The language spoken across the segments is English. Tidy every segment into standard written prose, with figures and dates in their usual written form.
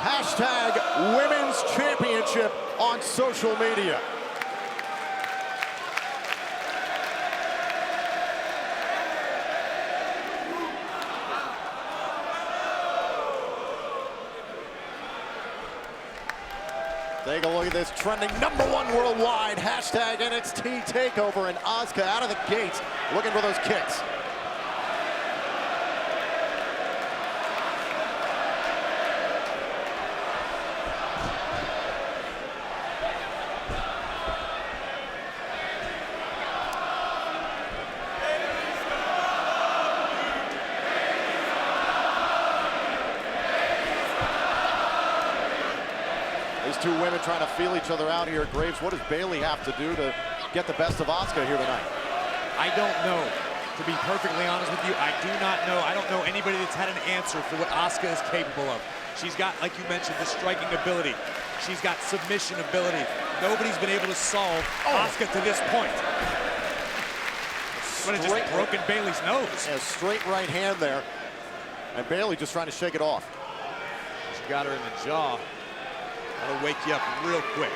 Hashtag Women's Championship on social media. Take a look at this trending #1 worldwide, hashtag NXT TakeOver, and Asuka out of the gates looking for those kicks. These two women trying to feel each other out here. Graves, what does Bayley have to do to get the best of Asuka here tonight? I don't know. To be perfectly honest with you, I do not know. I don't know anybody that's had an answer for what Asuka is capable of. She's got, like you mentioned, the striking ability. She's got submission ability. Nobody's been able to solve Asuka to this point. But it just broken Bayley's nose. Yeah, straight right hand there. And Bayley just trying to shake it off. She got her in the jaw. That'll wake you up real quick.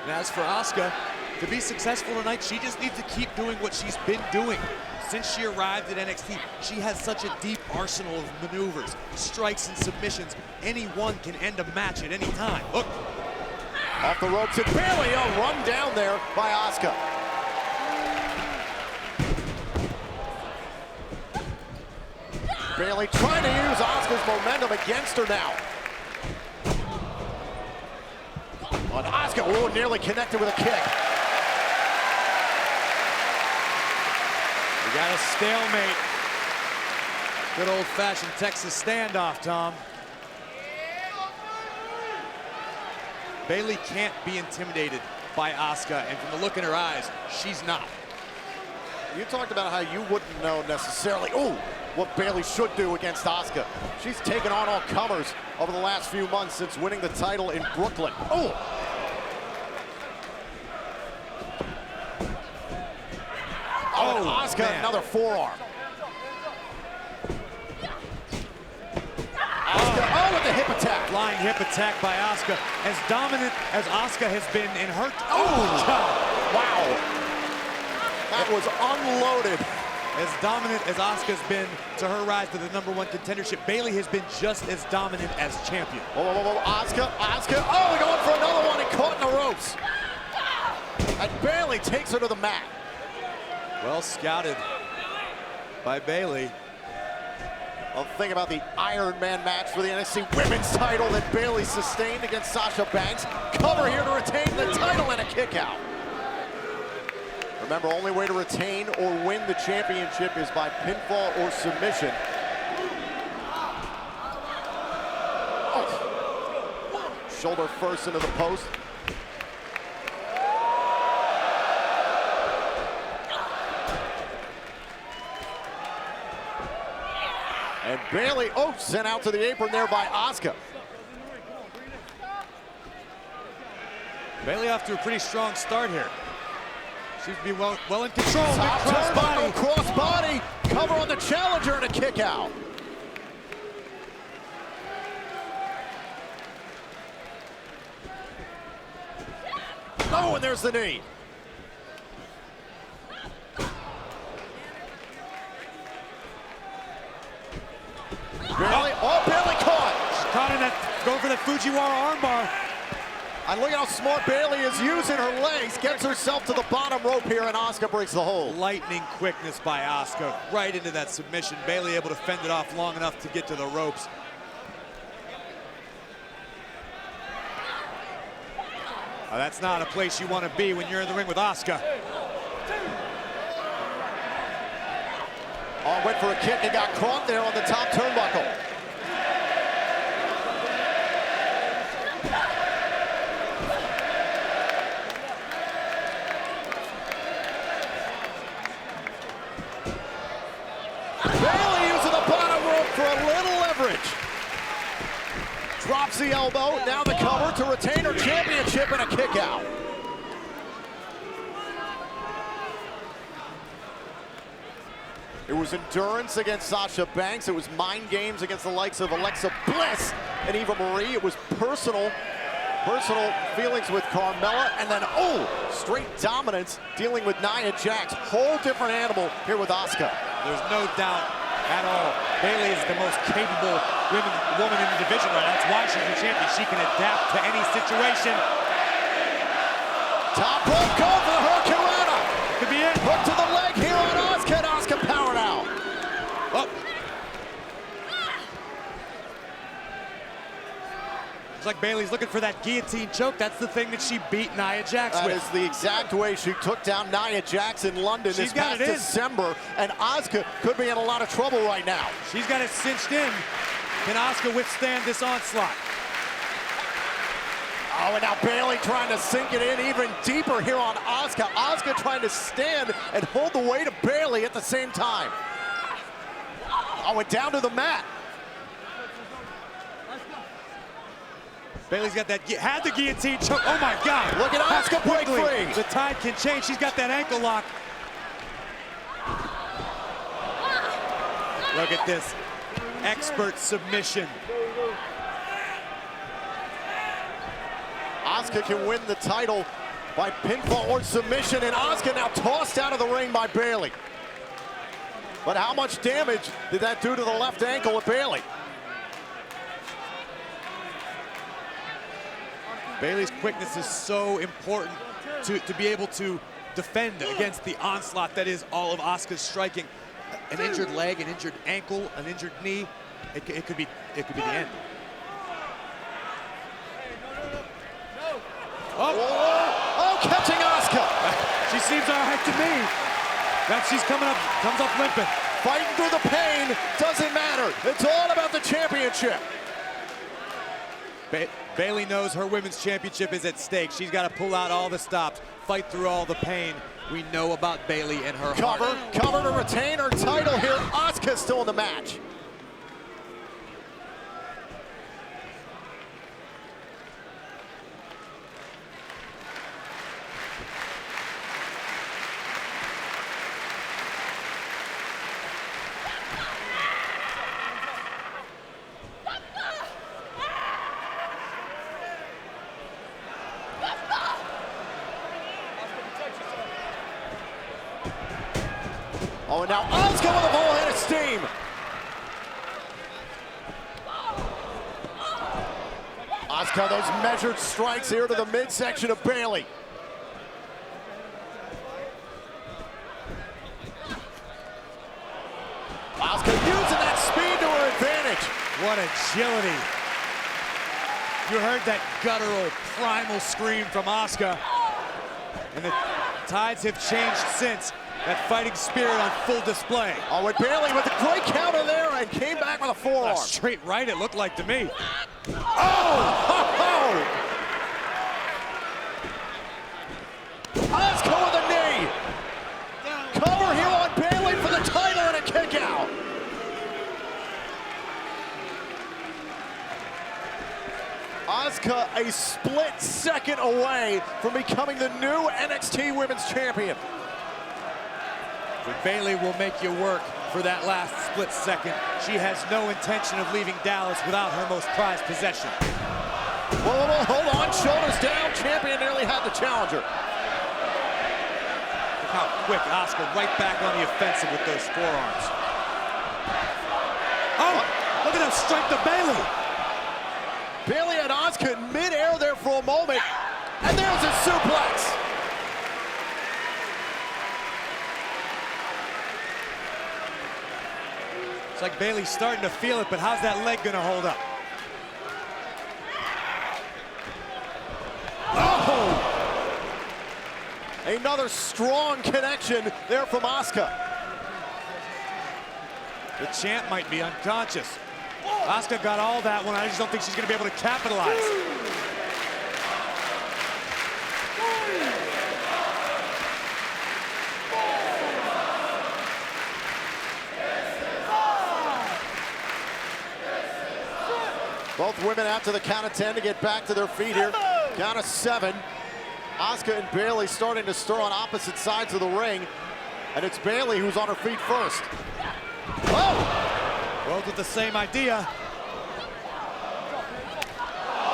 And as for Asuka, to be successful tonight, she just needs to keep doing what she's been doing. Since she arrived at NXT, she has such a deep arsenal of maneuvers, strikes, and submissions. Anyone can end a match at any time. Look. Off the ropes, and Bayley, a run down there by Asuka. Bayley trying to use Asuka's momentum against her now. On Asuka, nearly connected with a kick. We got a stalemate. Good old-fashioned Texas standoff, Tom. Bayley can't be intimidated by Asuka, and from the look in her eyes, she's not. You talked about how you wouldn't know necessarily, what Bayley should do against Asuka. She's taken on all comers over the last few months since winning the title in Brooklyn. Asuka, man. Another forearm. Asuka, with the hip attack. Flying hip attack by Asuka. As dominant as Asuka has been in her... Wow. That was unloaded. As dominant as Asuka's been to her rise to the #1 contendership, Bayley has been just as dominant as champion. Asuka. Going for another one and caught in the ropes. And Bayley takes her to the mat. Well scouted by Bayley. Well, think about the Iron Man match for the NXT Women's title that Bayley sustained against Sasha Banks. Cover here to retain the title and a kick out. Remember, only way to retain or win the championship is by pinfall or submission. Shoulder first into the post. And Bayley, sent out to the apron there by Asuka. Bayley off to a pretty strong start here. Seems to be well in control. Cross body, cover on the challenger and a kick out. And there's the knee. Bayley caught. She's caught in that, go for the Fujiwara armbar. And look at how smart Bayley is using her legs. Gets herself to the bottom rope here, and Asuka breaks the hold. Lightning quickness by Asuka, right into that submission. Bayley able to fend it off long enough to get to the ropes. That's not a place you want to be when you're in the ring with Asuka. Went for a kick and got caught there on the top turnbuckle. Bayley using the bottom rope for a little leverage. Drops the elbow, now the cover to retain her championship and a kick out. It was endurance against Sasha Banks. It was mind games against the likes of Alexa Bliss and Eva Marie. It was personal feelings with Carmella, and then, straight dominance dealing with Nia Jax. Whole different animal here with Asuka. There's no doubt at all. Bayley is the most capable woman in the division right now. That's why she's the champion. She can adapt to any situation. Top rope, go for the Hurricanrana. Could be it. Hook to the leg here on Asuka, and Asuka powered out. Oh. Looks like Bayley's looking for that guillotine choke. That's the thing that she beat Nia Jax with. That is the exact way she took down Nia Jax in London this past December, and Asuka could be in a lot of trouble right now. She's got it cinched in. Can Asuka withstand this onslaught? Oh, and now Bayley trying to sink it in even deeper here on Asuka. Asuka trying to stand and hold the weight of Bayley at the same time. Oh, and down to the mat. Bayley's got that, had the guillotine choke. Oh my God. Look at Asuka break free. The tide can change. She's got that ankle lock. Look at this. Expert submission. Asuka can win the title by pinfall or submission, and Asuka now tossed out of the ring by Bayley. But how much damage did that do to the left ankle of Bayley? Bayley's quickness is so important to be able to defend against the onslaught that is all of Asuka's striking. An injured leg, an injured ankle, an injured knee, it could be the end. Oh, catching Asuka. She seems all right to me. That she's comes up limping. Fighting through the pain, doesn't matter. It's all about the championship. Bayley knows her women's championship is at stake. She's got to pull out all the stops, fight through all the pain. We know about Bayley and her heart. Cover to retain her title here. Asuka still in the match. Oh, and now Asuka with a full head of steam. Asuka, those measured strikes here to the midsection of Bayley. Asuka using that speed to her advantage. What agility. You heard that guttural, primal scream from Asuka. And the tides have changed since. That fighting spirit on full display. Oh, and Bayley with a great counter there and came back with a forearm. Straight right, it looked like to me. Oh! Asuka with a knee. Cover here on Bayley for the title and a kick out. Asuka a split second away from becoming the new NXT Women's Champion. But Bayley will make you work for that last split second. She has no intention of leaving Dallas without her most prized possession. Whoa, hold on, shoulders down. Champion nearly had the challenger. Look how quick Asuka right back on the offensive with those forearms. Oh, look at that strike to Bayley. Bayley and Asuka in midair there for a moment, and there's a suplex. It's like Bayley's starting to feel it, but how's that leg gonna hold up? Oh! Another strong connection there from Asuka. The champ might be unconscious. Asuka got all that one. I just don't think she's gonna be able to capitalize. Both women after the count of 10 to get back to their feet here. Count of 7. Asuka and Bayley starting to stir on opposite sides of the ring. And it's Bayley who's on her feet first. Oh! Both with the same idea.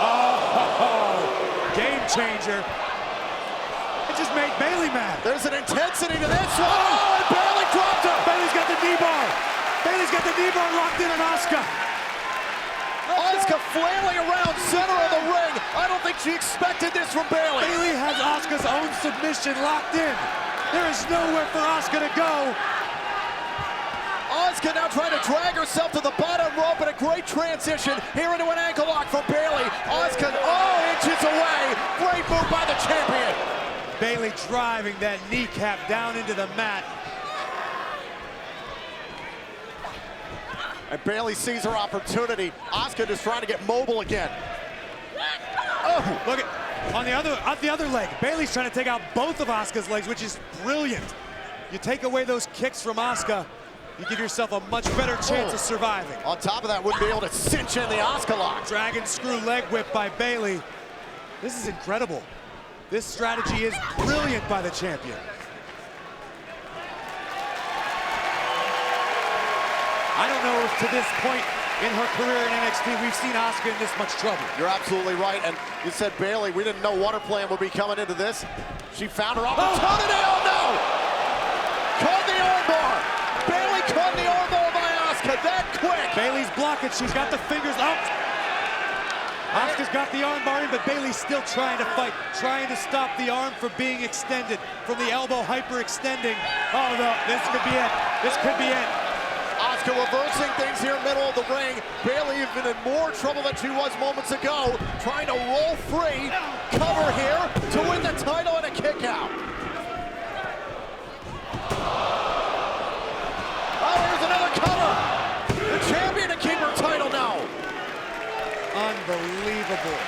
Oh, game changer. It just made Bayley mad. There's an intensity to this one. Oh, and Bayley dropped her. Bayley's got the knee bar. Bayley's got the knee bar locked in on Asuka. Asuka flailing around center of the ring. I don't think she expected this from Bayley. Bayley has Asuka's own submission locked in. There is nowhere for Asuka to go. Asuka now trying to drag herself to the bottom rope, and a great transition here into an ankle lock from Bayley. Asuka, inches away. Great move by the champion. Bayley driving that kneecap down into the mat. And Bayley sees her opportunity. Asuka just trying to get mobile again. Oh, look at on the other leg. Bayley's trying to take out both of Asuka's legs, which is brilliant. You take away those kicks from Asuka, you give yourself a much better chance of surviving. On top of that, wouldn't be able to cinch in the Asuka lock. Dragon screw leg whip by Bayley. This is incredible. This strategy is brilliant by the champion. I don't know if to this point in her career in NXT we've seen Asuka in this much trouble. You're absolutely right, and you said Bayley, we didn't know what her plan would be coming into this. She found her opportunity, oh no! Caught the armbar! Bayley caught the armbar by Asuka that quick! Bayley's blocking, she's got the fingers up. Asuka's got the armbar in, but Bayley's still trying to fight, trying to stop the arm from being extended, from the elbow hyper-extending. Oh no, this could be it, this could be it. Asuka reversing things here middle of the ring. Bayley even in more trouble than she was moments ago. Trying to roll free. Cover here to win the title and a kick out. Oh, here's another cover. The champion to keep her title now. Unbelievable.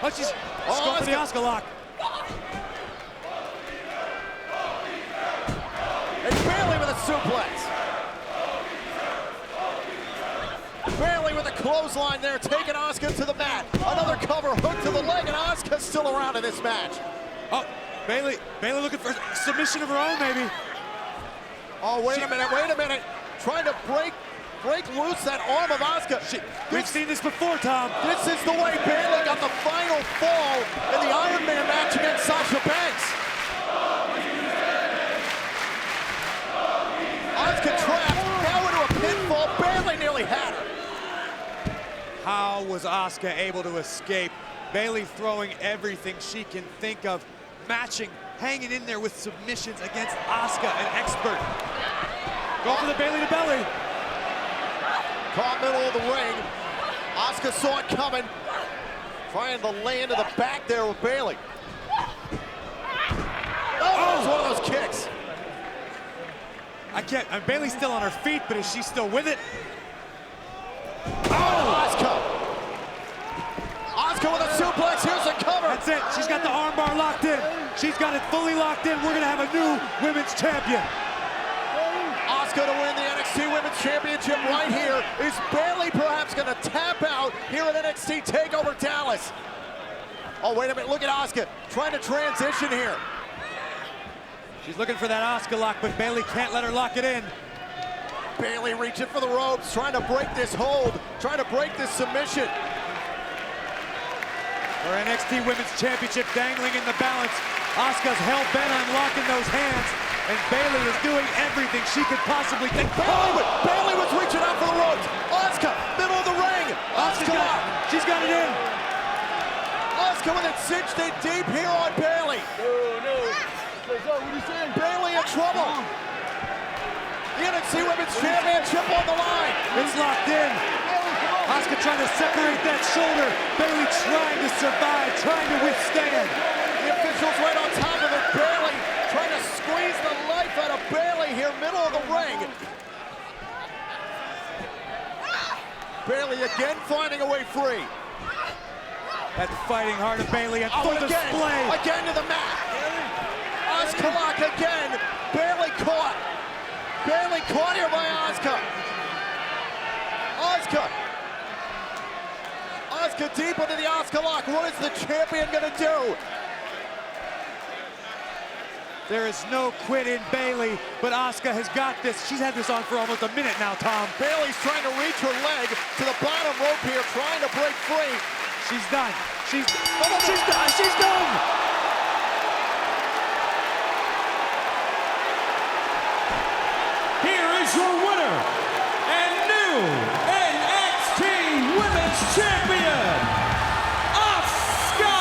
Oh, she's going for the Asuka lock. And Bayley with a suplex. Bayley with a clothesline there, taking Asuka to the mat. Another cover, hook to the leg, and Asuka's still around in this match. Oh, Bayley looking for submission of her own, maybe. Oh, wait a minute. Trying to break loose that arm of Asuka. We've seen this before, Tom. This is the way Bayley got the final fall in the Iron Man match against Sasha Banks. Asuka trapped, now into a pinfall. Bayley nearly had her. How was Asuka able to escape? Bayley throwing everything she can think of, matching, hanging in there with submissions against Asuka, an expert. Go for the Bayley to belly. Caught middle of the ring. Asuka saw it coming. Trying to lay into the back there with Bayley. Oh, it's one of those kicks. Bayley's still on her feet, but is she still with it? Oh, Asuka. Asuka with a suplex, here's the cover. That's it, she's got the armbar locked in. She's got it fully locked in. We're gonna have a new women's champion. Asuka to win the NXT Women's Championship right here. Is Bayley perhaps going to tap out here at NXT TakeOver Dallas? Oh, wait a minute, look at Asuka trying to transition here. She's looking for that Asuka lock, but Bayley can't let her lock it in. Bayley reaching for the ropes, trying to break this hold, trying to break this submission. Her NXT Women's Championship dangling in the balance. Asuka's hell-bent on locking those hands. And Bayley is doing everything she could possibly think. Bayley was reaching out for the ropes. Asuka, middle of the ring. Asuka, she's got it in. Asuka with it cinched in deep here on Bayley. What are you saying? Bayley in trouble. The NXT Women's Championship on the line. It's locked in. Asuka trying to separate that shoulder. Bayley trying to survive, trying to withstand. The officials right on top of it. Bayley trying to squeeze the life out of Bayley here, middle of the ring. Bayley again finding a way free. That fighting heart of Bayley on full display. Again to the mat. Asuka lock again. Bayley caught. Bayley caught here by Asuka. Asuka deep into the Asuka lock. What is the champion gonna do? There is no quit in Bayley, but Asuka has got this. She's had this on for almost a minute now, Tom. Bayley's trying to reach her leg to the bottom rope here, trying to break free. She's done. She's done. She's done. Here is your winner and new NXT Women's Champion, Asuka!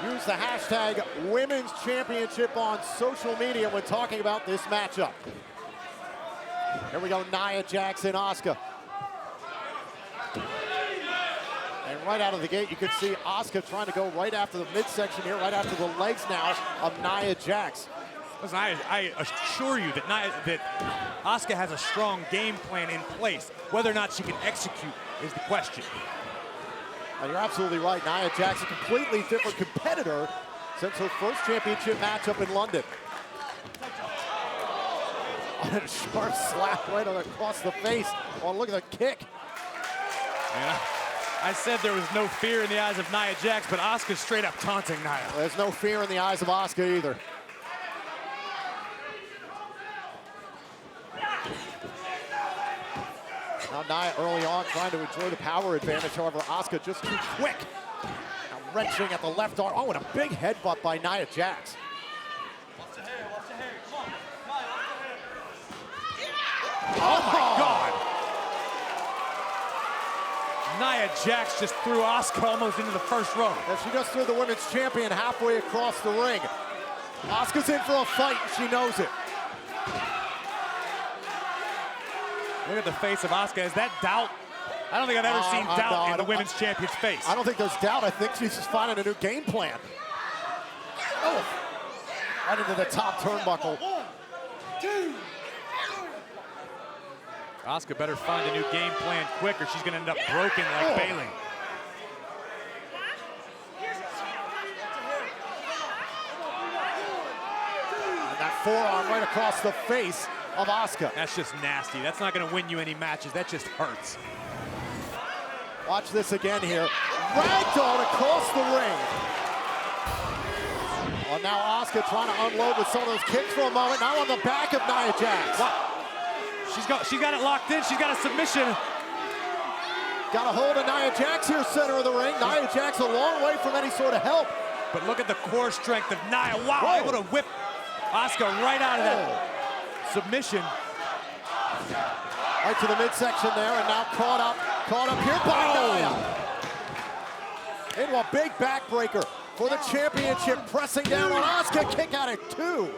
Use the hashtag Women's Championship on social media when talking about this matchup. Here we go, Nia Jax and Asuka. And right out of the gate, you can see Asuka trying to go right after the midsection here, right after the legs now of Nia Jax. Listen, I assure you that Asuka has a strong game plan in place. Whether or not she can execute is the question. And you're absolutely right, Nia Jax, a completely different competitor since her first championship matchup in London. And a sharp slap right across the face. Oh, look at the kick. Yeah. I said there was no fear in the eyes of Nia Jax, but Asuka's straight up taunting Nia. There's no fear in the eyes of Asuka either. Now Nia early on trying to enjoy the power advantage, however, Asuka just too quick. Now wrenching at the left arm. Oh, and a big headbutt by Nia Jax. Oh my God! Nia Jax just threw Asuka almost into the first row. And she just threw the women's champion halfway across the ring. Asuka's in for a fight, and she knows it. Look at the face of Asuka. Is that doubt? I don't think I've ever seen doubt in the women's champion's face. I don't think there's doubt. I think she's just finding a new game plan. Oh, right into the top turnbuckle. Asuka better find a new game plan quick or she's going to end up broken like Bayley. And that forearm right across the face of Asuka. That's just nasty. That's not going to win you any matches. That just hurts. Watch this again here. Ragdoll across the ring. Well, now Asuka trying to unload with some of those kicks for a moment. Now on the back of Nia Jax. What? She's got it locked in. She's got a submission. Got a hold of Nia Jax here, center of the ring. Nia Jax a long way from any sort of help. But look at the core strength of Nia. Wow, able to whip Asuka right out of that submission. Right to the midsection there, and now caught up here by Nia. Into a big backbreaker for the championship, pressing down on Asuka. Kick out at 2.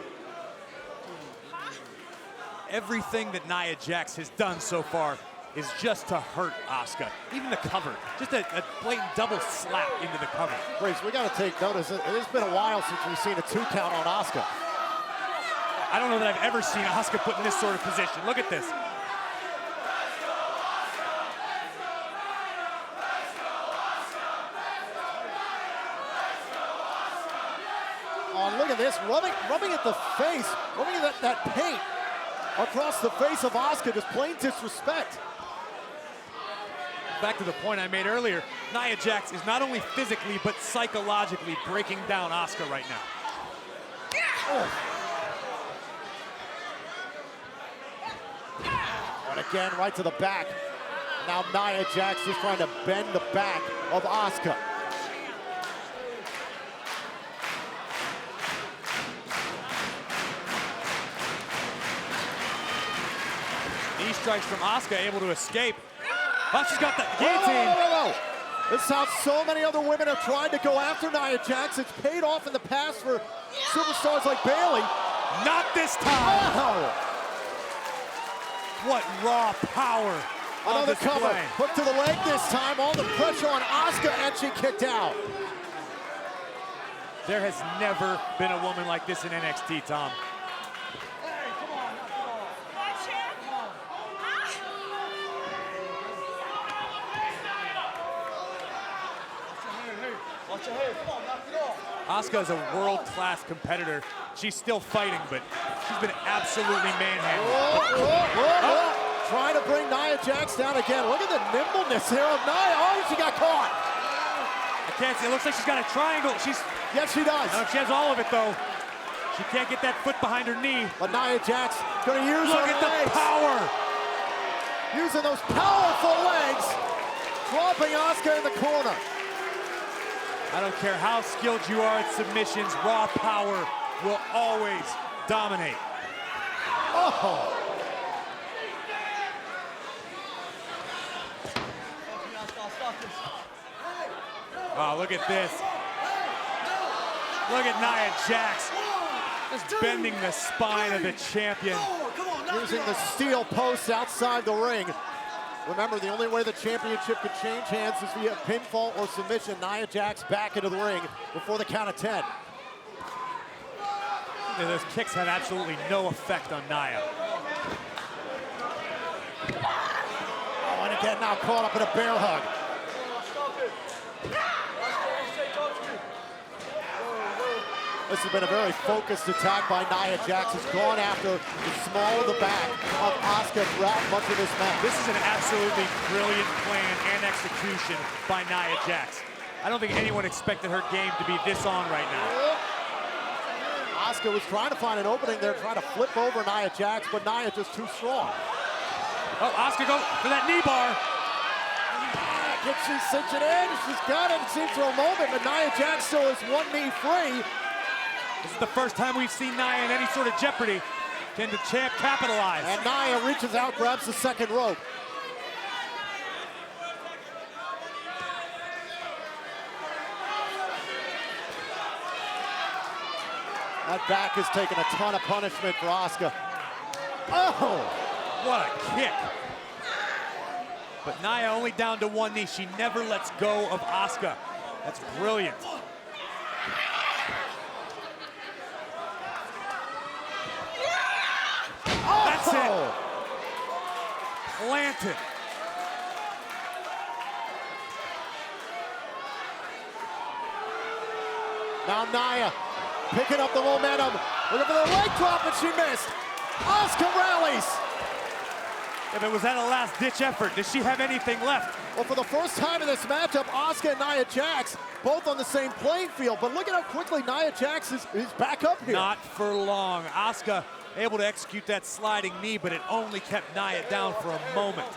Everything that Nia Jax has done so far is just to hurt Asuka. Even the cover, just a blatant double slap into the cover. Grace, we got to take notice. It's been a while since we've seen a 2 count on Asuka. I don't know that I've ever seen Asuka put in this sort of position. Look at this. Oh, look at this, rubbing at the face, rubbing at that paint across the face of Asuka, just plain disrespect. Back to the point I made earlier, Nia Jax is not only physically, but psychologically breaking down Asuka right now. Oh. And again, right to the back. Now Nia Jax is trying to bend the back of Asuka. Knee strikes from Asuka, able to escape. Oh, she's got the guillotine. Whoa. This is how so many other women have tried to go after Nia Jax. It's paid off in the past for superstars like Bayley. Not this time. Oh. What raw power. Another cover. Hook to the leg this time. All the pressure on Asuka, and she kicked out. There has never been a woman like this in NXT, Tom. Watch Watch your head. Come on, knock it off. Asuka is a world-class competitor. She's still fighting, but she's been absolutely manhandled. Whoa. Trying to bring Nia Jax down again. Look at the nimbleness here of Nia. Oh, she got caught. I can't see. It looks like she's got a triangle. Yes, she does. No, she has all of it, though. She can't get that foot behind her knee. But Nia Jax gonna use Look her at legs. the power. Using those powerful legs. Dropping Asuka in the corner. I don't care how skilled you are at submissions, raw power will always dominate. Oh. Oh, look at this. Look at Nia Jax. Just bending the spine of the champion. Using the steel posts outside the ring. Remember, the only way the championship could change hands is via pinfall or submission. Nia Jax back into the ring before the count of 10. Those kicks have absolutely no effect on Nia. Oh, and again now caught up in a bear hug. This has been a very focused attack by Nia Jax. Has gone after the small of the back of Asuka throughout much of this match. This is an absolutely brilliant plan and execution by Nia Jax. I don't think anyone expected her game to be this on right now. Asuka was trying to find an opening there, trying to flip over Nia Jax, but Nia just too strong. Oh, Asuka go for that knee bar. Can she cinch it in? She's got it, it seems for a moment, but Nia Jax still is one knee free. This is the first time we've seen Nia in any sort of jeopardy. Can the champ capitalize? And Nia reaches out, grabs the second rope. That back has taken a ton of punishment for Asuka. Oh! What a kick. But Nia only down to one knee. She never lets go of Asuka. That's brilliant. That's it. Planted. Now Nia picking up the momentum. Looking for the leg drop, and she missed. Asuka rallies. If it was at a last-ditch effort, does she have anything left? Well, for the first time in this matchup, Asuka and Nia Jax both on the same playing field. But look at how quickly Nia Jax is back up here. Not for long. Asuka able to execute that sliding knee, but it only kept Nia down for a moment.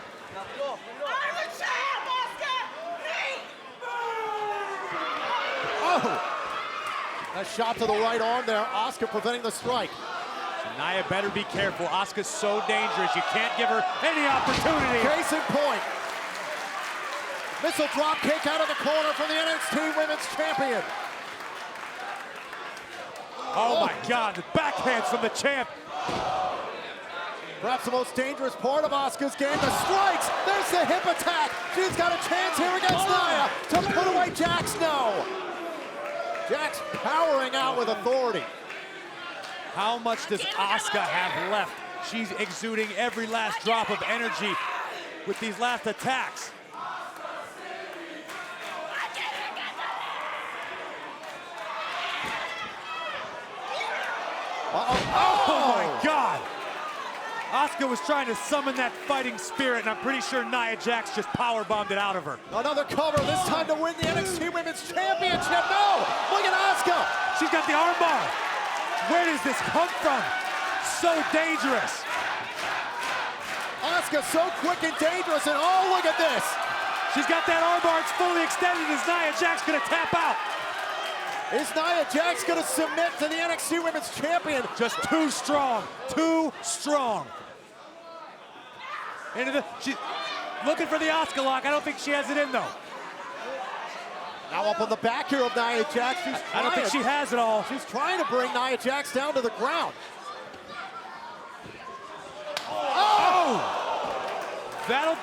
Oh! A shot to the right arm there. Asuka preventing the strike. So Nia better be careful. Asuka's so dangerous. You can't give her any opportunity. Case in point. Missile drop kick out of the corner from the NXT Women's Champion. Oh my God, the backhands from the champ. Perhaps the most dangerous part of Asuka's game, the strikes. There's the hip attack. She's got a chance here against Nia to put away Jax. No. Jax powering out with authority. How much does Asuka have left? She's exuding every last drop of energy with these last attacks. Oh my God! Asuka was trying to summon that fighting spirit, and I'm pretty sure Nia Jax just powerbombed it out of her. Another cover, this time to win the NXT Women's Championship. No! Look at Asuka! She's got the armbar. Where does this come from? So dangerous. Asuka so quick and dangerous, and oh, look at this! She's got that armbar, it's fully extended. Is Nia Jax gonna tap out? Is Nia Jax gonna submit to the NXT Women's Champion? Just too strong, too strong. She's looking for the Asuka lock. I don't think she has it in though. Now up on the back here of Nia Jax. I don't think she has it all. She's trying to bring Nia Jax down to the ground. Oh! That'll,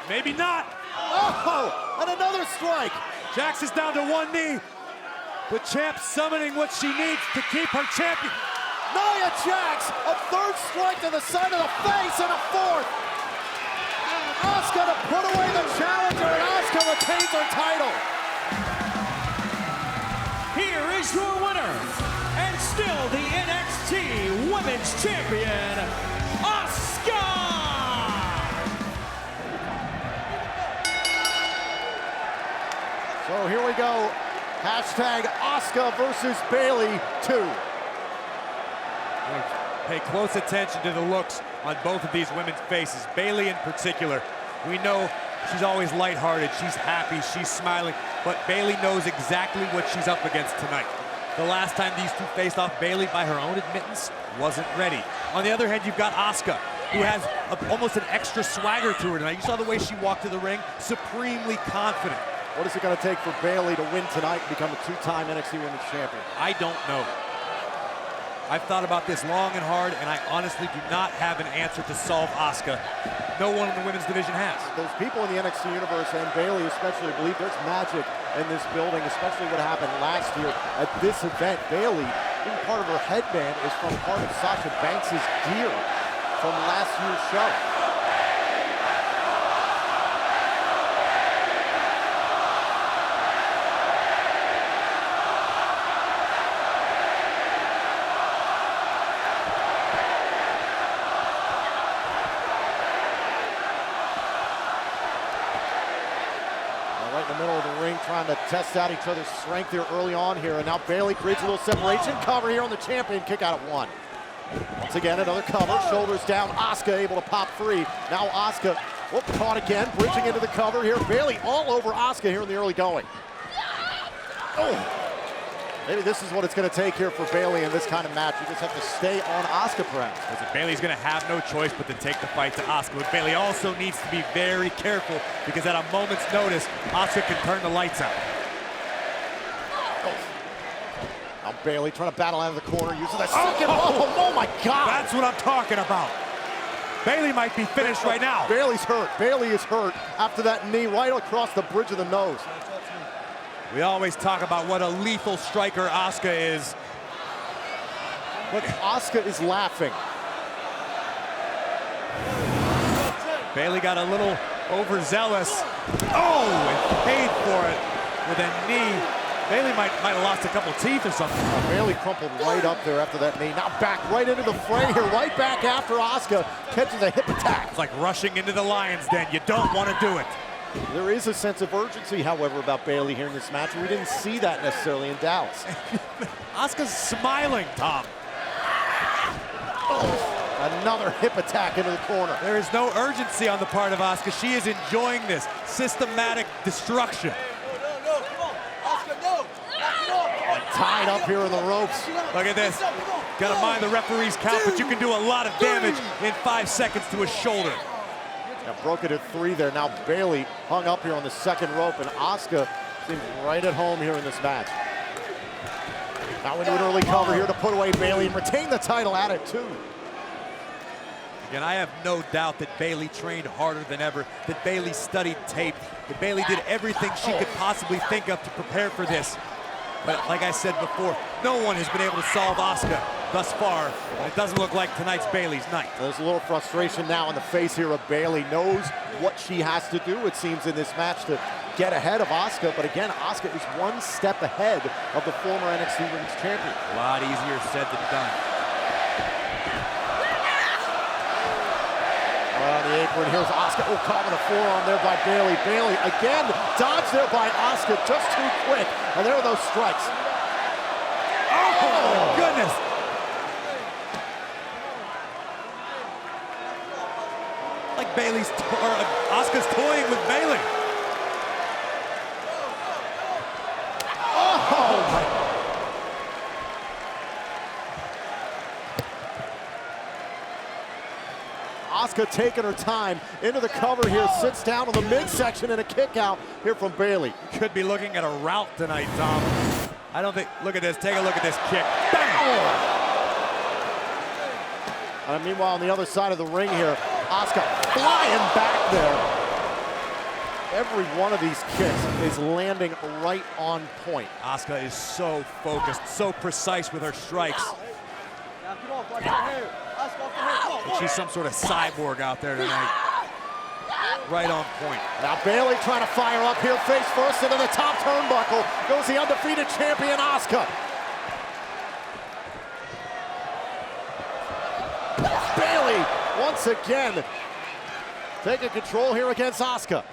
maybe not. Oh, and another strike. Jax is down to one knee. The champ summoning what she needs to keep her champion. Nia Jax, a third strike to the side of the face and a fourth. Asuka to put away the challenger, and Asuka retains her title. Women's Champion, Asuka! So here we go. Hashtag Asuka versus Bayley 2. Pay close attention to the looks on both of these women's faces. Bayley in particular. We know she's always lighthearted, she's happy, she's smiling, but Bayley knows exactly what she's up against tonight. The last time these two faced off, Bayley, by her own admittance, wasn't ready. On the other hand, you've got Asuka, who has almost an extra swagger to her tonight. You saw the way she walked to the ring, supremely confident. What is it going to take for Bayley to win tonight and become a two-time NXT Women's Champion? I don't know. I've thought about this long and hard, and I honestly do not have an answer to solve Asuka. No one in the women's division has. Those people in the NXT universe, and Bayley especially, believe there's magic in this building, especially what happened last year at this event. Bayley, even part of her headband is from part of Sasha Banks' gear from last year's show. Right in the middle of the ring, trying to test out each other's strength here early on here. And now Bayley creates a little separation cover here on the champion. Kick out at 1. Once again, another cover. Shoulders down. Asuka able to pop free. Now Asuka, caught again. Bridging into the cover here. Bayley all over Asuka here in the early going. Oh. Maybe this is what it's going to take here for Bayley in this kind of match. You just have to stay on Asuka, perhaps. Listen, Bayley's going to have no choice but to take the fight to Asuka. But Bayley also needs to be very careful because at a moment's notice, Asuka can turn the lights out. Now Bayley trying to battle out of the corner, using the second oh my God! That's what I'm talking about. Bayley might be finished right now. Bayley's hurt. Bayley is hurt after that knee right across the bridge of the nose. We always talk about what a lethal striker Asuka is. But Asuka is laughing. Bayley got a little overzealous. Oh, and paid for it with a knee. Bayley might have lost a couple teeth or something. Bayley crumpled right up there after that knee. Now back right into the fray here, right back after Asuka catches a hip attack. It's like rushing into the lion's den. You don't want to do it. There is a sense of urgency, however, about Bayley here in this match. We didn't see that necessarily in Dallas. Asuka's smiling, Tom. Oh, another hip attack into the corner. There is no urgency on the part of Asuka. She is enjoying this systematic destruction. No, come on. Asuka, no. Tied up here in the ropes. Look at this. Got to mind the referee's count, but you can do a lot of damage in 5 seconds to a shoulder. Now broke it at 3 there. Now Bayley hung up here on the second rope, and Asuka seems right at home here in this match. Now into an early cover here to put away Bayley and retain the title at it, too. Again, I have no doubt that Bayley trained harder than ever, that Bayley studied tape, that Bayley did everything she could possibly think of to prepare for this. But like I said before, no one has been able to solve Asuka thus far, and it doesn't look like tonight's Bayley's night. There's a little frustration now on the face here of Bayley. Knows what she has to do, it seems, in this match to get ahead of Asuka. But again, Asuka is 1 step ahead of the former NXT Women's Champion. A lot easier said than done. On the apron, here's Asuka. Oh, caught with a forearm there by Bayley. Bayley again dodged there by Asuka, just too quick. And there are those strikes. Oh, my goodness. Like Asuka's toying with Bayley. Oh, my. Asuka taking her time into the cover here, sits down on the midsection and a kick out here from Bayley. Could be looking at a rout tonight, Tom. I don't think, look at this, take a look at this kick. Bang! Meanwhile, on the other side of the ring here, Asuka flying back there. Every one of these kicks is landing right on point. Asuka is so focused, so precise with her strikes. Now, come on, watch your hair. Asuka off the hair. Come on, Like she's some sort of cyborg out there tonight. Right on point. Now Bayley trying to fire up here, face first into the top turnbuckle. Goes the undefeated champion, Asuka. once again taking control here against Asuka.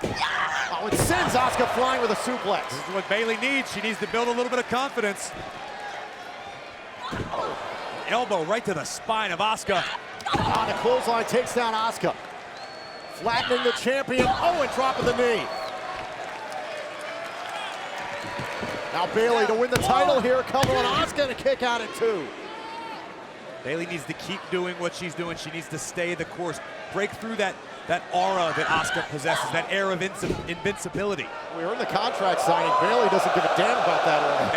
Oh, it sends Asuka flying with a suplex. This is what Bayley needs. She needs to build a little bit of confidence. Elbow right to the spine of Asuka. On the clothesline, takes down Asuka. Flattening the champion. Oh, and dropping the knee. Now Bayley to win the title here. Cover on Asuka to kick out at 2. Bayley needs to keep doing what she's doing. She needs to stay the course. Break through that aura that Asuka possesses, that air of invincibility. We were in the contract signing. Bayley doesn't give a damn about that aura.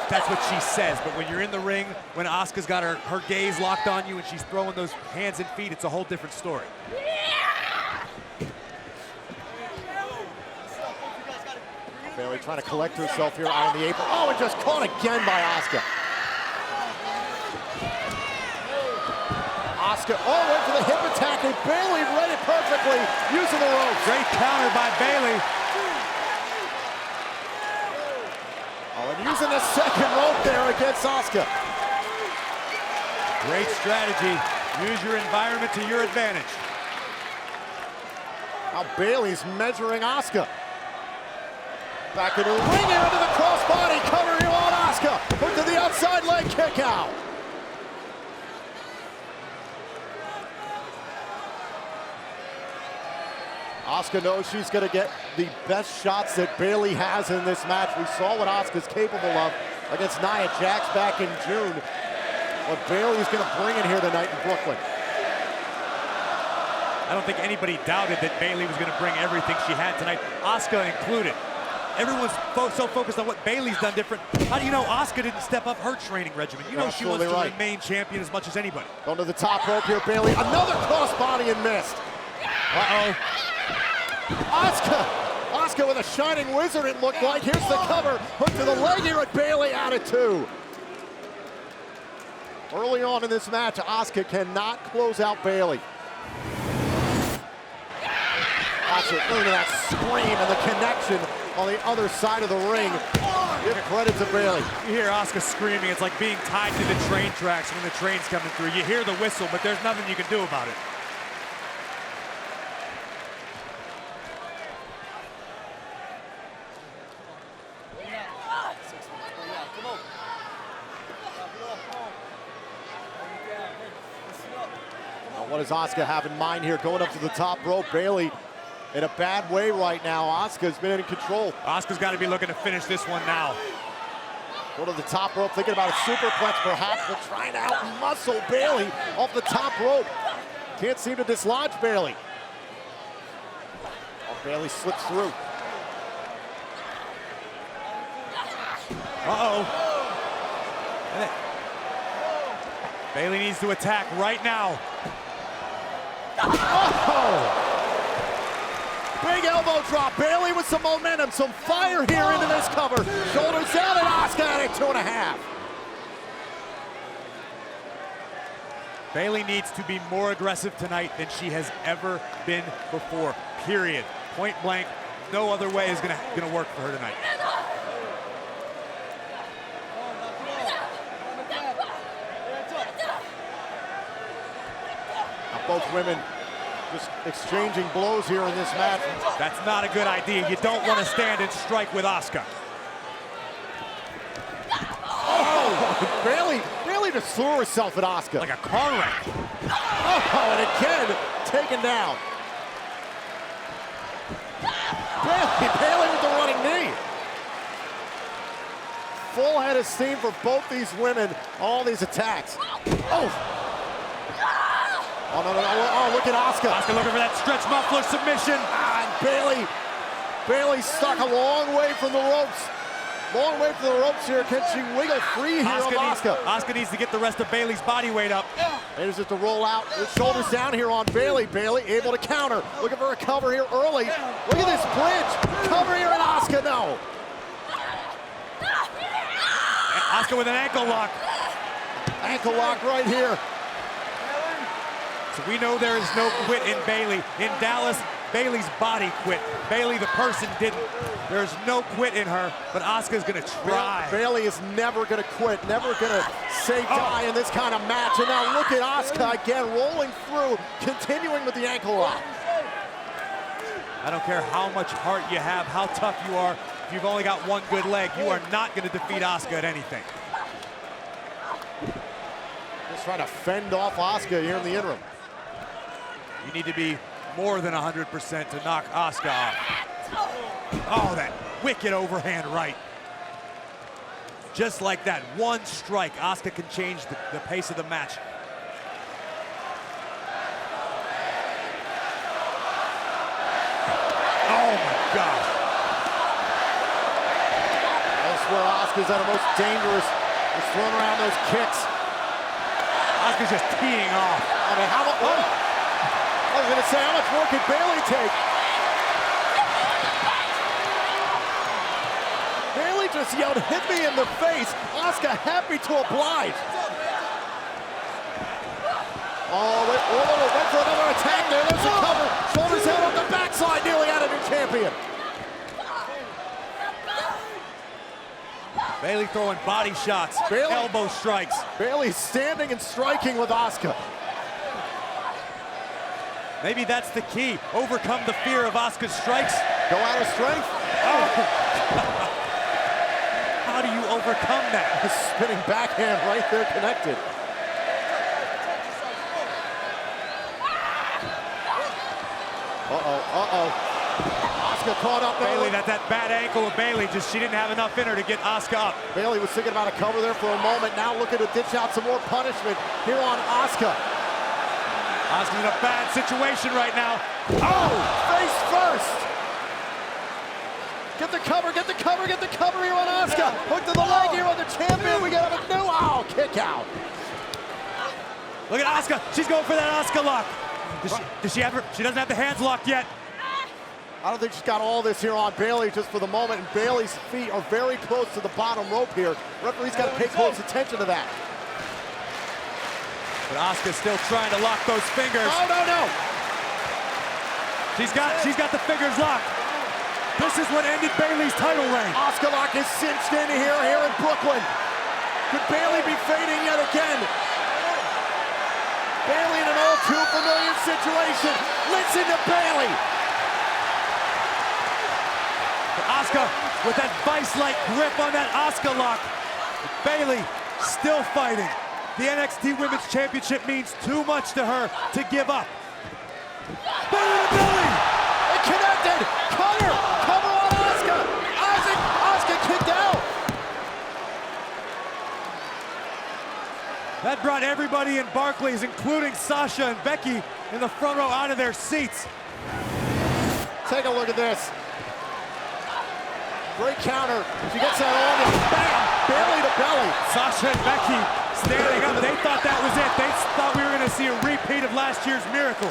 That's what she says, but when you're in the ring, when Asuka's got her gaze locked on you and she's throwing those hands and feet, it's a whole different story. Bayley trying to collect herself here on the apron. Oh, and just caught again by Asuka. Asuka, oh, went for the hip attack, and Bayley read it perfectly, using the ropes. Great counter by Bayley. Oh, and using the second rope there against Asuka. Great strategy. Use your environment to your advantage. Now Bayley's measuring Asuka. Back into the ring, into the crossbody, cover here on Asuka. Hook to the outside leg kick out. Asuka knows she's going to get the best shots that Bayley has in this match. We saw what Asuka's capable of against Nia Jax back in June. What Bayley's going to bring in here tonight in Brooklyn. I don't think anybody doubted that Bayley was going to bring everything she had tonight, Asuka included. Everyone's so focused on what Bayley's done different. How do you know Asuka didn't step up her training regimen? You know she wants to remain champion as much as anybody. Going to the top rope here, Bayley. Another crossbody and missed. Uh-oh. Asuka with a shining wizard, it looked like. Here's the cover. Hook to the leg here at Bayley, out at 2. Early on in this match, Asuka cannot close out Bayley. Watch it, look at that scream and the connection on the other side of the ring. Give credit to Bayley. You hear Asuka screaming, it's like being tied to the train tracks when the train's coming through. You hear the whistle, but there's nothing you can do about it. What does Asuka have in mind here? Going up to the top rope. Bayley in a bad way right now. Asuka's been in control. Asuka's got to be looking to finish this one now. Go to the top rope, thinking about a superplex perhaps, but trying to out-muscle Bayley off the top rope. Can't seem to dislodge Bayley. Oh, Bayley slips through. Uh-oh. Bayley needs to attack right now. Oh! Big elbow drop. Bayley with some momentum, some fire here into this cover. Shoulders down and Asuka at 2.5. Bayley needs to be more aggressive tonight than she has ever been before, period. Point blank, no other way is gonna work for her tonight. Both women just exchanging blows here in this match. That's not a good idea. You don't want to stand and strike with Asuka. Oh, Bayley just threw herself at Asuka. Like a car wreck. Oh, and again, taken down. Bayley with the running knee. Full head of steam for both these women, all these attacks. Oh, no, oh, look at Asuka. Asuka looking for that stretch muffler submission. And Bayley stuck a long way from the ropes. Long way from the ropes here. Can she wiggle free here on Asuka? Asuka needs to get the rest of Bayley's body weight up. There's it to roll out with shoulders down here on Bayley. Bayley able to counter. Looking for a cover here early. Look at this bridge. Cover here at Asuka, no. Asuka with an ankle lock. Ankle lock right here. So we know there is no quit in Bayley. In Dallas, Bayley's body quit. Bayley, the person, didn't. There's no quit in her, but Asuka's gonna try. Bayley is never gonna quit, never gonna say die in this kind of match. And now look at Asuka again, rolling through, continuing with the ankle lock. I don't care how much heart you have, how tough you are. If you've only got one good leg, you are not gonna defeat Asuka at anything. Just trying to fend off Asuka here in the interim. You need to be more than 100% to knock Asuka off. Oh, that wicked overhand right. Just like that, one strike, Asuka can change the pace of the match. Oh my God. That's where Asuka's at her most dangerous. Just throwing around those kicks. Asuka's just teeing off. I mean, how much? I was gonna say, how much more could Bayley take? Bayley just yelled, "Hit me in the face." Asuka happy to oblige. Oh, wait for another attack there. There's a cover. Shoulders out on the backside, nearly out of your champion. Bayley throwing body shots, elbow strikes. Bayley standing and striking with Asuka. Maybe that's the key. Overcome the fear of Asuka's strikes. Go out of strength. Oh. How do you overcome that? A spinning backhand right there connected. Asuka caught up. Bayley, that's that bad ankle of Bayley. Just she didn't have enough in her to get Asuka up. Bayley was thinking about a cover there for a moment. Now looking to dish out some more punishment here on Asuka. Asuka's in a bad situation right now. Oh, face first. Get the cover, get the cover, get the cover here on Asuka. Hook to the leg here on the champion. We got a new kick out. Look at Asuka. She's going for that Asuka lock. Does she have her? She doesn't have the hands locked yet. I don't think she's got all this here on Bayley just for the moment, and Bayley's feet are very close to the bottom rope here. Referee's got to pay close attention to that. But Asuka's still trying to lock those fingers. No. She's got the fingers locked. This is what ended Bayley's title reign. Asuka lock is cinched in here in Brooklyn. Could Bayley be fading yet again? Bayley in an all too familiar situation. Listen to Bayley. Asuka with that vice-like grip on that Asuka lock. Bayley still fighting. The NXT Women's Championship means too much to her to give up. Bayley to Bayley! It connected! Cover on Asuka! Asuka kicked out! That brought everybody in Barclays, including Sasha and Becky, in the front row out of their seats. Take a look at this. Great counter. She gets that on and bam! Bayley to belly. Sasha and Becky standing up. They thought that was it. They thought we were going to see a repeat of last year's Miracle.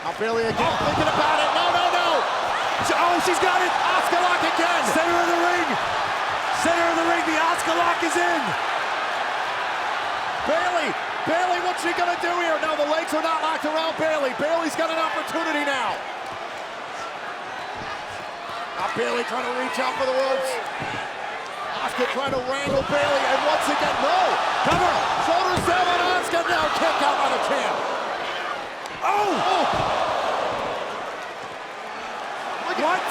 Now Bayley again thinking about it. No. Oh, she's got it. Asuka lock again. Center of the ring. Center of the ring. The Asuka lock is in. Bayley, what's she gonna do here? No, the legs are not locked around Bayley. Bayley's got an opportunity now. Now Bayley trying to reach out for the ropes. Asuka trying to wrangle Bayley, and once again, no! Cover! Shoulders down on Asuka, now kick out by the champ. Oh! What?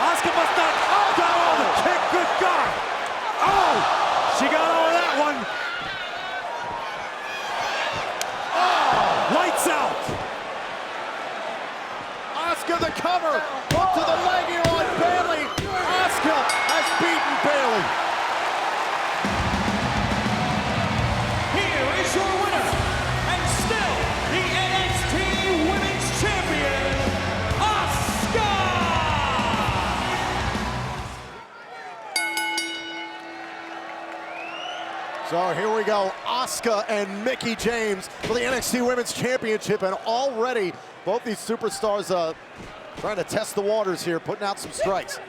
Asuka must not got all the kick, good God! Oh! She got all of that one. Lights out! Asuka the cover, up to the leg here on Bayley. Asuka has beaten Bayley. Here is your winner, and still the NXT Women's Champion, Asuka! So here we go, Asuka and Mickie James for the NXT Women's Championship, and already both these superstars trying to test the waters here, putting out some strikes.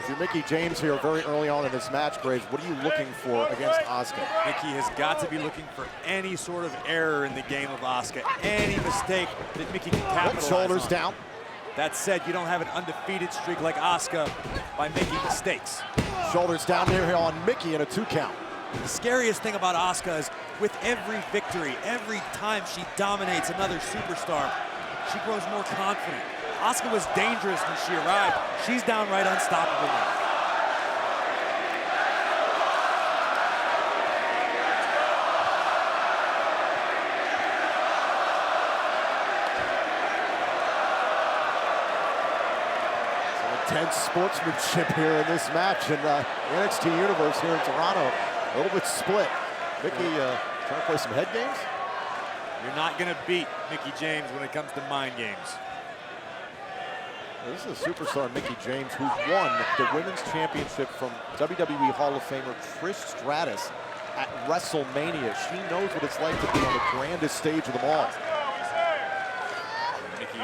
If you're Mickie James here very early on in this match, Graves, what are you looking for against Asuka? Mickie has got to be looking for any sort of error in the game of Asuka, any mistake that Mickie can capitalize Shoulders on. down. That said, you don't have an undefeated streak like Asuka by making mistakes. Shoulders down here on Mickie in a 2 count. The scariest thing about Asuka is with every victory, every time she dominates another superstar, she grows more confident. Asuka was dangerous when she arrived. She's downright unstoppable now. Intense sportsmanship here in this match, and the NXT Universe here in Toronto, a little bit split. Mickie trying to play some head games. You're not gonna beat Mickie James when it comes to mind games. This is a superstar, Mickie James, who won the Women's Championship from WWE Hall of Famer Trish Stratus at WrestleMania. She knows what it's like to be on the grandest stage of them all. Mickie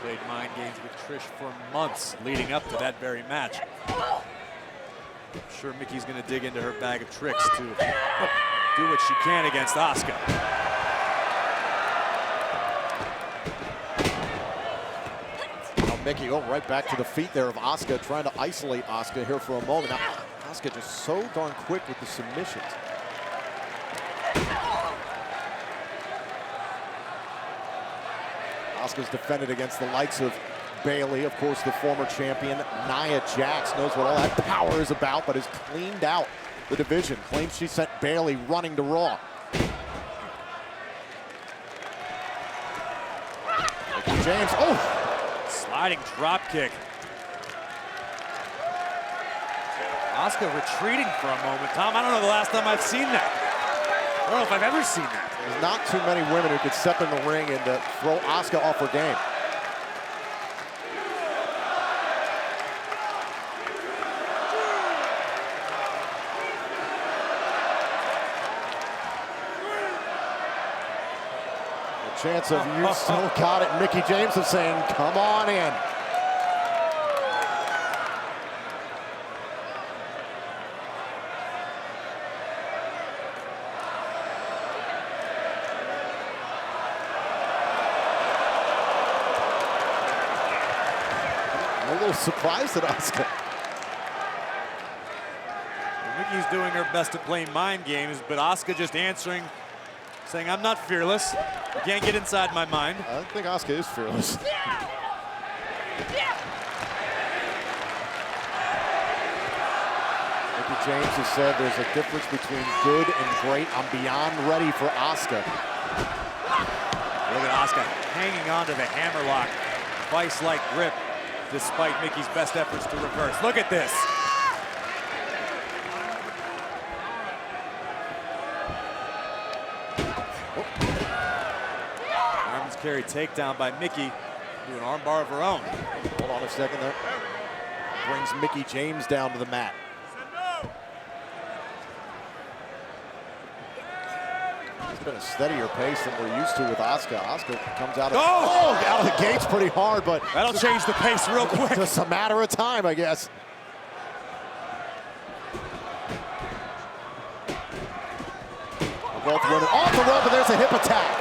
played mind games with Trish for months leading up to that very match. I'm sure Mickey's gonna dig into her bag of tricks to do what she can against Asuka. Mickie, right back to the feet there of Asuka, trying to isolate Asuka here for a moment. Now, Asuka just so darn quick with the submissions. Asuka's defended against the likes of Bayley, of course, the former champion. Nia Jax knows what all that power is about, but has cleaned out the division. Claims she sent Bayley running to Raw. Mickie James, oh! Sliding drop kick. Asuka retreating for a moment. Tom, I don't know the last time I've seen that. I don't know if I've ever seen that. There's not too many women who could step in the ring and throw Asuka off her game. The chance of you still got it. Mickie James is saying, come on in. I'm a little surprised at Asuka. Mickey's doing her best to play mind games, but Asuka just answering, saying, I'm not fearless. You can't get inside my mind. I think Asuka is fearless. Mickie James has said there's a difference between good and great. I'm beyond ready for Asuka. Look at Asuka hanging on to the hammerlock, vice-like grip, despite Mickey's best efforts to reverse. Look at this. Arms carry takedown by Mickie. Do an armbar of her own. Hold on a second there. Brings Mickie James down to the mat. It's been a steadier pace than we're used to with Asuka. Asuka comes out of, out of the gates pretty hard, but that'll change the pace real quick. Just a matter of time, I guess. Both women off the rope, and there's a hip attack.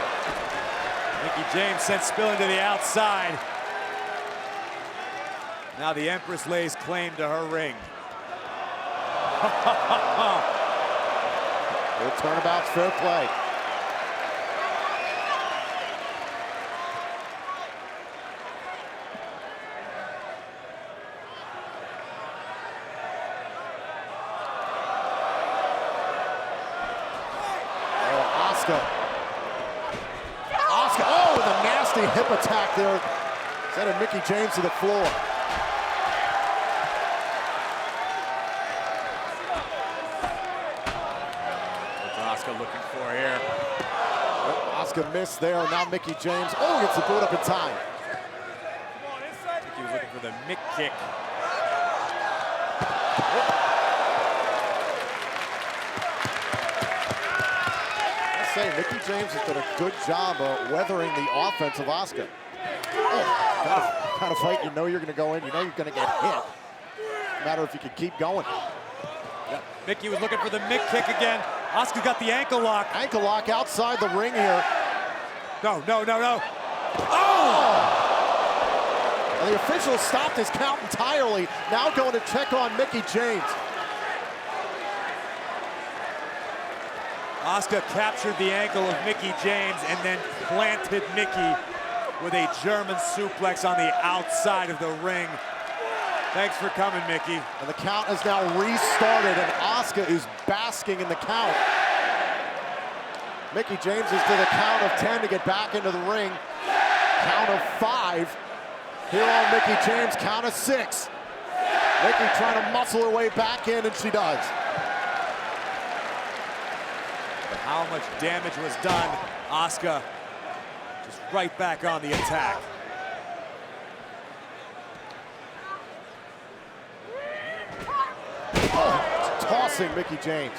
Mickie James sent spilling to the outside. Now the Empress lays claim to her ring. Good turnabout's fair play. Asuka, oh, with a nasty hip attack there. Sending Mickie James to the floor. What's Asuka looking for here? Asuka missed there, now Mickie James, oh, gets the boot up in time. He was looking for the Mick kick. Say, Mickie James has done a good job of weathering the offense of Asuka. Oh, kind of fight, you know you're going to go in, you know you're going to get hit. matter if you can keep going. Yep. Mickie was looking for the Mick kick again. Asuka got the ankle lock. Ankle lock outside the ring here. No. Oh! And the official stopped his count entirely. Now going to check on Mickie James. Asuka captured the ankle of Mickie James and then planted Mickie with a German suplex on the outside of the ring. Thanks for coming, Mickie. And the count has now restarted, and Asuka is basking in the count. Mickie James is to the count of 10 to get back into the ring. Count of 5. Here on Mickie James, count of 6. Mickie trying to muscle her way back in, and she does. But how much damage was done? Asuka just right back on the attack. Oh, tossing Mickie James.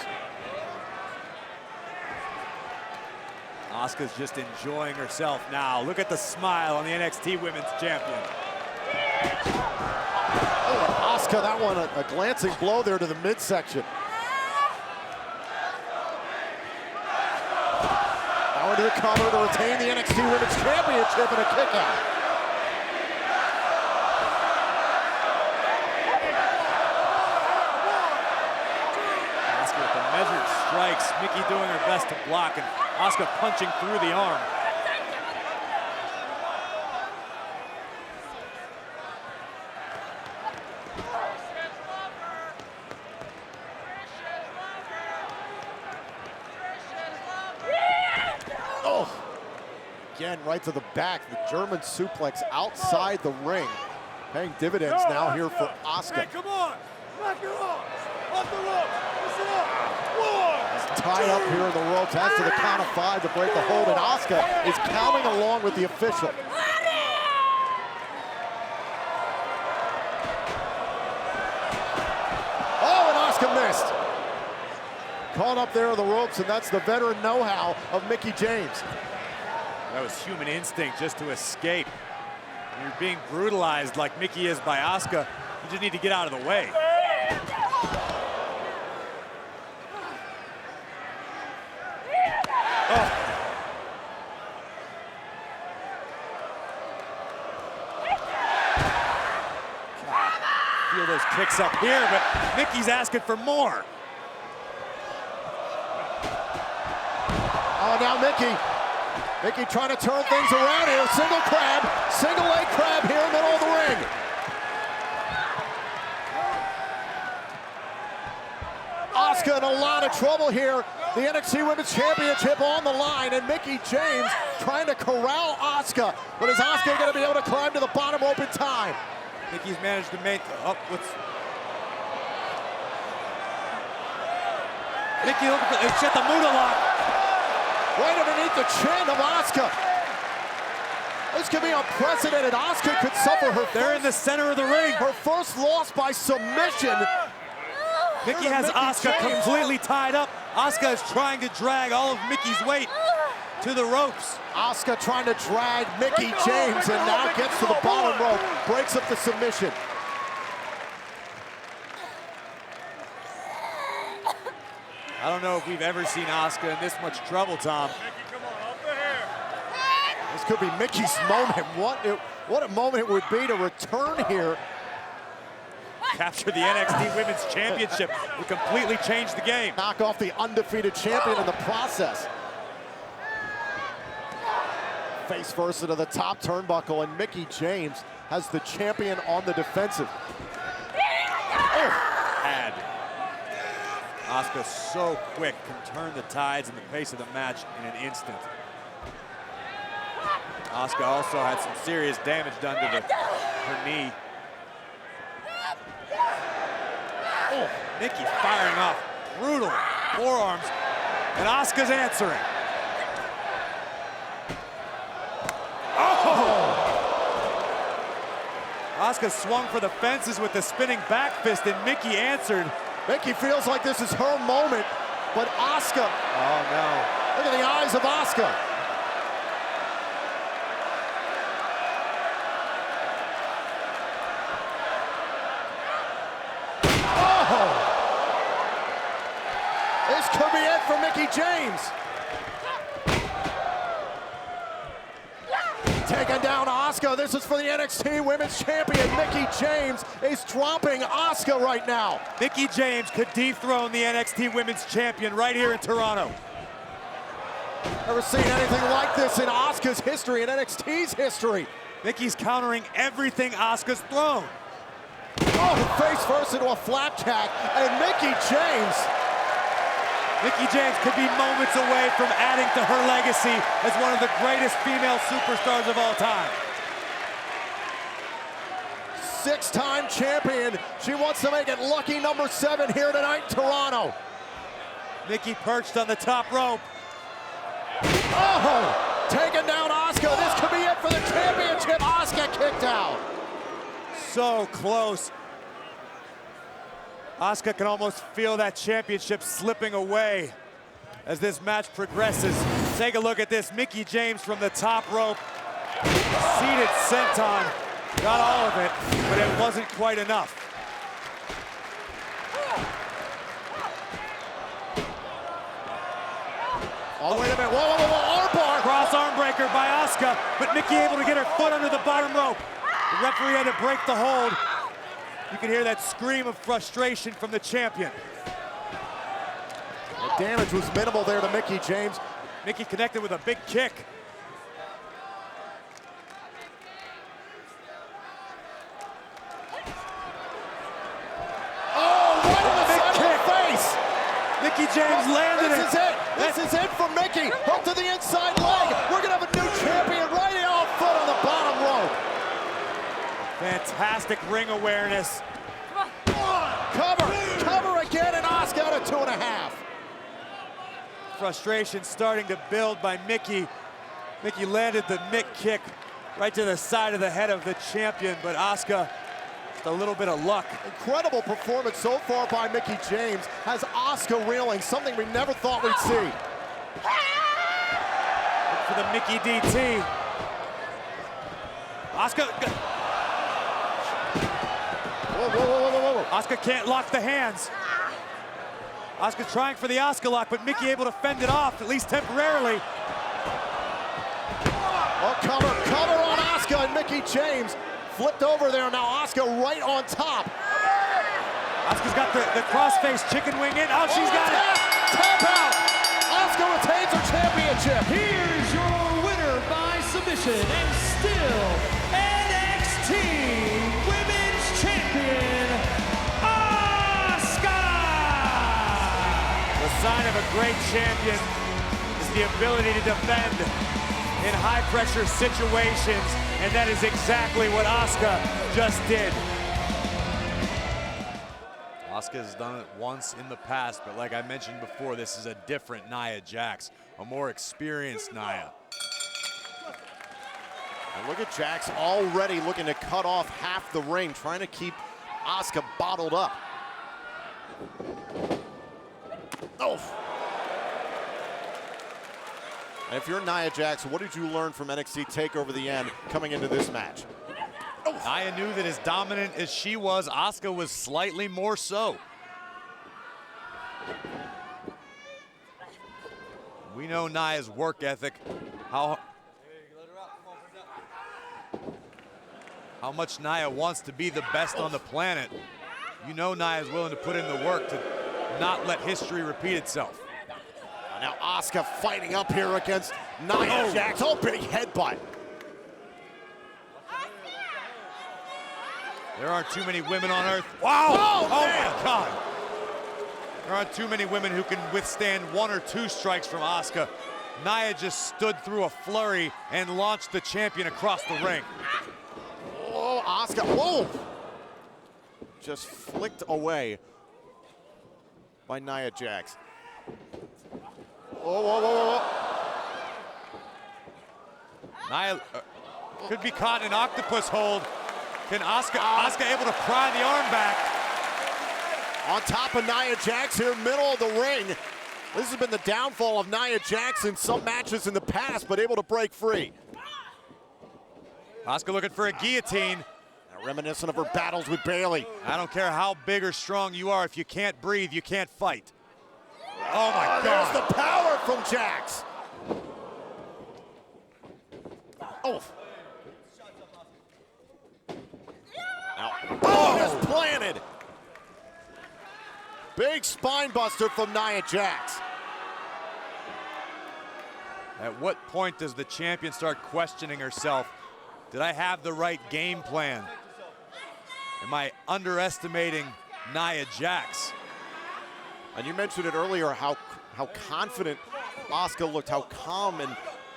Asuka's just enjoying herself now. Look at the smile on the NXT Women's Champion. Oh, Asuka, that one, a glancing blow there to the midsection. Now into the cover to retain the NXT Women's Championship and a kick out. Asuka with the measured strikes. Mickie doing her best to block, and Asuka punching through the arm. Oh, again, right to the back. The German suplex outside the ring. Paying dividends now here for Asuka. Hey, come on! Knock it off the ropes! Listen up! 1, Tied up here in the ropes, has to the count of 5 to break the hold, and Asuka is counting along with the official. Oh, and Asuka missed. Caught up there on the ropes, and that's the veteran know-how of Mickie James. That was human instinct just to escape. When you're being brutalized like Mickie is by Asuka, you just need to get out of the way. Oh. Feel those kicks up here, but Mickie's asking for more. Oh, now Mickie trying to turn things around here. Single leg crab here in the middle of the ring. Asuka in a lot of trouble here. The NXT Women's Championship on the line, and Mickie James trying to corral Asuka. But is Asuka going to be able to climb to the bottom rope in time? Mickie's managed to make Mickie looking for shut the Muda lock. Right underneath the chin of Asuka. This could be unprecedented. Asuka could suffer her They're in the center of the ring. her first loss by submission. Mickie has Mickie Asuka James. completely tied up. Asuka is trying to drag all of Mickie's weight to the ropes. Asuka trying to drag Mickie James, and now gets to the bottom rope. Breaks up the submission. I don't know if we've ever seen Asuka in this much trouble, Tom. This could be Mickie's moment. What a moment it would be to return here. Capture the NXT Women's Championship. It completely changed the game. Knock off the undefeated champion in the process. Face first into the top turnbuckle, and Mickie James has the champion on the defensive. Had. Asuka so quick, can turn the tides in the pace of the match in an instant. Asuka also had some serious damage done to her knee. Oh, Mickie firing off brutal forearms, and Asuka's answering. Oh! Asuka swung for the fences with the spinning back fist, and Mickie answered. Mickie feels like this is her moment, but Asuka, Oh no. look at the eyes of Asuka. James. Taking down Asuka. This is for the NXT Women's Champion. Mickie James is dropping Asuka right now. Mickie James could dethrone the NXT Women's Champion right here in Toronto. Never seen anything like this in Asuka's history, in NXT's history. Mickie's countering everything Asuka's thrown. Oh, face first into a flapjack, and Mickie James could be moments away from adding to her legacy as one of the greatest female superstars of all time. Six-time champion. She wants to make it lucky number 7 here tonight in Toronto. Mickie perched on the top rope. Oh, taking down Asuka. This could be it for the championship. Asuka kicked out. So close. Asuka can almost feel that championship slipping away as this match progresses. Take a look at this. Mickie James from the top rope. Seated senton. Got all of it, but it wasn't quite enough. Oh, wait a minute. Whoa, armbar. Cross arm breaker by Asuka, but Mickie able to get her foot under the bottom rope. The referee had to break the hold. You can hear that scream of frustration from the champion. The damage was minimal there to Mickie James. Mickie connected with a big kick. Oh, right in the side of the face. Mickie James landed it. This is it. This is it for Mickie. Hook to the inside leg. We're going to have a new champion right off foot on the bottom rope. Fantastic ring awareness. Cover again, and Asuka at a 2.5. Frustration starting to build by Mickie. Mickie landed the Mick kick right to the side of the head of the champion, but Asuka, just a little bit of luck. Incredible performance so far by Mickie James. Has Asuka reeling, something we never thought we'd see. Look for the Mickie DT. Asuka. Whoa. Asuka can't lock the hands. Asuka trying for the Asuka lock, but Mickie able to fend it off, at least temporarily. Oh, cover on Asuka, and Mickie James flipped over there. Now Asuka right on top. Asuka's got the crossface chicken wing in. Oh, she's got it. Tap out. Asuka retains her championship. Here's your winner by submission and still NXT Women's Champion, Asuka! The sign of a great champion is the ability to defend in high-pressure situations, and that is exactly what Asuka just did. Asuka has done it once in the past, but like I mentioned before, this is a different Nia Jax, a more experienced Nia. And look at Jax already looking to cut off half the ring, trying to keep Asuka bottled up. Oh. And if you're Nia Jax, what did you learn from NXT TakeOver the End coming into this match? Nia knew that as dominant as she was, Asuka was slightly more so. We know Nia's work ethic, how much Nia wants to be the best on the planet. You know Nia's willing to put in the work to not let history repeat itself. Now Asuka fighting up here against Nia Jax. Oh, big headbutt. There aren't too many women on earth. Wow! Oh my God! There aren't too many women who can withstand 1 or 2 strikes from Asuka. Nia just stood through a flurry and launched the champion across the ring. Oh, Asuka, whoa! Just flicked away by Nia Jax. Whoa. Nia could be caught in an octopus hold. Can Asuka able to pry the arm back? On top of Nia Jax here, middle of the ring. This has been the downfall of Nia Jax in some matches in the past, but able to break free. Asuka looking for a guillotine. Now, reminiscent of her battles with Bayley. I don't care how big or strong you are, if you can't breathe, you can't fight. Oh my There's God. the power from Jax. Oh. Now, just planted. Big spine buster from Nia Jax. At what point does the champion start questioning herself? Did I have the right game plan? Am I underestimating Nia Jax? And you mentioned it earlier, how confident Asuka looked, how calm and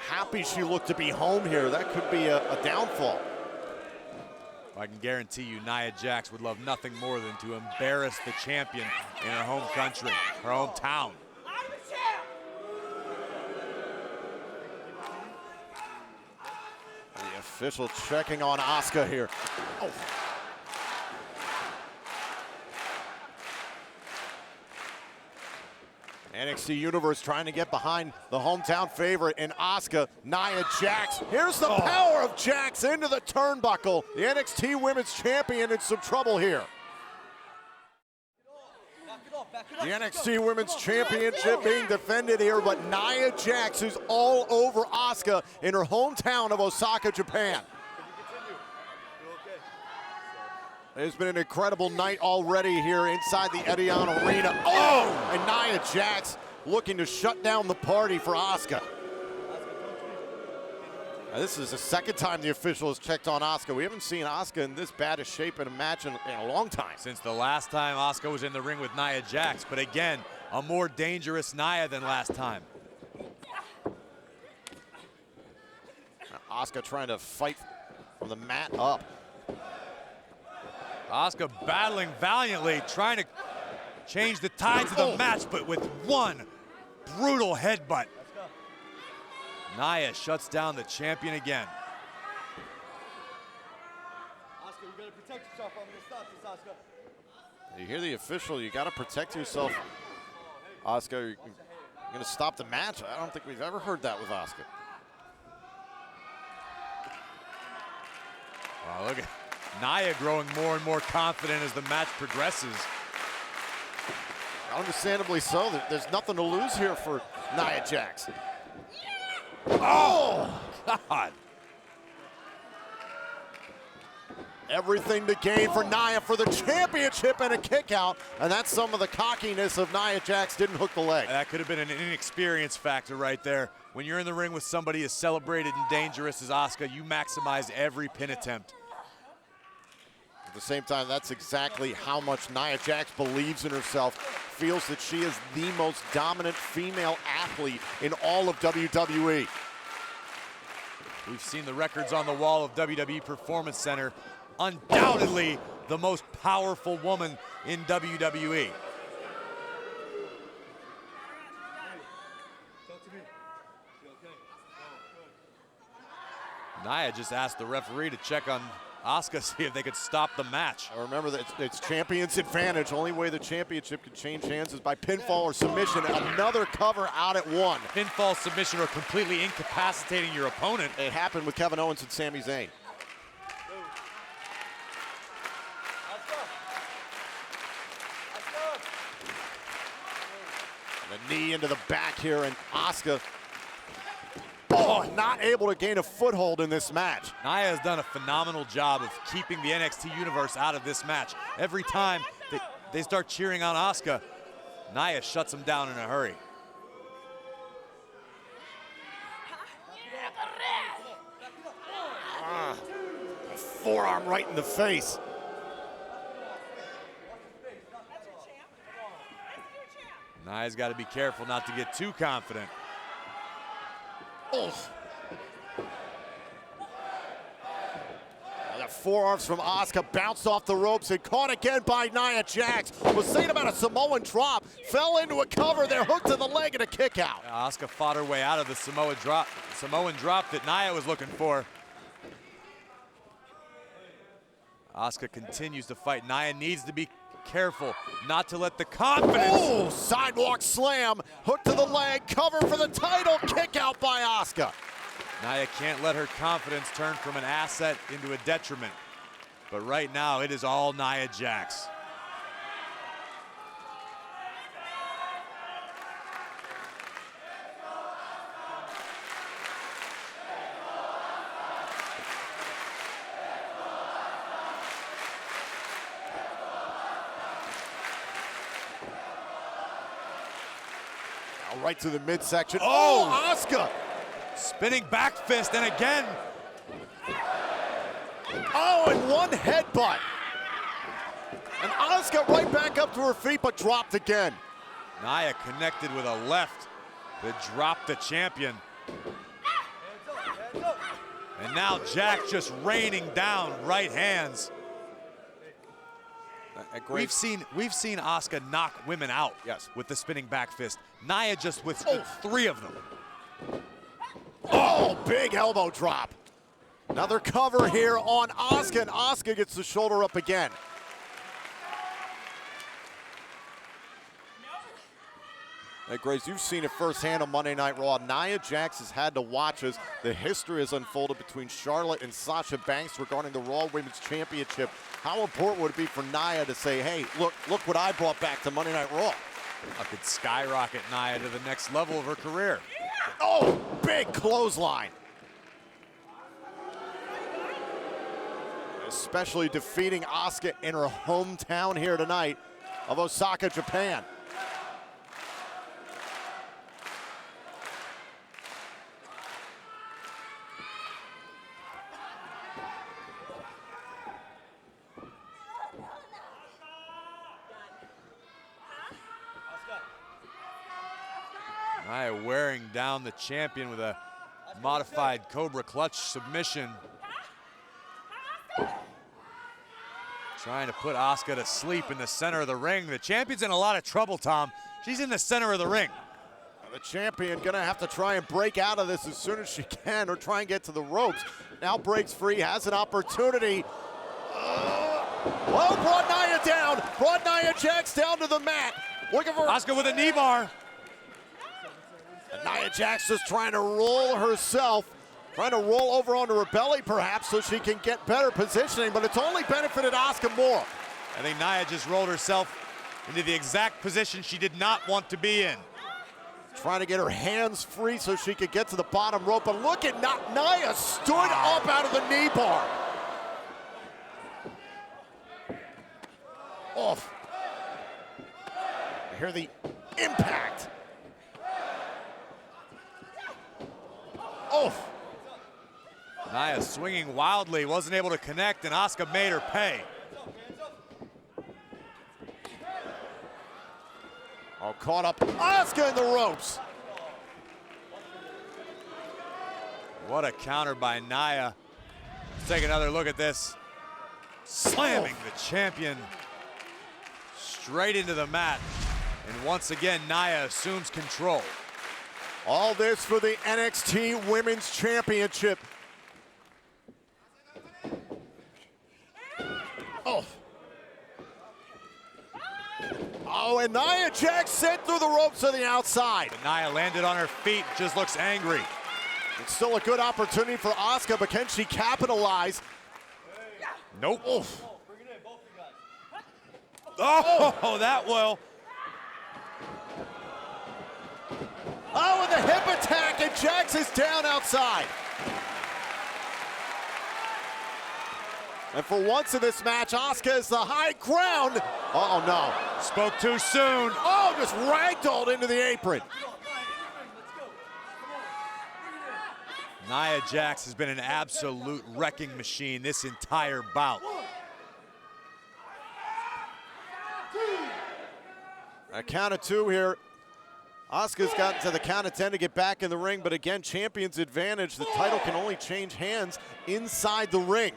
happy she looked to be home here. That could be a downfall. I can guarantee you Nia Jax would love nothing more than to embarrass the champion in her home country, her hometown. The official checking on Asuka here. Oh. NXT Universe trying to get behind the hometown favorite in Asuka, Nia Jax. Here's the power of Jax into the turnbuckle. The NXT Women's Champion in some trouble here. The NXT Women's Championship being defended here, but Nia Jax is all over Asuka in her hometown of Osaka, Japan. It's been an incredible night already here inside the Edion Arena. Oh! And Nia Jax looking to shut down the party for Asuka. Now, this is the second time the official has checked on Asuka. We haven't seen Asuka in this bad a shape in a match in a long time. Since the last time Asuka was in the ring with Nia Jax, but again, a more dangerous Nia than last time. Now, Asuka trying to fight from the mat up. Asuka battling valiantly, trying to change the tides of the match, but with one brutal headbutt. Nia shuts down the champion again. Asuka, you gotta protect yourself. I'm gonna stop this, Asuka. You hear the official, you gotta protect yourself. Asuka, you're gonna stop the match? I don't think we've ever heard that with Asuka. Wow, look at Nia growing more and more confident as the match progresses. Understandably so. There's nothing to lose here for Nia Jax. Oh! God. Everything to gain for Nia for the championship and a kick out. And that's some of the cockiness of Nia Jax. Didn't hook the leg. That could have been an inexperience factor right there. When you're in the ring with somebody as celebrated and dangerous as Asuka, you maximize every pin attempt. At the same time, that's exactly how much Nia Jax believes in herself, feels that she is the most dominant female athlete in all of WWE. We've seen the records on the wall of WWE Performance Center. Undoubtedly the most powerful woman in WWE. Nia just asked the referee to check on Asuka, see if they could stop the match. Remember that it's champion's advantage. Only way the championship could change hands is by pinfall or submission. Another cover out at one. Pinfall, submission, or completely incapacitating your opponent. It happened with Kevin Owens and Sami Zayn. And a knee into the back here, and Asuka not able to gain a foothold in this match. Nia has done a phenomenal job of keeping the NXT Universe out of this match. Every time they start cheering on Asuka, Nia shuts them down in a hurry. Forearm right in the face. Nia's got to be careful not to get too confident. Oh. The forearms from Asuka bounced off the ropes and caught again by Nia Jax. Was saying about a Samoan drop, fell into a cover there, hooked to the leg and a kick out. Asuka fought her way out of the Samoan drop that Nia was looking for. Asuka continues to fight. Nia needs to be careful not to let the confidence. Oh, sidewalk slam, hook to the leg, cover for the title, kick out by Asuka. Nia can't let her confidence turn from an asset into a detriment. But right now, it is all Nia Jax. right through the midsection. Oh, Asuka! Spinning back fist, and again. Oh, and one headbutt. And Asuka right back up to her feet, but dropped again. Nia connected with a left that dropped the champion. And now Jack just raining down right hands. We've seen Asuka knock women out, yes, with the spinning back fist. Nia just withstood 3 of them. Oh, big elbow drop. Another cover here on Asuka, and Asuka gets the shoulder up again. Hey, Grace, you've seen it firsthand on Monday Night Raw. Nia Jax has had to watch as the history has unfolded between Charlotte and Sasha Banks regarding the Raw Women's Championship. How important would it be for Nia to say, hey, look what I brought back to Monday Night Raw? I could skyrocket Nia to the next level of her career. Oh, big clothesline. Especially defeating Asuka in her hometown here tonight of Osaka, Japan. Nia wearing down the champion with a modified Cobra Clutch submission. Trying to put Asuka to sleep in the center of the ring. The champion's in a lot of trouble, Tom. She's in the center of the ring. The champion gonna have to try and break out of this as soon as she can, or try and get to the ropes. Now breaks free, has an opportunity. Well, brought Nia down. Brought Nia Jax down to the mat. Looking for Asuka with a knee bar. And Nia Jax just trying to roll herself, trying to roll over onto her belly perhaps so she can get better positioning, but it's only benefited Asuka more. I think Nia just rolled herself into the exact position she did not want to be in. Trying to get her hands free so she could get to the bottom rope, but look at Nia stood up out of the knee bar. Off. I hear the impact. Off. Nia swinging wildly, wasn't able to connect, and Asuka made her pay. Oh, caught up Asuka in the ropes. What a counter by Nia. Let's take another look at this. Slamming the champion straight into the mat. And once again, Nia assumes control. All this for the NXT Women's Championship. Oh. Oh, and Nia Jax sent through the ropes to the outside. But Nia landed on her feet, just looks angry. It's still a good opportunity for Asuka, but can she capitalize? Nope. Oof. Oh, that will. Oh, and the hip attack, and Jax is down outside. And for once in this match, Asuka is the high ground. Oh no. Spoke too soon. Oh, just ragdolled into the apron. Nia Jax has been an absolute wrecking machine this entire bout. A count of 2 here. Asuka's gotten to the count of 10 to get back in the ring, but again, champion's advantage. The title can only change hands inside the ring.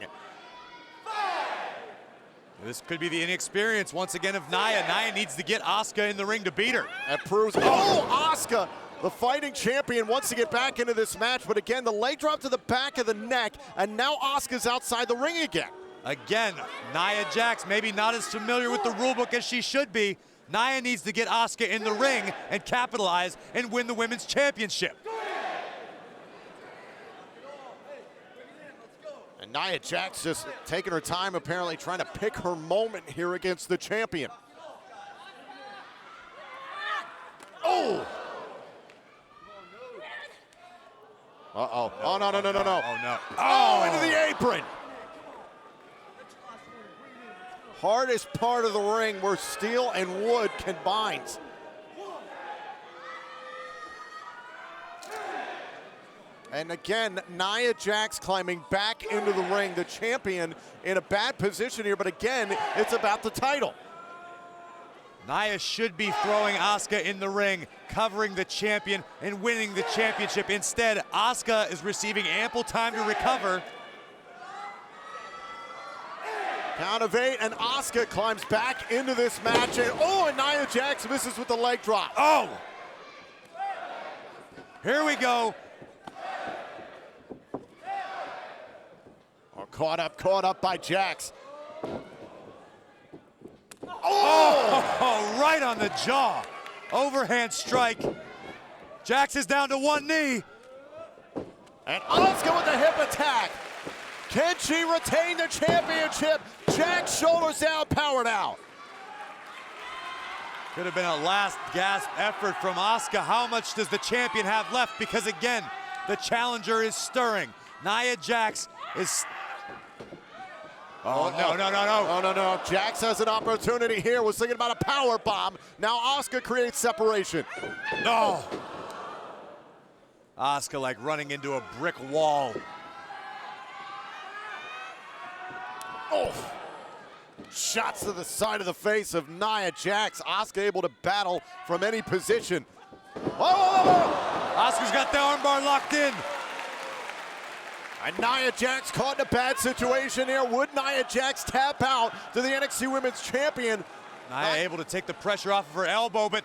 This could be the inexperience once again of Nia. Nia needs to get Asuka in the ring to beat her. That proves, oh, Asuka, the fighting champion, wants to get back into this match, but again, the leg drop to the back of the neck, and now Asuka's outside the ring again. Again, Nia Jax maybe not as familiar with the rulebook as she should be. Nia needs to get Asuka in the ring and capitalize and win the women's championship. And Nia Jax just taking her time, apparently trying to pick her moment here against the champion. Oh! Uh-oh. Oh, no. Oh, no. Oh, into the apron! Hardest part of the ring where steel and wood combines. And again, Nia Jax climbing back into the ring, the champion in a bad position here, but again, it's about the title. Nia should be throwing Asuka in the ring, covering the champion and winning the championship. Instead, Asuka is receiving ample time to recover. Count of 8, and Asuka climbs back into this match. And Nia Jax misses with the leg drop. Oh! Here we go. Caught up by Jax. Oh, right on the jaw. Overhand strike. Jax is down to one knee. And Asuka with the hip attack. Can she retain the championship? Jax shoulders down, powered out. Could have been a last gasp effort from Asuka. How much does the champion have left? Because again, the challenger is stirring. Nia Jax is... Oh, no. Jax has an opportunity here. Was thinking about a power bomb. Now Asuka creates separation. No. Asuka like running into a brick wall. Oh. Shots to the side of the face of Nia Jax. Asuka able to battle from any position. Oh! Asuka's got the armbar locked in. And Nia Jax caught in a bad situation here. Would Nia Jax tap out to the NXT Women's Champion? Nia able to take the pressure off of her elbow, but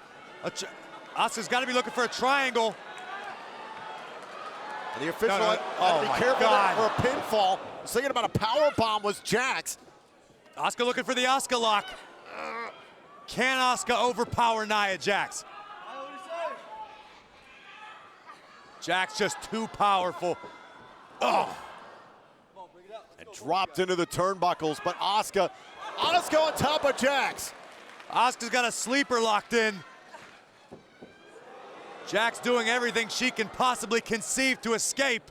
Asuka's got to be looking for a triangle. And the official No. had Oh to be my careful God. for a pinfall. Was thinking about a power bomb was Jax. Asuka looking for the Asuka lock. Can Asuka overpower Nia Jax? Jax just too powerful. Oh. And dropped into the turnbuckles, but Asuka on top of Jax. Asuka's got a sleeper locked in. Jax doing everything she can possibly conceive to escape.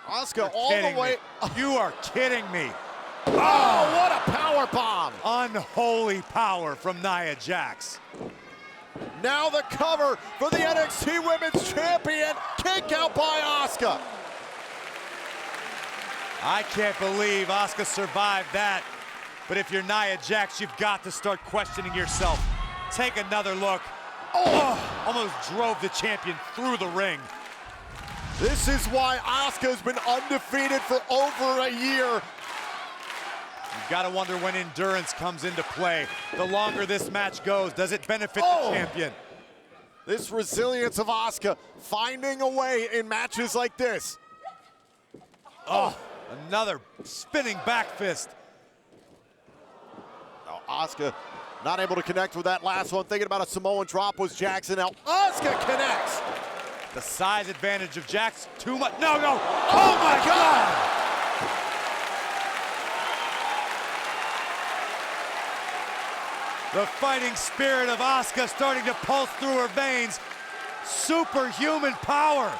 Asuka all the way. You are kidding me. Oh, what a power bomb. Unholy power from Nia Jax. Now the cover for the NXT Women's Champion. Kick out by Asuka. I can't believe Asuka survived that. But if you're Nia Jax, you've got to start questioning yourself. Take another look. Oh, almost drove the champion through the ring. This is why Asuka's been undefeated for over a year. You've got to wonder when endurance comes into play. The longer this match goes, does it benefit the champion? This resilience of Asuka finding a way in matches like this. Oh, another spinning back fist. Now Asuka not able to connect with that last one. Thinking about a Samoan drop was Jackson. Now Asuka connects. The size advantage of Jax, too much. No. Oh my God! The fighting spirit of Asuka starting to pulse through her veins. Superhuman power.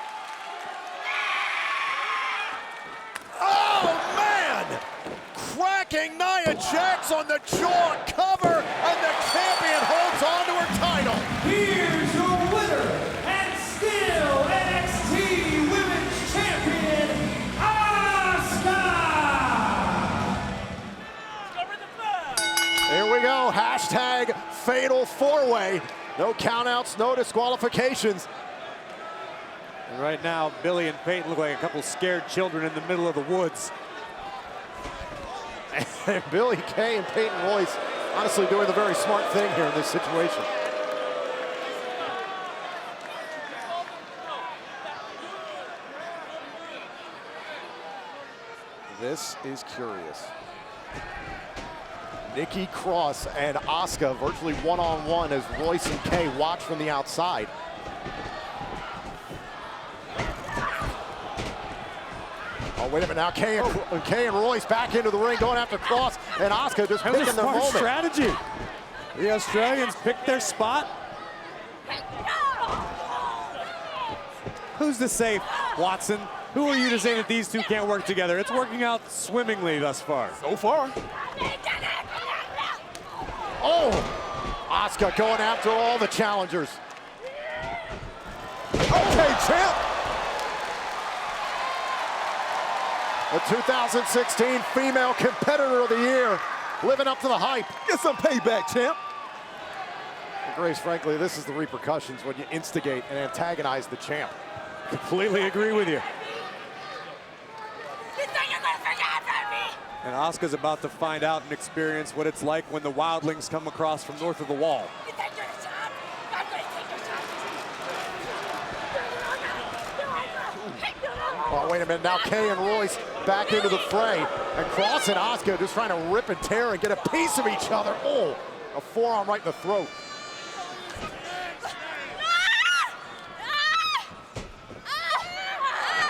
Oh, man! Cracking Nia Jax on the jaw cover, and the champion holds on to her title. Here's your winner, and still NXT Women's Champion, Asuka! Here we go, hashtag fatal four-way. No countouts, no disqualifications. And right now, Billy and Peyton look like a couple scared children in the middle of the woods. And Billy Kay and Peyton Royce honestly doing the very smart thing here in this situation. This is curious. Nikki Cross and Asuka virtually one-on-one as Royce and Kay watch from the outside. Oh, wait a minute now, Kay and Royce back into the ring, going after Cross, and Asuka just picking their moment. Strategy. The Australians picked their spot. Who's to say, Watson? Who are you to say that these two can't work together? It's working out swimmingly thus far. So far. Oh, Asuka going after all the challengers. Okay, champ. The 2016 Female Competitor of the Year, living up to the hype. Get some payback, champ. Grace, frankly, this is the repercussions when you instigate and antagonize the champ. Completely agree with you. You think you're gonna forget about me? And Asuka's about to find out and experience what it's like when the wildlings come across from north of the wall. You think you're the top? I'm gonna take your top. Oh, wait a minute, now Kay and Royce back into the fray. And Cross and Asuka just trying to rip and tear and get a piece of each other. Oh, a forearm right in the throat.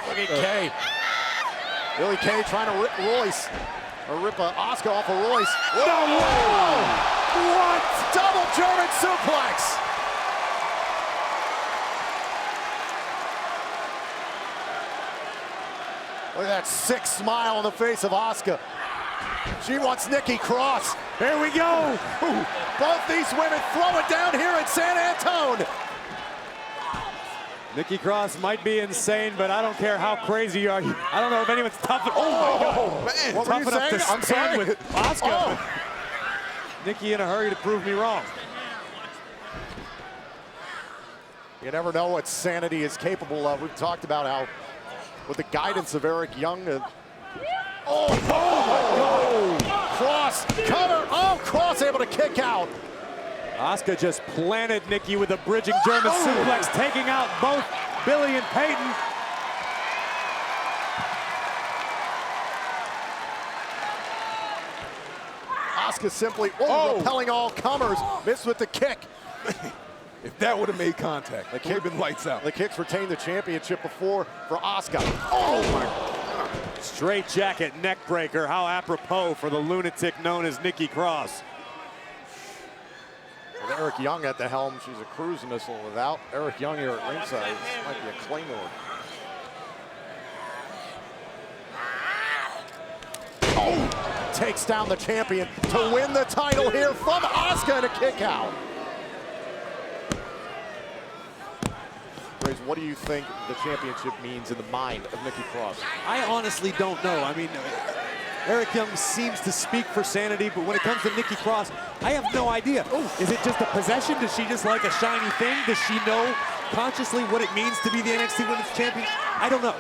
Look at Kay. Billie Kay trying to rip Royce. Or rip Asuka off of Royce. Whoa! What? Double German suplex! Look at that sick smile on the face of Asuka. She wants Nikki Cross. Here we go. Ooh, both these women throwing down here in San Antone. Nikki Cross might be insane, but I don't care how crazy you are. I don't know if anyone's tough. Oh my God. Man, What were Tough you enough to saying? I'm stand sorry. with Asuka. Oh. Nikki in a hurry to prove me wrong. You never know what sanity is capable of. We've talked about how, with the guidance of Eric Young, Cross, cover, Cross able to kick out. Asuka just planted Nikki with a bridging German suplex, taking out both Billie and Peyton. Asuka simply repelling all comers, missed with the kick. If that would have made contact, it would have been lights out. The Kicks retained the championship before for Asuka. Oh my. Straight jacket neck breaker. How apropos for the lunatic known as Nikki Cross. With Eric Young at the helm, she's a cruise missile. Without Eric Young here at ringside, this might be a claymore. Takes down the champion to win the title here from Asuka and a kick out. Grace, what do you think the championship means in the mind of Nikki Cross? I honestly don't know. I mean, Eric Young seems to speak for sanity, but when it comes to Nikki Cross, I have no idea. Is it just a possession? Does she just like a shiny thing? Does she know consciously what it means to be the NXT Women's Champion? I don't know.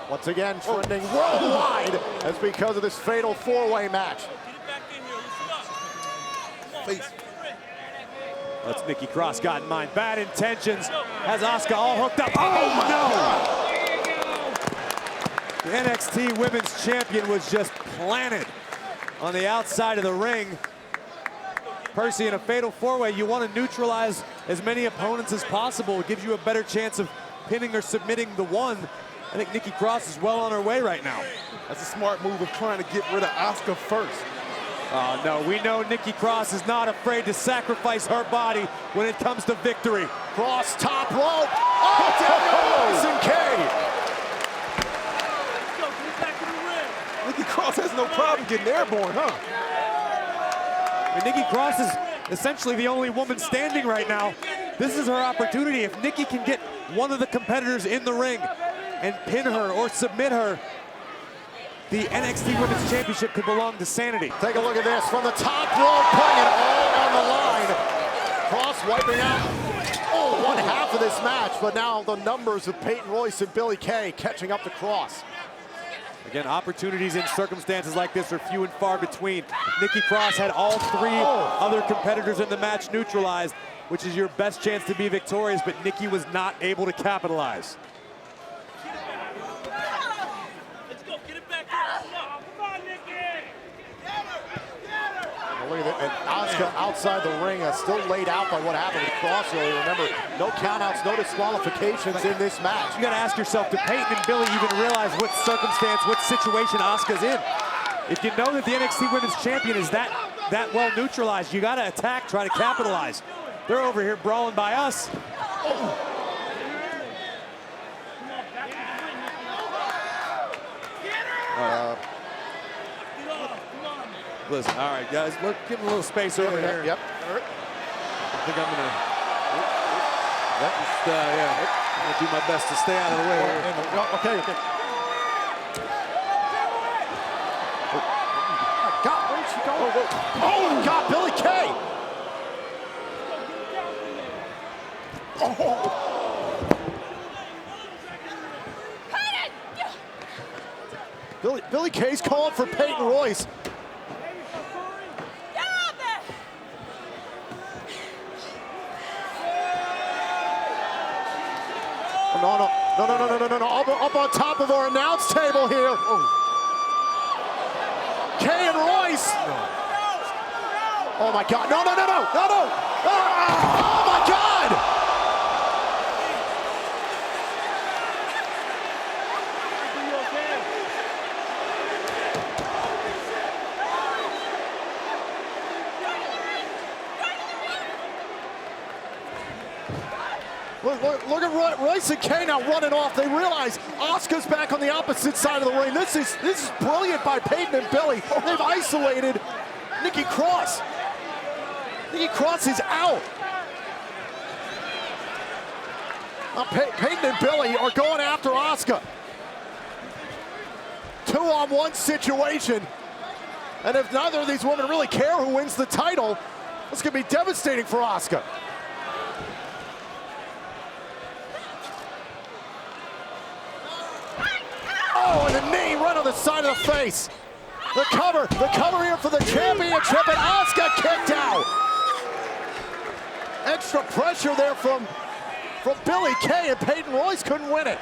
Once again, trending worldwide as because of this fatal four-way match. Face. That's Nikki Cross got in mind. Bad intentions. Has Asuka all hooked up. Oh, no! The NXT Women's Champion was just planted on the outside of the ring. Percy, in a fatal four-way, you want to neutralize as many opponents as possible. It gives you a better chance of pinning or submitting the one. I think Nikki Cross is well on her way right now. That's a smart move of trying to get rid of Asuka first. Oh, no, we know Nikki Cross is not afraid to sacrifice her body when it comes to victory. Cross top rope. Oh, down Royce and Kay. Nikki Cross has no problem getting airborne, huh? And Nikki Cross is essentially the only woman standing right now. This is her opportunity. If Nikki can get one of the competitors in the ring and pin her or submit her, the NXT Women's Championship could belong to Sanity. Take a look at this from the top rope, putting it all on the line. Cross wiping out, one half of this match, but now the numbers of Peyton Royce and Billie Kay catching up to Cross. Again, opportunities in circumstances like this are few and far between. Nikki Cross had all three other competitors in the match neutralized, which is your best chance to be victorious, but Nikki was not able to capitalize. Look at it, and Asuka outside the ring, still laid out by what happened with Cross earlier. Remember, no countouts, no disqualifications in this match. You gotta ask yourself, do Peyton and Billie even realize what circumstance, what situation Asuka's in? If you know that the NXT Women's Champion is that well neutralized, you gotta attack, try to capitalize. They're over here brawling by us. Listen, all right, guys, look, give him a little space over here. Yep. I think I'm gonna. Yeah, I'm gonna do my best to stay out of the way here. Okay. God, where'd she go? Oh, God, Billie Kay. Billie Kay's calling for Peyton Royce. No. Up on top of our announce table here. Kay and Royce. Oh my God, no. Oh my God. Look at Royce and Kay now running off. They realize Asuka's back on the opposite side of the ring. This is brilliant by Peyton and Billie. They've isolated Nikki Cross. Nikki Cross is out. Peyton and Billie are going after Asuka. 2-on-1 situation. And if neither of these women really care who wins the title, it's going to be devastating for Asuka. Oh, and a knee right on the side of the face. The cover here for the championship, and Asuka kicked out. Extra pressure there from Billie Kay, and Peyton Royce couldn't win it.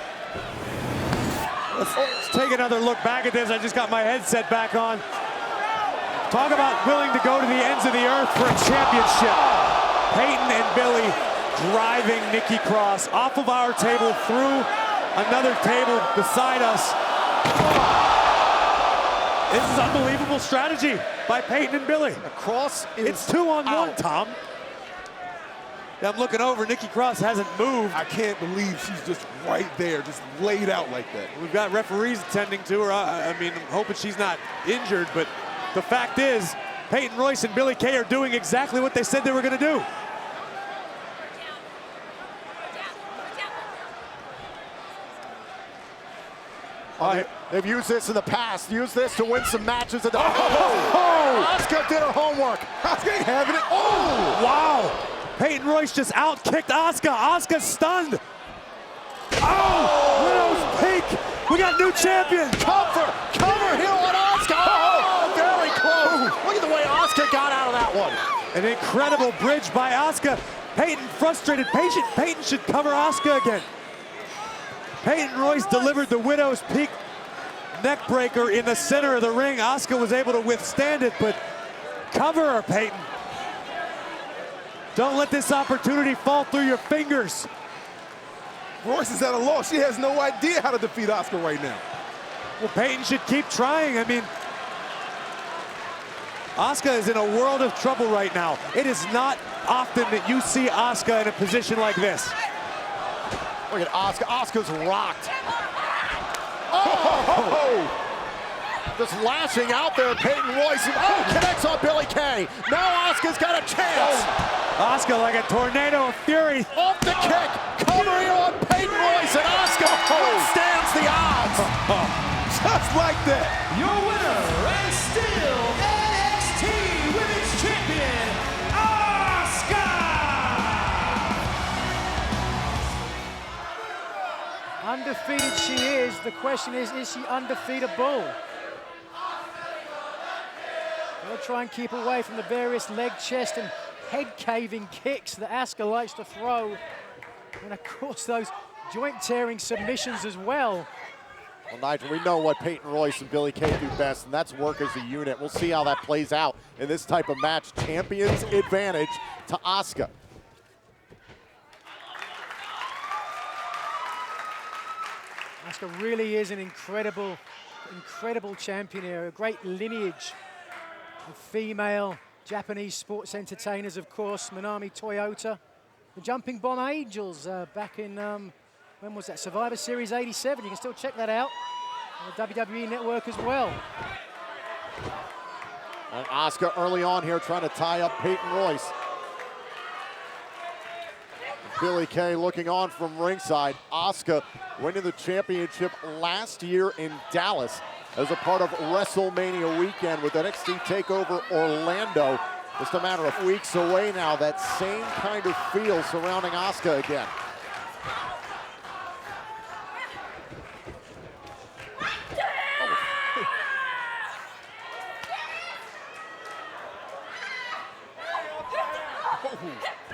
Let's take another look back at this. I just got my headset back on. Talk about willing to go to the ends of the earth for a championship. Peyton and Billie driving Nikki Cross off of our table through another table beside us. This is unbelievable strategy by Peyton and Billie. Cross is It's 2-on-1, out. Tom. I'm looking over. Nikki Cross hasn't moved. I can't believe she's just right there, just laid out like that. We've got referees attending to her. I mean, I'm hoping she's not injured, but the fact is, Peyton Royce and Billie Kay are doing exactly what they said they were going to do. They've used this in the past. Used this to win some matches. Asuka did her homework. Asuka ain't having it. Oh, wow. Peyton Royce just out-kicked Asuka. Asuka stunned. Oh, Widow's Peak. We got new champion. Cover here on Asuka. Oh, very close. Look at the way Asuka got out of that one. An incredible bridge by Asuka. Peyton frustrated. Peyton should cover Asuka again. Peyton Royce delivered the Widow's Peak neck breaker in the center of the ring. Asuka was able to withstand it, but cover her, Peyton. Don't let this opportunity fall through your fingers. Royce is at a loss. She has no idea how to defeat Asuka right now. Well, Peyton should keep trying. I mean, Asuka is in a world of trouble right now. It is not often that you see Asuka in a position like this. Look at Asuka. Asuka's rocked. Oh! Just lashing out there, Peyton Royce. Oh, connects on Billie Kay. Now Asuka's got a chance. Asuka like a tornado of fury. Off the kick. Cover here on Peyton Royce, and Asuka withstands the odds. Just like that. Your winner and still NXT Women's Champion, Asuka! Undefeated she is. The question is she undefeatable? They'll try and keep away from the various leg, chest, and head-caving kicks that Asuka likes to throw. And of course, those joint-tearing submissions as well. Well, Nigel, we know what Peyton Royce and Billie Kay do best, and that's work as a unit. We'll see how that plays out in this type of match. Champion's advantage to Asuka. Asuka really is an incredible champion here. A great lineage of female Japanese sports entertainers, of course. Manami Toyota, the Jumping Bomb Angels back in, when was that? Survivor Series 87. You can still check that out on the WWE Network as well. And Asuka early on here trying to tie up Peyton Royce. Billie Kay looking on from ringside. Asuka winning the championship last year in Dallas as a part of WrestleMania weekend with NXT TakeOver Orlando. Just a matter of weeks away now, that same kind of feel surrounding Asuka again.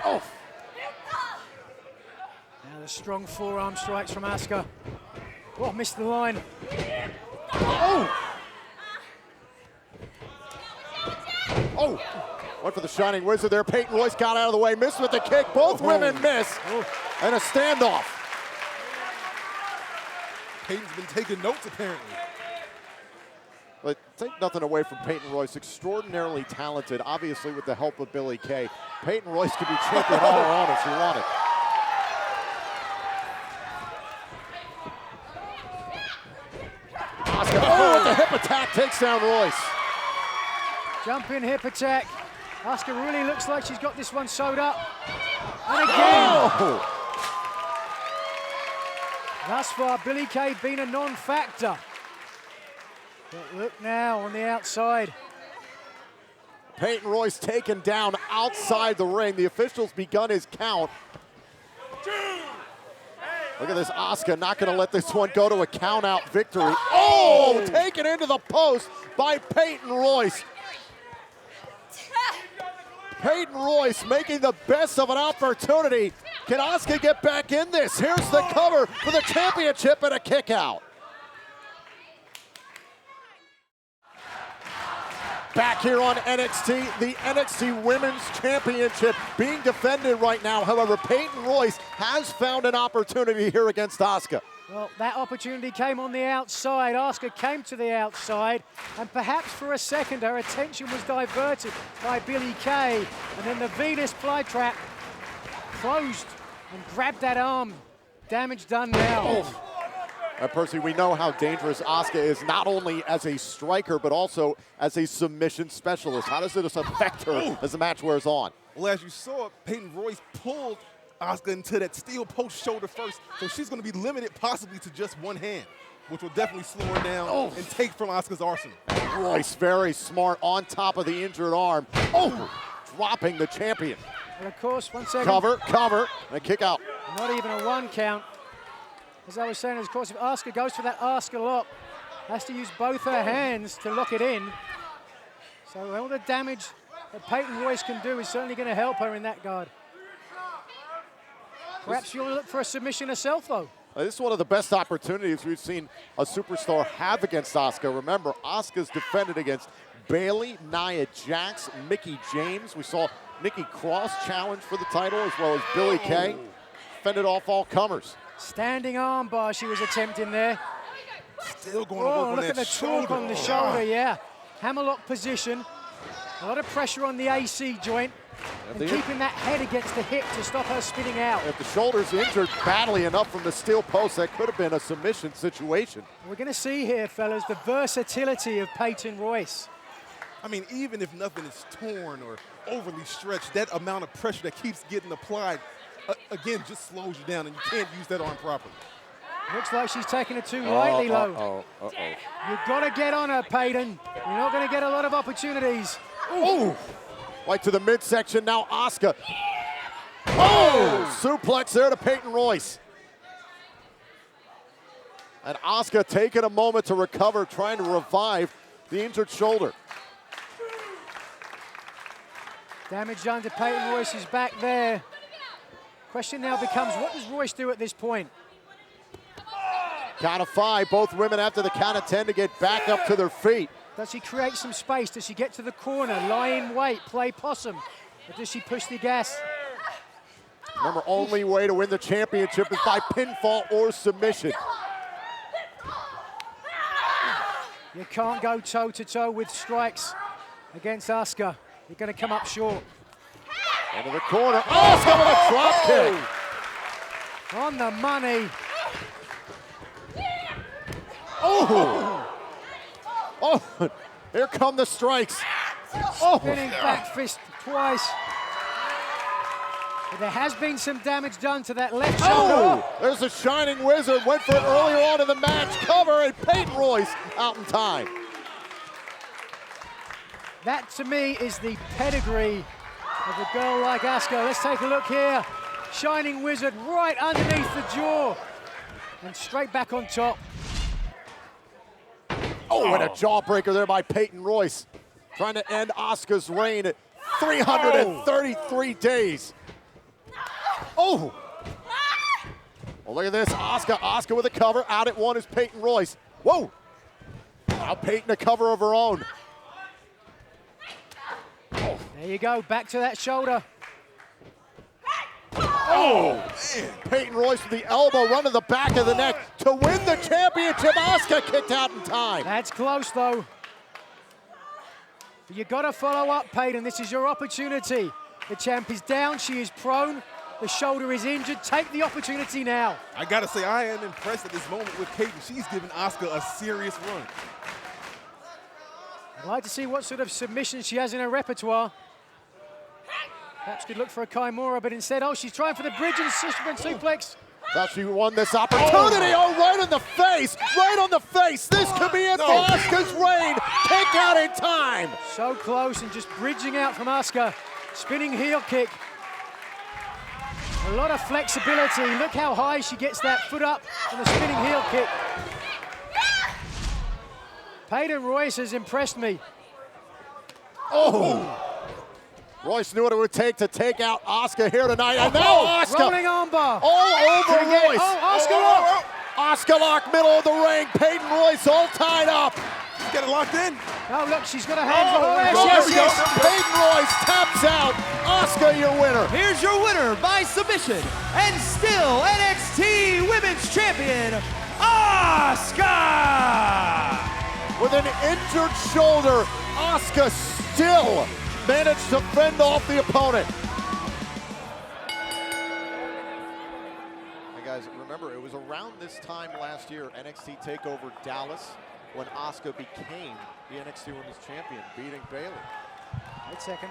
Oh. Now the strong forearm strikes from Asuka. Oh, missed the line. Oh! Oh! Went for the Shining Wizard there. Peyton Royce got out of the way, missed with the kick. Both women miss. And a standoff. Peyton's been taking notes, apparently. But take nothing away from Peyton Royce. Extraordinarily talented, obviously with the help of Billie Kay. Peyton Royce could be champion all around if she wanted. Asuka, with the hip attack, takes down Royce. Jumping hip attack. Asuka really looks like she's got this one sewed up. And again. Thus far, Billie Kay been a non-factor. But look now on the outside. Peyton Royce taken down outside the ring. The official's begun his count. Look at this, Asuka not gonna let this one go to a count-out victory. Oh, taken into the post by Peyton Royce. Peyton Royce making the best of an opportunity. Can Asuka get back in this? Here's the cover for the championship and a kick out. Back here on NXT, the NXT Women's Championship being defended right now. However, Peyton Royce has found an opportunity here against Asuka. Well, that opportunity came on the outside. Asuka came to the outside, and perhaps for a second her attention was diverted by Billie Kay, and then the Venus flytrap closed and grabbed that arm. Damage done now. Percy, we know how dangerous Asuka is, not only as a striker, but also as a submission specialist. How does this affect her as the match wears on? Well, as you saw, Peyton Royce pulled Asuka into that steel post shoulder first, so she's going to be limited possibly to just one hand, which will definitely slow her down and take from Asuka's arsenal. Royce, very smart, on top of the injured arm. Dropping the champion. And of course, once again, Cover, and a kick out. not even a one count. As I was saying, of course, if Asuka goes for that Asuka lock, has to use both her hands to lock it in. So all the damage that Peyton Royce can do is certainly going to help her in that guard. Perhaps she'll look for a submission herself, though. This is one of the best opportunities we've seen a superstar have against Asuka. Remember, Asuka's defended against Bayley, Nia Jax, Mickie James. We saw Nikki Cross challenge for the title, as well as Billie Kay. Defended off all comers. Standing arm bar she was attempting there. Still going to work on look that at the shoulder. torque on the shoulder, yeah. Hammerlock position. A lot of pressure on the AC joint. And keeping that head against the hip to stop her spinning out. If the shoulder's injured badly enough from the steel post, that could have been a submission situation. We're going to see here, fellas, the versatility of Peyton Royce. I mean, even if nothing is torn or overly stretched, that amount of pressure that keeps getting applied, again, just slows you down, and you can't use that arm properly. Looks like she's taking it too lightly low. You've got to get on her, Peyton. You're not going to get a lot of opportunities. Right to the midsection, now Asuka. Suplex there to Peyton Royce. And Asuka taking a moment to recover, trying to revive the injured shoulder. Damage done to Peyton Royce's back there. Question now becomes, what does Royce do at this point? Count of 5, both women after the count of 10 to get back up to their feet. Does she create some space? Does she get to the corner, lie in wait, play possum? Or does she push the gas? Remember, only way to win the championship is by pinfall or submission. You can't go toe-to-toe with strikes against Asuka. You're going to come up short. Into the corner. Asuka with a drop kick. On the money. Here come the strikes. Spinning back fist twice. But there has been some damage done to that left shoulder. Oh! There's a Shining Wizard. Went for it earlier on in the match. Cover, and Peyton Royce out in time. That, to me, is the pedigree of a girl like Asuka. Let's take a look here. Shining Wizard right underneath the jaw. And straight back on top. Oh, and a jawbreaker there by Peyton Royce. Trying to end Asuka's reign at 333 days. Oh! Well, look at this. Asuka with a cover. Out at one is Peyton Royce. Whoa! Now Peyton a cover of her own. There you go, back to that shoulder. Oh, man. Peyton Royce with the elbow run to the back of the neck to win the championship. Asuka kicked out in time. That's close, though. You got to follow up, Peyton. This is your opportunity. The champ is down. She is prone. The shoulder is injured. Take the opportunity now. I gotta say, I am impressed at this moment with Peyton. She's giving Asuka a serious run. I'd like to see what sort of submissions she has in her repertoire. Perhaps could look for a Kimura, but instead, oh, she's trying for the bridge and suplex. Thought she won this opportunity. Oh, right in the face. Right on the face. This could be it for Asuka's reign. Kick out in time. So close and just bridging out from Asuka. Spinning heel kick. A lot of flexibility. Look how high she gets that foot up on the spinning heel kick. Peyton Royce has impressed me. Oh! Royce knew what it would take to take out Asuka here tonight, and now Asuka rolling armbar. all over Royce. Oh, Asuka lock. Asuka lock, middle of the ring. Peyton Royce all tied up. She's got it locked in. Oh, look, she's got a hand for her. Yes, yes. Peyton Royce taps out. Asuka, your winner. Here's your winner by submission and still NXT Women's Champion, Asuka! With an injured shoulder, Asuka still managed to fend off the opponent. Hey guys, remember it was around this time last year, NXT TakeOver Dallas, when Asuka became the NXT Women's Champion, beating Bayley. Wait a second.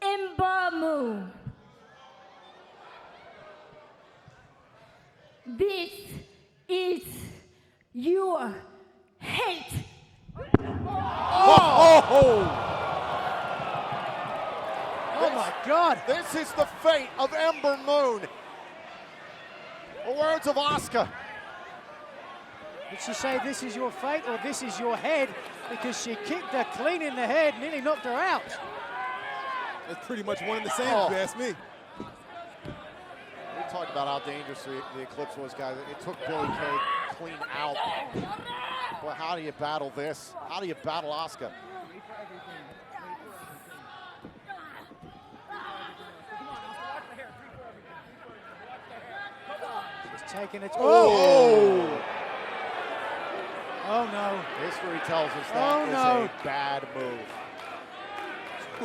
Ember Moon. This is your hate. Oh my God. This is the fate of Ember Moon. The words of Asuka. Did she say this is your fate or this is your head? Because she kicked her clean in the head, nearly knocked her out. That's pretty much one and the same, if you ask me. We talked about how dangerous the Eclipse was, guys. It took Billie Kay clean out. But how do you battle this? How do you battle Asuka? She's taking it. Oh! Oh no. History tells us that is a bad move.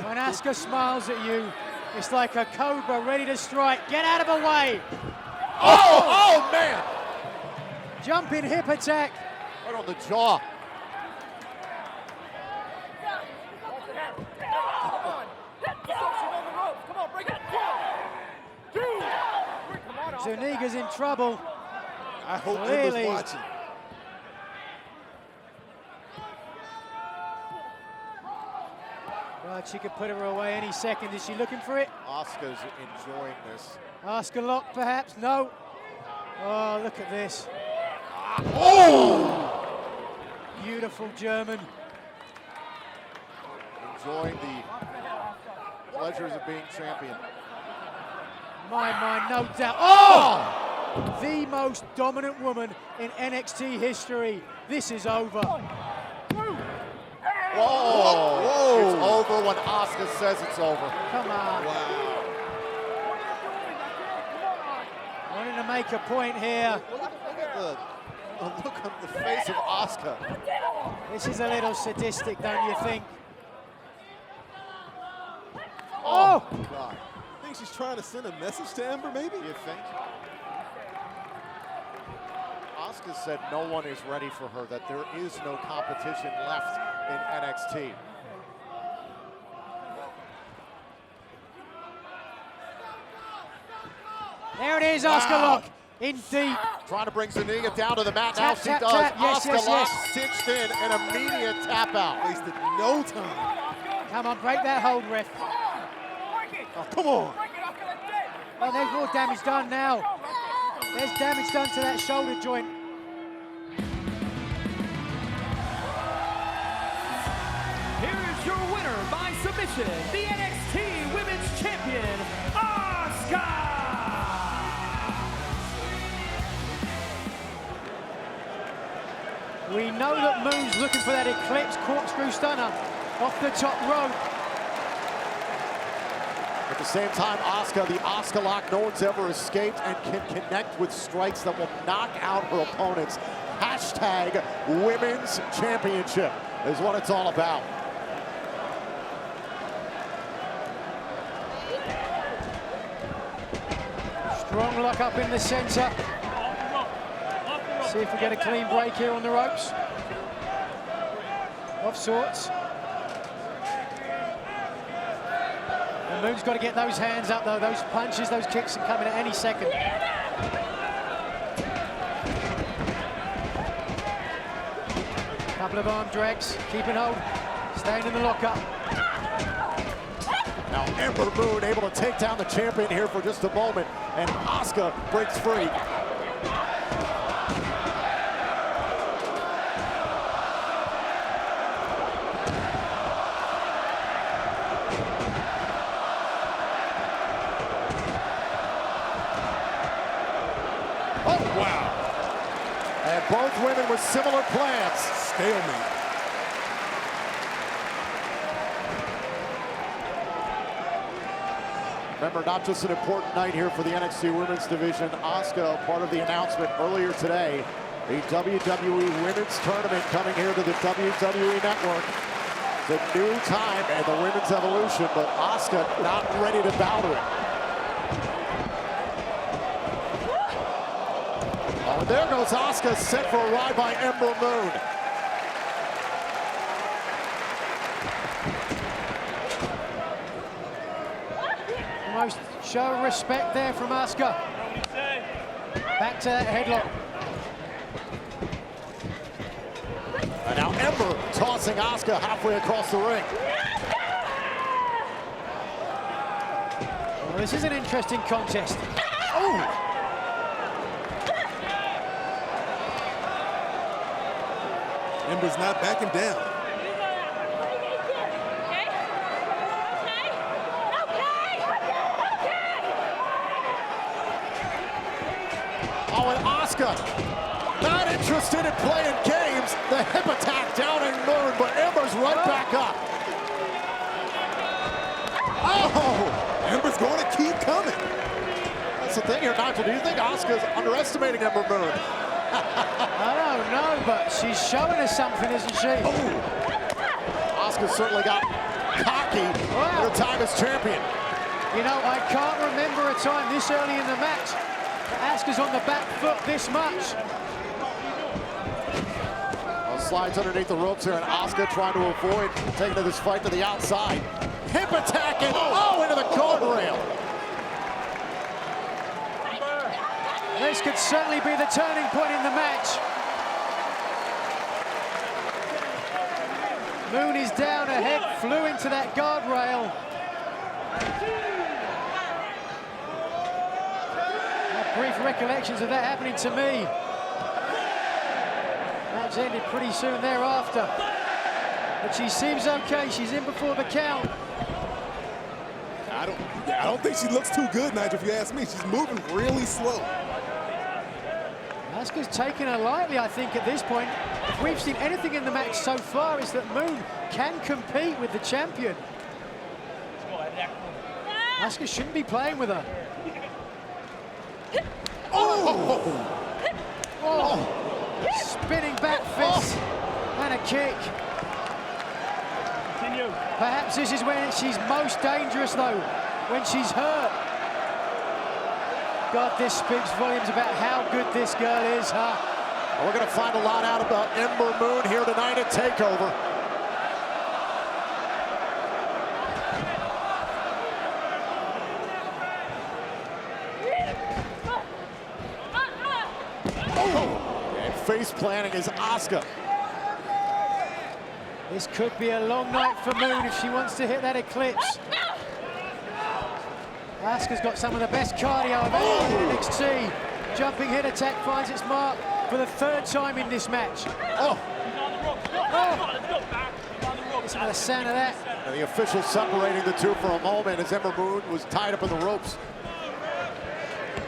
When Asuka smiles at you, it's like a cobra ready to strike. Get out of the way. Oh man! Jumping hip attack. Right on the jaw. Zuniga's in trouble. I hope Clearly. Ember's watching. Right, she could put her away any second. Is she looking for it? Asuka's enjoying this. Asuka lock, perhaps? No. Oh, look at this. Oh! Beautiful German. Enjoying the pleasures of being champion. My, no doubt. Oh! The most dominant woman in NXT history. This is over. Whoa! It's over when Asuka says it's over. Come on. Wow. Wanting to make a point here. Look at the look on the face of Asuka. This is a little sadistic, don't you think? Oh! God. I think she's trying to send a message to Ember, maybe? Do you think? Asuka said no one is ready for her, that there is no competition left in NXT. There it is, Asuka lock. In deep. Trying to bring Zuniga down to the mat. Now she Tap, does. tap. Yes, Asuka yes, lock yes. cinched in, an immediate tap out. Wasted no time. Come on, break that hold, ref. Oh, come on. Oh, there's more damage done now. There's damage done to that shoulder joint. Here is your winner by submission, the NXT Women's Champion, Asuka! We know that Moon's looking for that Eclipse corkscrew stunner off the top rope. At the same time, Asuka, the Asuka lock, no one's ever escaped and can connect with strikes that will knock out her opponents. Hashtag Women's Championship is what it's all about. Strong lock up in the center. See if we get a clean break here on the ropes. Of sorts. And Moon's got to get those hands up though. Those punches, those kicks are coming at any second. Couple of arm drags, keeping hold, staying in the lockup. Now Ember Moon able to take down the champion here for just a moment, and Asuka breaks free. Oh, wow. And both women with similar plans. Stalemate. Remember, not just an important night here for the NXT Women's Division. Asuka, part of the announcement earlier today, the WWE Women's Tournament coming here to the WWE Network. It's a new time and the women's evolution, but Asuka not ready to bow to it. Oh, and there goes Asuka, set for a ride by Ember Moon. Almost show respect there from Asuka. Back to that headlock. And now Ember tossing Asuka halfway across the ring. Well, this is an interesting contest. Oh! Ember's not backing down. Oh, and Asuka, not interested in playing games. The hip attack down in Moon, but Ember's right back up. Oh! Ember's going to keep coming. That's the thing here, Nigel. Do you think Asuka's underestimating Ember Moon? I don't know, but she's showing us something, isn't she? Asuka certainly got cocky at her time as champion. You know, I can't remember a time this early in the match that Asuka's on the back foot this much. Well, slides underneath the ropes here, and Asuka trying to avoid taking this fight to the outside. Hip attack and into the guardrail. This could certainly be the turning point in the match. Moon is down ahead, flew into that guardrail. Brief recollections of that happening to me. Match ended pretty soon thereafter. But she seems okay. She's in before the count. I don't think she looks too good, Nigel, if you ask me. She's moving really slow. Asuka's taking her lightly, I think, at this point. If we've seen anything in the match so far, is that Moon can compete with the champion. Asuka shouldn't be playing with her. Spinning back fist and a kick. Perhaps this is when she's most dangerous, though, when she's hurt. God, this speaks volumes about how good this girl is, huh? We're going to find a lot out about Ember Moon here tonight at TakeOver. And face planting is Asuka. This could be a long night for Moon if she wants to hit that eclipse. Asuka's got some of the best cardio I've ever seen in NXT. Jumping head attack finds its mark for the third time in this match. Oh! Listen to the sound of that. And the official separating the two for a moment as Ember Moon was tied up in the ropes.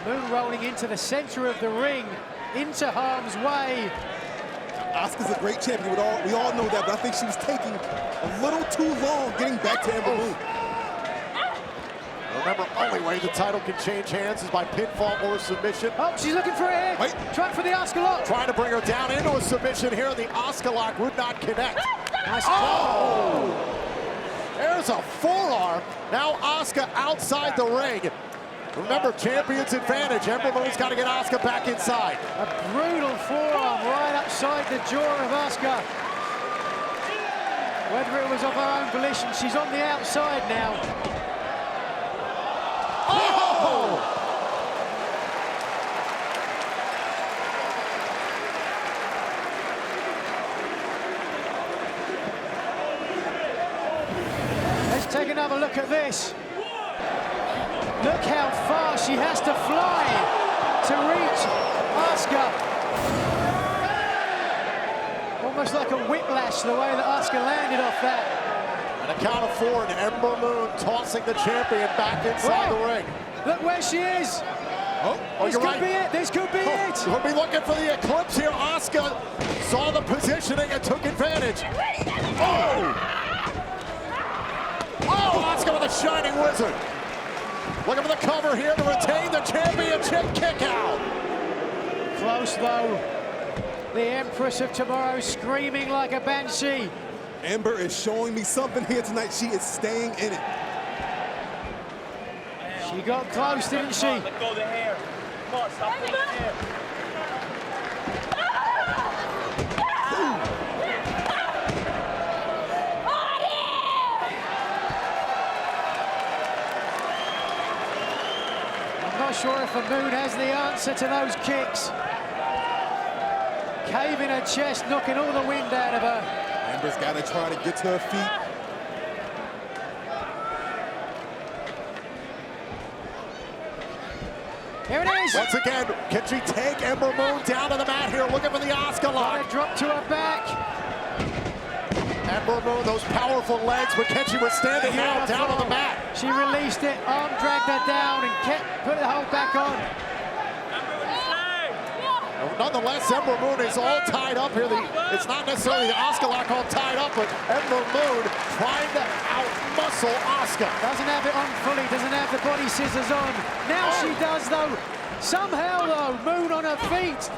Moon rolling into the center of the ring, into harm's way. Asuka's a great champion. We all know that, but I think she was taking a little too long getting back to Ember Moon. Remember, only way the title can change hands is by pinfall or submission. Oh, she's looking for a head. Wait. Trying for the Asuka lock. Trying to bring her down into a submission here. The Asuka lock would not connect. Nice. Oh! There's a forearm. Now Asuka outside the ring. Remember, champion's advantage. Ember Moon's got to get Asuka back inside. A brutal forearm right upside the jaw of Asuka. Whether it was of her own volition, she's on the outside now. Oh! Let's take another look at this. Look how far she has to fly to reach Asuka. Almost like a whiplash the way that Asuka landed off that. And a count of 4, and Ember Moon tossing the champion back inside the ring. Look where she is. Oh, This you're could right. be it. This could be it. We'll be looking for the eclipse here. Asuka saw the positioning and took advantage. Oh! Oh, Asuka with a shining wizard. Looking for the cover here to retain the championship kick out. Close though. The Empress of Tomorrow screaming like a banshee. Ember is showing me something here tonight. She is staying in it. She got close, didn't she? Let go of the hair. Come on, stop pulling the hair. I'm not sure if the Moon has the answer to those kicks. Caving her chest, knocking all the wind out of her. Ember's got to try to get to her feet. Here it is. Once again, can she take Ember Moon down to the mat here? Looking for the Asuka Got lock. a drop to her back. Ember Moon, those powerful legs, but can she withstand it now? Down on the mat. She released it, arm dragged her down and put the hold back on. Nonetheless, Ember Moon is all tied up here. It's not necessarily the Asuka lock all tied up, but Ember Moon trying to outmuscle Asuka. Doesn't have it on fully, doesn't have the body scissors on. Now she does though. Somehow though, Moon on her feet.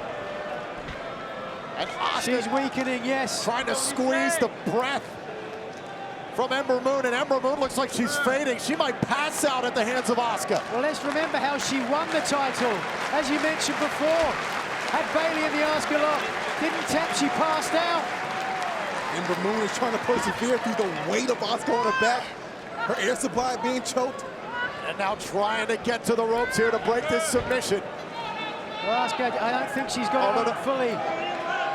And Asuka She's weakening, yes. trying to squeeze the breath from Ember Moon, and Ember Moon looks like she's fading. She might pass out at the hands of Asuka. Well, let's remember how she won the title. As you mentioned before, had Bayley in the Asuka lock, didn't tap, she passed out. Ember Moon is trying to persevere through the weight of Asuka on her back. Her air supply being choked. And now trying to get to the ropes here to break this submission. Well, Asuka, I don't think she's got it on fully.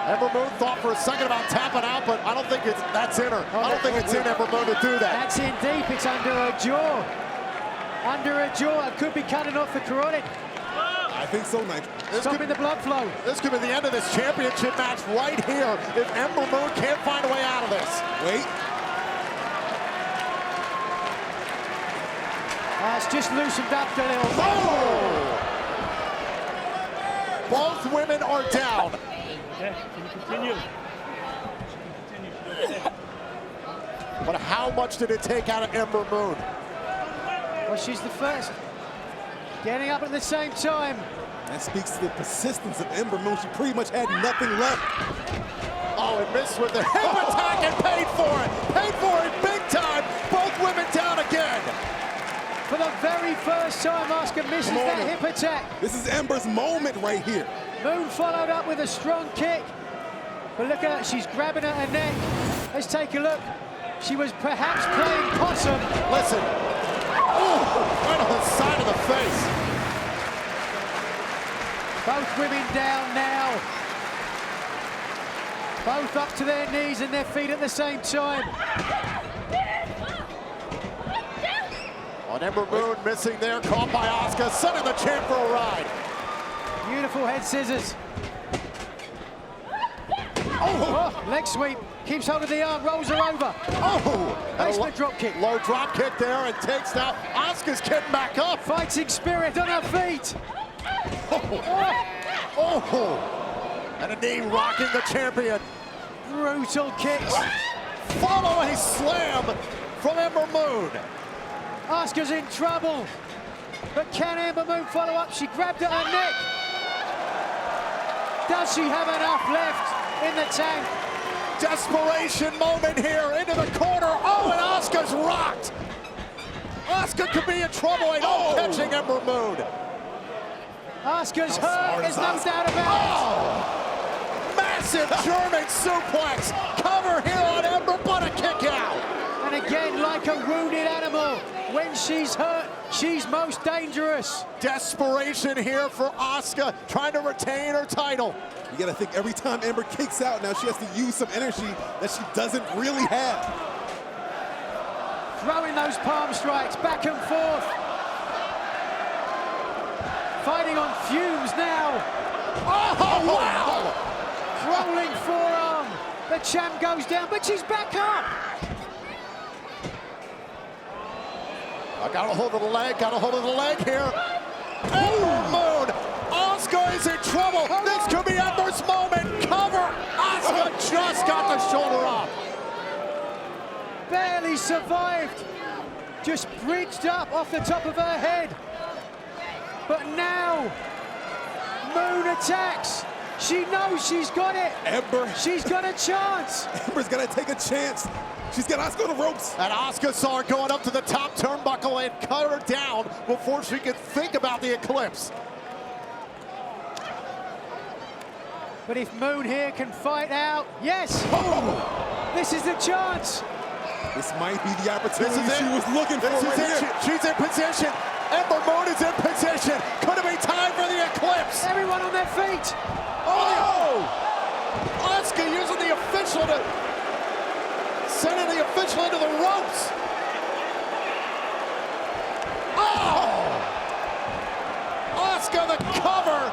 Ember Moon thought for a second about tapping out, but I don't think that's in her. I don't think it's in Ember Moon to do that. That's in deep, it's under her jaw. Under her jaw, it could be cutting off the carotid. I think so, Nigel. Stopping the blood flow. This could be the end of this championship match right here if Ember Moon can't find a way out of this. Wait. It's just loosened up a little. Oh! Both women are down. Okay, can you continue? But how much did it take out of Ember Moon? Well, she's the first. Getting up at the same time. That speaks to the persistence of Ember Moon. She pretty much had nothing left. Oh, and missed with the hip attack and paid for it. Paid for it big time. Both women down again. For the very first time, Asuka misses that hip attack. This is Ember's moment right here. Moon followed up with a strong kick. But look at her, she's grabbing at her neck. Let's take a look. She was perhaps playing possum. Listen. Oh, right on the side of the face. Both women down now. Both up to their knees and their feet at the same time. On Ember Moon missing there, caught by Asuka, sending the champ for a ride. Beautiful head scissors. Oh, leg sweep. Keeps hold of the arm, rolls her over. Oh, Basement drop kick. Low drop kick there and takes down. Asuka's getting back up. Fighting spirit on her feet. Oh, and a knee rocking the champion. Brutal kicks. Following slam from Ember Moon. Asuka's in trouble. But can Ember Moon follow up? She grabbed at her neck. Does she have enough left in the tank? Desperation moment here into the corner. Oh, and Asuka's rocked. Asuka could be in trouble. Catching Ember Moon. Asuka's hurt, there's no doubt about it. Massive German suplex. Cover here on Ember, but a kick out. And again, like a wounded animal, when she's hurt, she's most dangerous. Desperation here for Asuka, trying to retain her title. You gotta think every time Ember kicks out now, she has to use some energy that she doesn't really have. Throwing those palm strikes back and forth. Fighting on fumes now. Oh, wow! Rolling forearm. The champ goes down, but she's back up. I got a hold of the leg, here. Ember Moon! Asuka is in trouble. This could be Ember's moment. Cover! Asuka just got the shoulder up. Barely survived. Just bridged up off the top of her head. But now, Moon attacks. She knows she's got it. Ember. She's got a chance. Ember's gonna take a chance. She's got Asuka on the ropes. And Asuka saw her going up to the top turnbuckle and cut her down before she could think about the eclipse. But if Moon here can fight out, yes. This is the chance. This might be the opportunity This is she it. was looking for This is right it. here. She's in position. Ember Moon is in position. Could it be time for the eclipse? Everyone on their feet. Oh! Asuka using the official to sending the official into the ropes. Oh! Asuka the cover.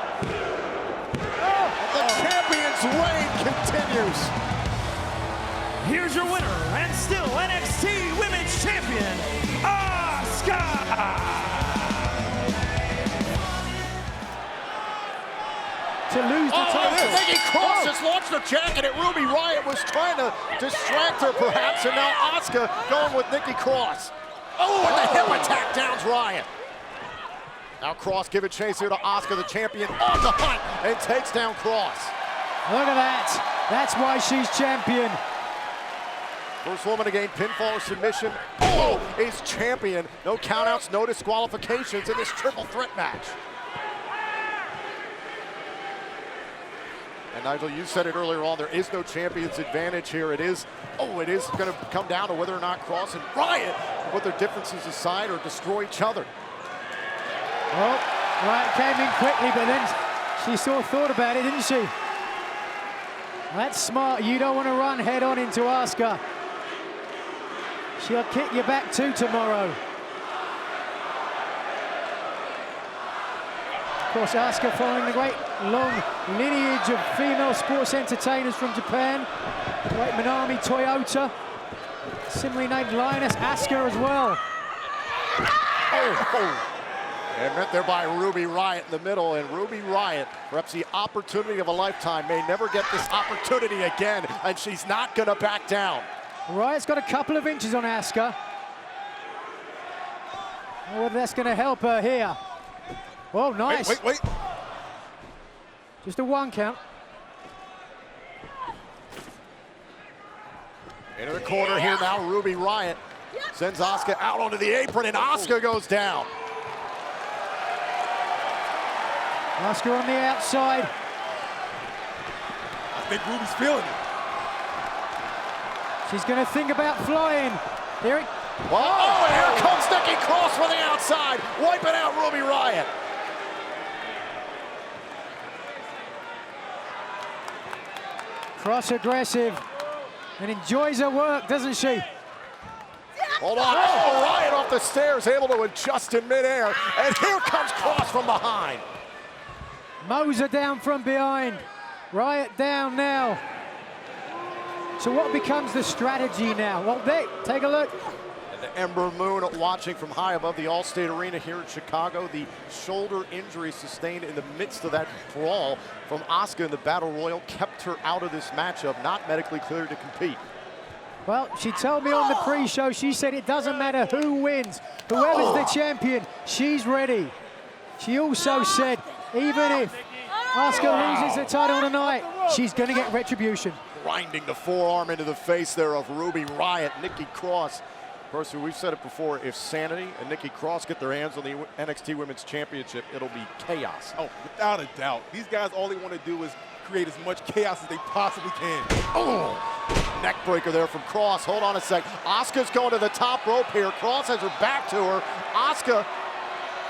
The champion's reign continues. Here's your winner and still NXT Women's Champion, Asuka! To lose the title. Nikki Cross just launched a jacket at Ruby Riott, was trying to distract her perhaps, and now Asuka going with Nikki Cross. Oh, and the hip attack downs Riott. Now Cross giving chase here to Asuka, the champion, on the hunt, and takes down Cross. Look at that. That's why she's champion. First woman to gain pinfall or submission. Oh, is champion. No countouts, no disqualifications in this triple threat match. And Nigel, you said it earlier on, there is no champion's advantage here. It is going to come down to whether or not Cross and Riott put their differences aside or destroy each other. Well, Riott came in quickly, but then she sort of thought about it, didn't she? That's smart. You don't want to run head on into Asuka. She'll kick you back too tomorrow. Of course, Asuka following the great long lineage of female sports entertainers from Japan. Great Manami Toyota. Similarly named Lioness Asuka as well. And met there by Ruby Riott in the middle, and Ruby Riott, perhaps the opportunity of a lifetime, may never get this opportunity again, and she's not gonna back down. Riott's got a couple of inches on Asuka. Oh, whether that's gonna help her here. Oh, nice. Wait. Just a one count. Into the corner here now, Ruby Riott sends Asuka out onto the apron, and Asuka goes down. Asuka on the outside. think Ruby's feeling it. She's going to think about flying. Here it. Oh, and here comes Nikki Cross from the outside, wiping out Ruby Riott. Cross aggressive and enjoys her work, doesn't she? Hold on. Oh, Riott off the stairs, able to adjust in midair. And here comes Cross from behind. Moser down from behind. Riott down now. So what becomes the strategy now? Well, take a look. And the Ember Moon watching from high above the Allstate Arena here in Chicago. The shoulder injury sustained in the midst of that brawl from Asuka in the Battle Royal kept her out of this matchup, not medically cleared to compete. Well, she told me on the pre-show, she said it doesn't matter who wins, whoever's the champion, she's ready. She also said, even if Asuka loses the title tonight, she's going to get retribution. Grinding the forearm into the face there of Ruby Riott. Nikki Cross. Personally, we've said it before, if Sanity and Nikki Cross get their hands on the NXT Women's Championship, it'll be chaos. Oh, without a doubt. These guys, all they want to do is create as much chaos as they possibly can. Oh, neck breaker there from Cross. Hold on a sec. Asuka's going to the top rope here. Cross has her back to her. Asuka.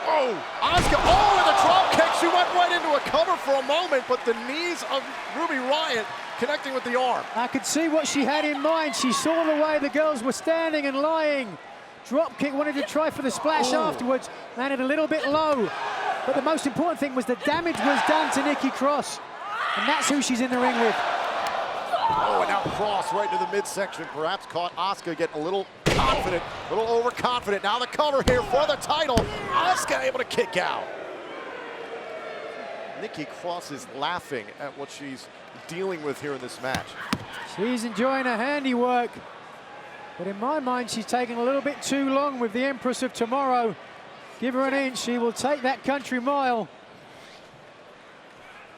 Oh, Asuka. Oh, and the drop kick. She went right into a cover for a moment, but the knees of Ruby Riott connecting with the arm. I could see what she had in mind. She saw the way the girls were standing and lying. Drop kick, wanted to try for the splash afterwards. Landed a little bit low. But the most important thing was the damage was done to Nikki Cross. And that's who she's in the ring with. Oh, and now Cross right into the midsection. Perhaps caught Asuka getting a little confident, a little overconfident. Now the cover here for the title. Asuka able to kick out. Nikki Cross is laughing at what she's dealing with here in this match. She's enjoying her handiwork. But in my mind, she's taking a little bit too long with the Empress of Tomorrow. Give her an inch, she will take that country mile.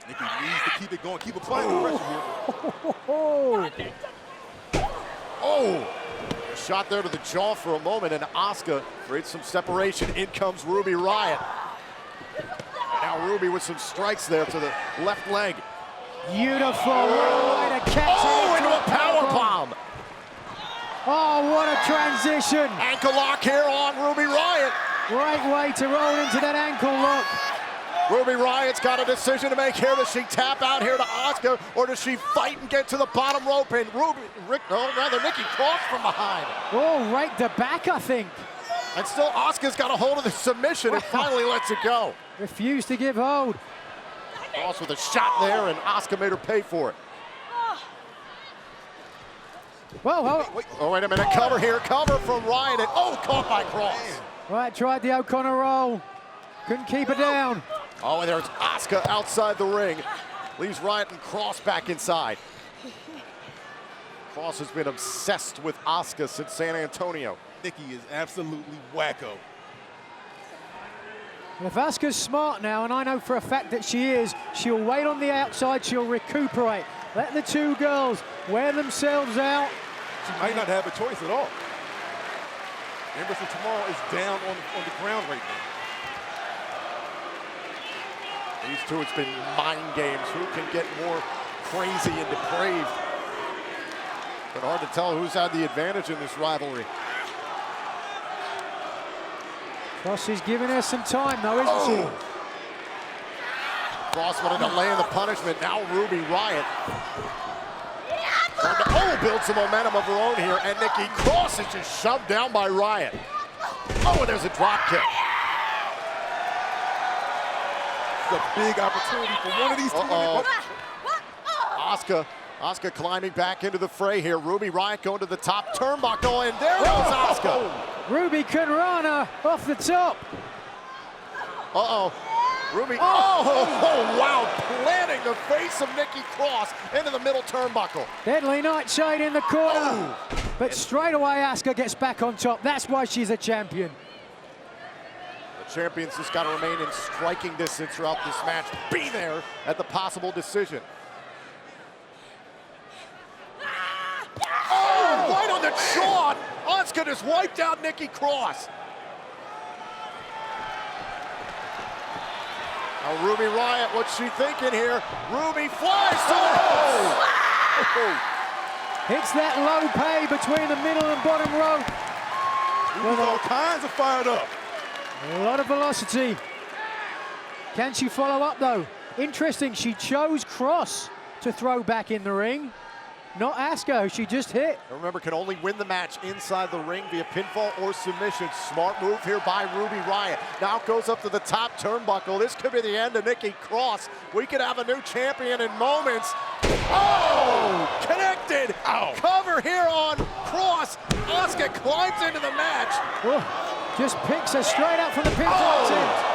Nikki needs to keep it going, keep applying the pressure here. Oh, a shot there to the jaw for a moment, and Asuka creates some separation. In comes Ruby Riott. Now Ruby with some strikes there to the left leg. Beautiful way to catch it. Oh, into a power bomb. Oh, what a transition. Ankle lock here on Ruby Riott. Great way to roll into that ankle lock. Ruby Riott's got a decision to make here. Does she tap out here to Asuka, or does she fight and get to the bottom rope? And Nikki Cross from behind. Oh, right the back, I think. And still Asuka's got a hold of the submission and finally lets it go. Refused to give hold. Cross with a shot there, and Asuka made her pay for it. Whoa. Oh, wait a minute. Cover here. Cover from Riott. And, oh, caught by Cross. Right, tried the O'Connor roll. Couldn't keep her down. Oh, and there's Asuka outside the ring. Leaves Riott and Cross back inside. Cross has been obsessed with Asuka since San Antonio. Nikki is absolutely wacko. If Asuka's smart now, and I know for a fact that she is, she'll wait on the outside, she'll recuperate. Let the two girls wear themselves out. She might not have a choice at all. Empress of Tomorrow is down on the ground right now. These two, it's been mind games. Who can get more crazy and depraved? But hard to tell who's had the advantage in this rivalry. Cross is giving her some time though, isn't she? Cross wanted to lay in the punishment. Now Ruby Riott. Builds some momentum of her own here. And Nikki Cross is just shoved down by Riott. Oh, and there's a drop kick. It's a big opportunity for one of these two. Asuka climbing back into the fray here. Ruby Riott going to the top turnbuckle, and there goes Asuka. Ruby can run her off the top. Ruby, wow, planting the face of Nikki Cross into the middle turnbuckle. Deadly Nightshade in the corner. But straight away Asuka gets back on top. That's why she's a champion. The champion's just got to remain in striking distance throughout this match. Be there at the possible decision. Oh, right on the jaw. Asuka just wiped out Nikki Cross. Now Ruby Riott, what's she thinking here? Ruby flies to the Hits that low pay between the middle and bottom rope. Ruby's all kinds of fired up. A lot of velocity. Can she follow up though? Interesting, she chose Cross to throw back in the ring, not Asuka, who she just hit. Remember, can only win the match inside the ring via pinfall or submission. Smart move here by Ruby Riott. Now goes up to the top turnbuckle. This could be the end of Nikki Cross. We could have a new champion in moments. Oh! Connected! Ow. Cover here on Cross. Asuka climbs into the match. Oh, just picks her straight up from the pinfall attempt.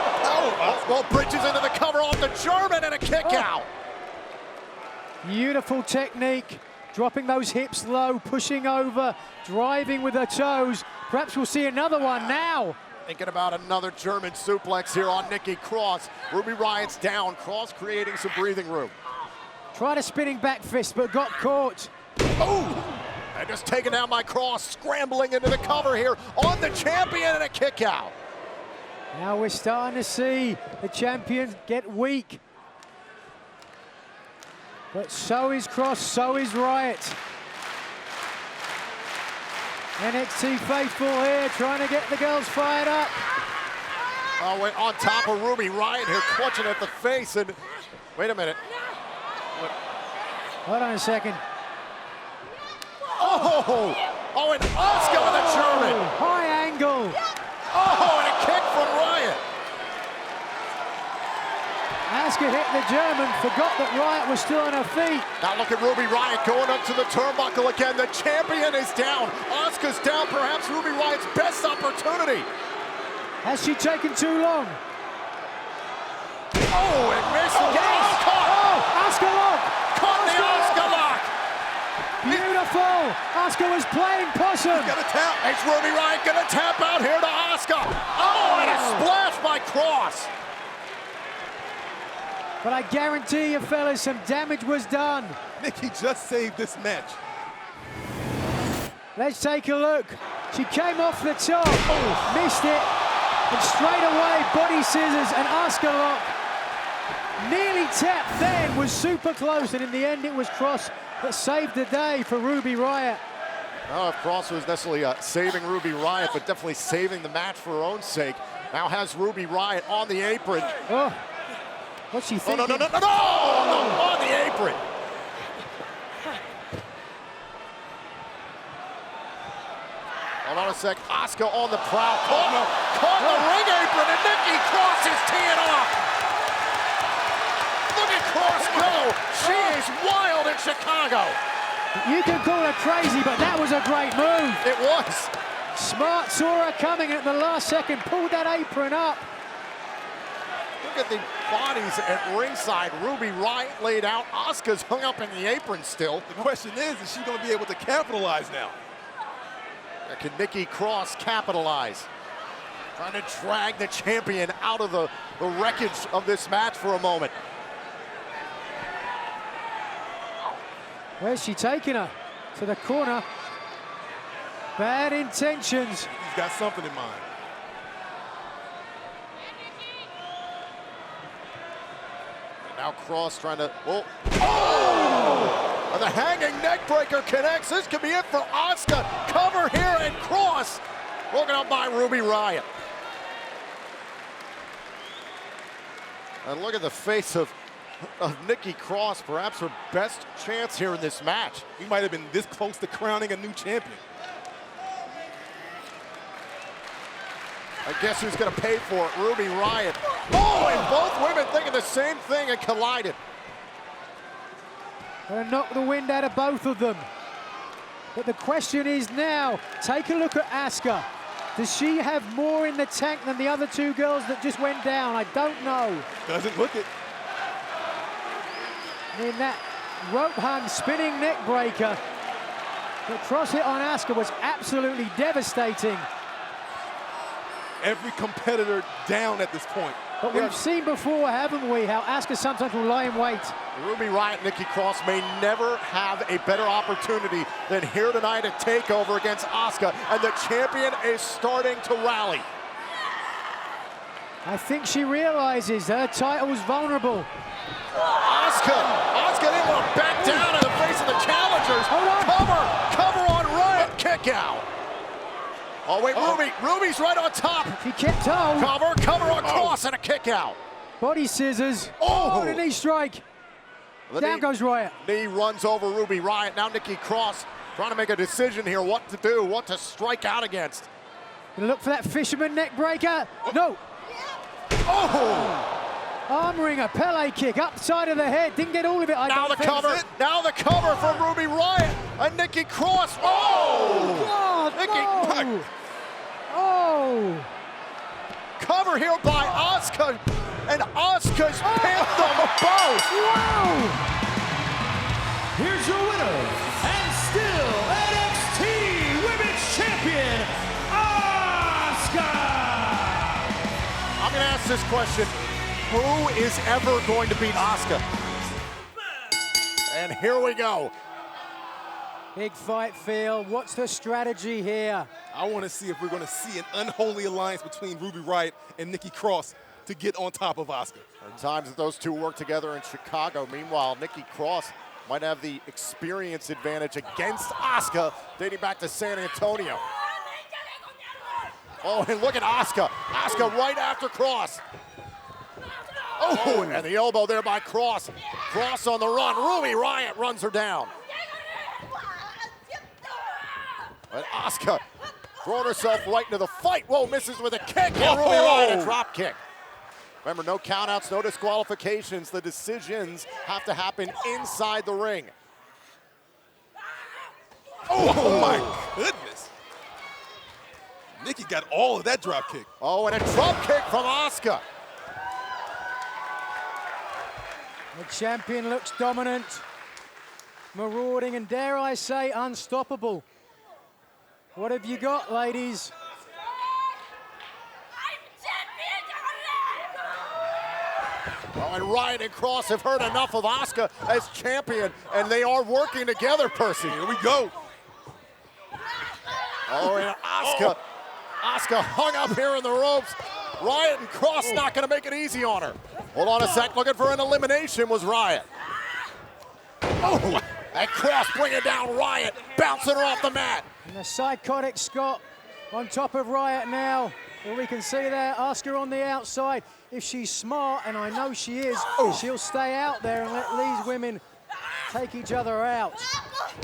Well, Bridges into the cover off the German and a kick out. Beautiful technique, dropping those hips low, pushing over, driving with her toes. Perhaps we'll see another one now. Thinking about another German suplex here on Nikki Cross. Ruby Riott's down, Cross creating some breathing room. Tried a spinning back fist, but got caught. Oh! And just taken down by Cross, scrambling into the cover here on the champion and a kick out. Now we're starting to see the champion get weak. But so is Cross, so is Riott. NXT faithful here, trying to get the girls fired up. Oh, wait, on top of Ruby Riott here, clutching at the face, and wait a minute. Hold on a second. Oh! Oh, and Asuka with a German. High angle. Oh, and a kick from Riott. Asuka hit the German, forgot that Riott was still on her feet. Now look at Ruby Riott going up to the turnbuckle again. The champion is down. Asuka's down, perhaps Ruby Riott's best opportunity. Has she taken too long? Oh, and missed. Yes. Caught. Oh, Asuka lock. Caught the Asuka lock. Beautiful. Asuka was playing possum. Got a tap. Is Ruby Riott gonna tap out here to Asuka? Oh, and a splash by Cross. But I guarantee you, fellas, some damage was done. Nikki just saved this match. Let's take a look. She came off the top, missed it, and straight away, body scissors and Asuka lock. Nearly tapped then, was super close, and in the end, it was Cross that saved the day for Ruby Riott. I don't know if Cross was necessarily saving Ruby Riott, but definitely saving the match for her own sake. Now has Ruby Riott on the apron. Oh, what's she Oh, thinking? no, on the apron. Hold on a sec, Asuka on the prowl. Caught the ring apron, and Nikki Cross is teeing off. Look at Cross go. She is wild in Chicago. You can call her crazy, but that was a great move. It was. Smart saw her coming at the last second, pulled that apron up. Look at the bodies at ringside. Ruby Riott laid out. Asuka's hung up in the apron still. The question is she going to be able to capitalize now? Can Nikki Cross capitalize? Trying to drag the champion out of the wreckage of this match for a moment. Where's she taking her? To the corner. Bad intentions. He's got something in mind. And now Cross trying to, oh! And the hanging neckbreaker connects. This could be it for Asuka. Cover here and Cross. Broken up by Ruby Riott. And look at the face of Nikki Cross, perhaps her best chance here in this match. We might have been this close to crowning a new champion. I guess who's going to pay for it? Ruby Riott. Oh, and both women thinking the same thing and collided. Gonna knock the wind out of both of them. But the question is now, take a look at Asuka. Does she have more in the tank than the other two girls that just went down? I don't know. Doesn't look it. In that rope hung spinning neck breaker, the cross hit on Asuka was absolutely devastating. Every competitor down at this point. But we've seen before, haven't we, how Asuka sometimes will lie in wait. Ruby Riott and Nikki Cross may never have a better opportunity than here tonight at TakeOver against Asuka, and the champion is starting to rally. I think she realizes her title's vulnerable. Asuka didn't want to back down in the face of the challengers. Hold on. Cover on Riot, kick out. Oh wait, Ruby's right on top. She kept hold. Cover on Cross and a kick out. Body scissors. Oh. The knee strike. The Down knee- goes Riot. Knee runs over Ruby Riot. Now Nikki Cross trying to make a decision here, what to do, what to strike out against. Gonna look for that fisherman neck breaker. No. Oh! Arm wringer, Pele kick, upside of the head. Didn't get all of it, I Now the don't think. cover. Now the cover from Ruby Riot and Nikki Cross. Oh! God, Nikki, no. Oh. cover here by Asuka, and Asuka's pinned them both. Wow. Here's your winner, and still NXT Women's Champion, Asuka! I'm gonna ask this question. Who is ever going to beat Asuka? And here we go. Big fight, Phil. What's the strategy here? I want to see if we're going to see an unholy alliance between Ruby Riot and Nikki Cross to get on top of Asuka. There are times that those two work together in Chicago. Meanwhile, Nikki Cross might have the experience advantage against Asuka dating back to San Antonio. Oh, and look at Asuka. Asuka right after Cross. Oh, and the elbow there by Cross. Cross on the run. Ruby Riot runs her down. And Asuka throwing herself right into the fight. Whoa, misses with a kick. And Ruby Riot a drop kick. Remember, no countouts, no disqualifications. The decisions have to happen inside the ring. Oh my goodness. Nikki got all of that drop kick. Oh, and a drop kick from Asuka. The champion looks dominant, marauding, and dare I say, unstoppable. What have you got, ladies? Oh, and Riot and Cross have heard enough of Asuka as champion, and they are working together, Percy. Here we go. Oh, and Asuka hung up here in the ropes. Riot and Cross not going to make it easy on her. Hold on a sec, looking for an elimination was Riot. Oh, and Cross bringing down Riot, bouncing her off the mat. And the psychotic Scott on top of Riot now. Well, we can see there, Asuka on the outside. If she's smart, and I know she is, she'll stay out there and let these women take each other out.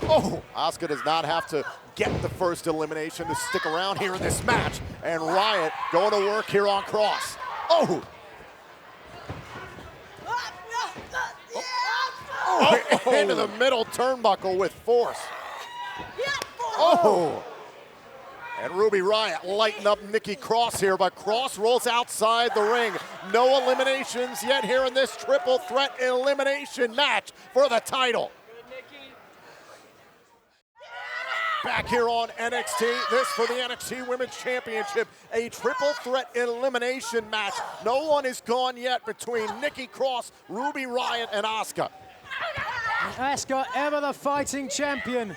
Oh, Asuka does not have to get the first elimination to stick around here in this match. And Riot going to work here on Cross. Oh! Oh, into the middle turnbuckle with force. Oh! And Ruby Riot lighting up Nikki Cross here, but Cross rolls outside the ring. No eliminations yet here in this triple threat elimination match for the title. Back here on NXT, this for the NXT Women's Championship, a triple threat elimination match. No one is gone yet between Nikki Cross, Ruby Riot, and Asuka. Asuka, ever the fighting champion.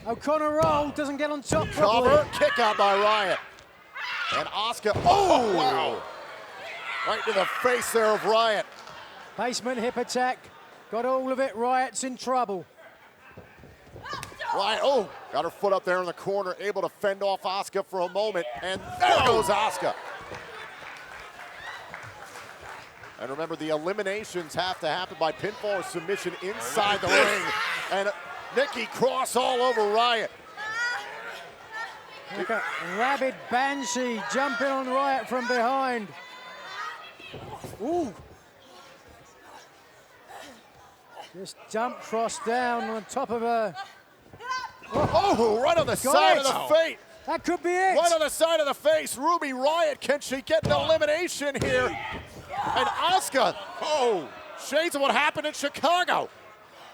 O'Connor roll, doesn't get on top properly. Cover, kick out by Riot. And Asuka, oh! Wow. Right to the face there of Riot. Basement hip attack, got all of it, Riot's in trouble. Riot, oh, got her foot up there in the corner, able to fend off Asuka for a moment, and there goes Asuka. And remember, the eliminations have to happen by pinfall or submission inside the ring. And Nikki Cross all over Riot. Like a rabid banshee jumping on Riot from behind. Ooh. Just dump Cross down on top of her. Oh, right on the side of the face. That could be it. Right on the side of the face. Ruby Riot, can she get an elimination here? And Asuka, oh, shades of what happened in Chicago.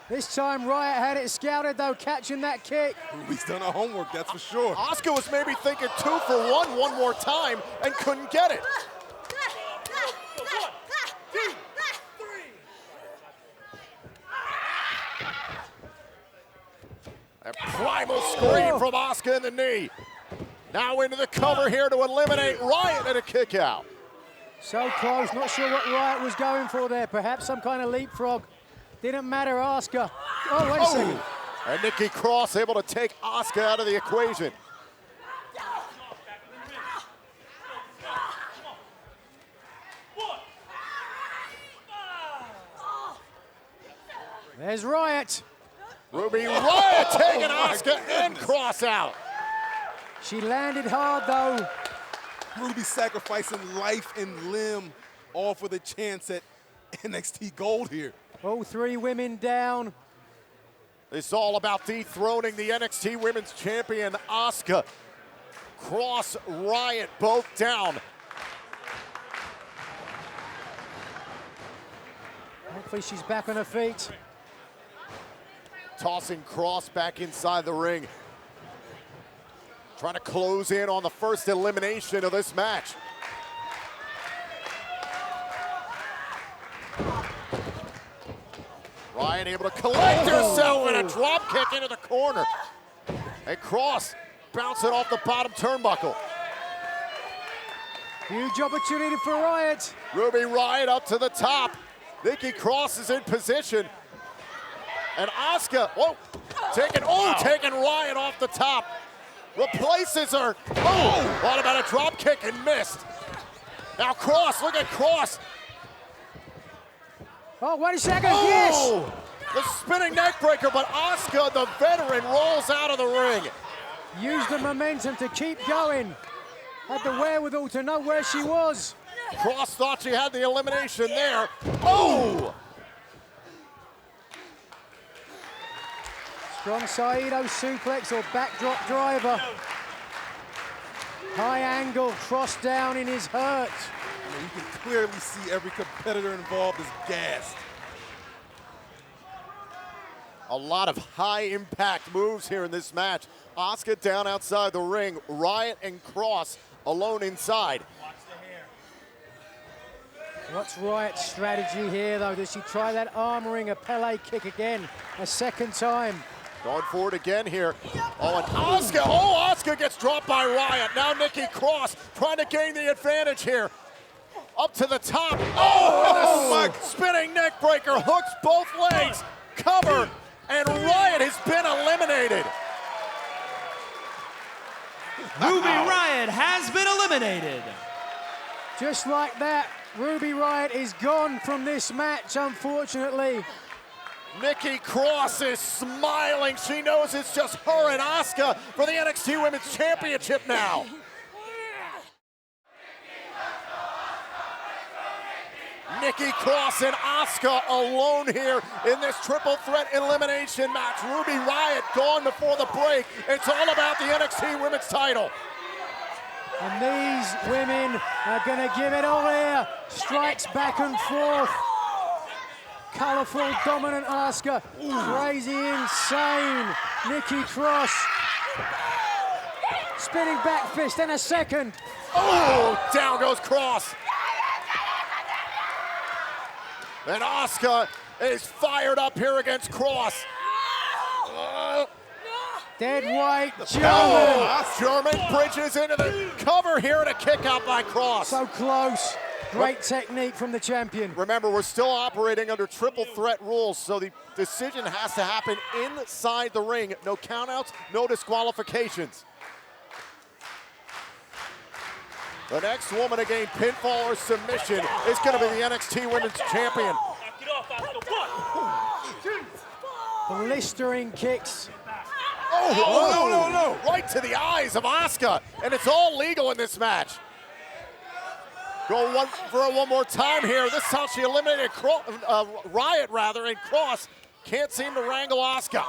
This time Riot had it scouted though, catching that kick. Ruby's done her homework, that's for sure. Asuka was maybe thinking 2 for 1 one more time and couldn't get it. A primal scream from Asuka in the knee. Now into the cover here to eliminate Riot and a kick out. So close, not sure what Riot was going for there. Perhaps some kind of leapfrog. Didn't matter, Asuka. Oh, wait a second. And Nikki Cross able to take Asuka out of the equation. There's Riot. Ruby Riot taking Asuka and Cross out. She landed hard, though. Ruby sacrificing life and limb all for the chance at NXT Gold here. All three women down. It's all about dethroning the NXT Women's Champion, Asuka. Cross, Riot, both down. Hopefully she's back on her feet. Tossing Cross back inside the ring. Trying to close in on the first elimination of this match. Riot able to collect herself and a drop kick into the corner. And Cross bouncing off the bottom turnbuckle. Huge opportunity for Riot. Ruby Riot up to the top. Nikki Cross is in position. And Asuka, taking Riot off the top. Replaces her. Oh, what about a drop kick and missed. Now Cross, look at Cross. Oh, wait a second, Oh, yes! the spinning neck breaker, but Asuka, the veteran, rolls out of the ring. Used the momentum to keep going. Had the wherewithal to know where she was. Cross thought she had the elimination there. Oh! Strong Saito suplex or backdrop driver. High angle, Cross down in his hurt. I mean, you can clearly see every competitor involved is gassed. A lot of high impact moves here in this match. Asuka down outside the ring. Riot and Cross alone inside. What's Riot's strategy here, though? Does she try that arm ring, a Pele kick again, a second time? Going forward again here. Oh, and Asuka gets dropped by Riot. Now Nikki Cross trying to gain the advantage here. Up to the top. Oh, my spinning neck breaker hooks both legs. Cover, and Riot has been eliminated. Ruby Riot has been eliminated. Just like that, Ruby Riot is gone from this match, unfortunately. Nikki Cross is smiling. She knows it's just her and Asuka for the NXT Women's Championship now. Nikki Cross and Asuka alone here in this triple threat elimination match. Ruby Riot gone before the break. It's all about the NXT Women's title. And these women are going to give it all here. Strikes back and forth. Colorful, dominant Asuka. Crazy, insane Nikki Cross. Spinning back fist and a second. Oh, down goes Cross. And Asuka is fired up here against Cross. Dead weight, German. Oh, German bridges into the cover here and a kick out by Cross. So close. Great technique from the champion. Remember, we're still operating under triple threat rules, so the decision has to happen inside the ring. No countouts, no disqualifications. The next woman to gain pinfall or submission is going to be the NXT Women's Champion. Blistering kicks. Oh, no. Right to the eyes of Asuka, and it's all legal in this match. Go one more time here. This time she eliminated Riot, and Cross can't seem to wrangle Asuka.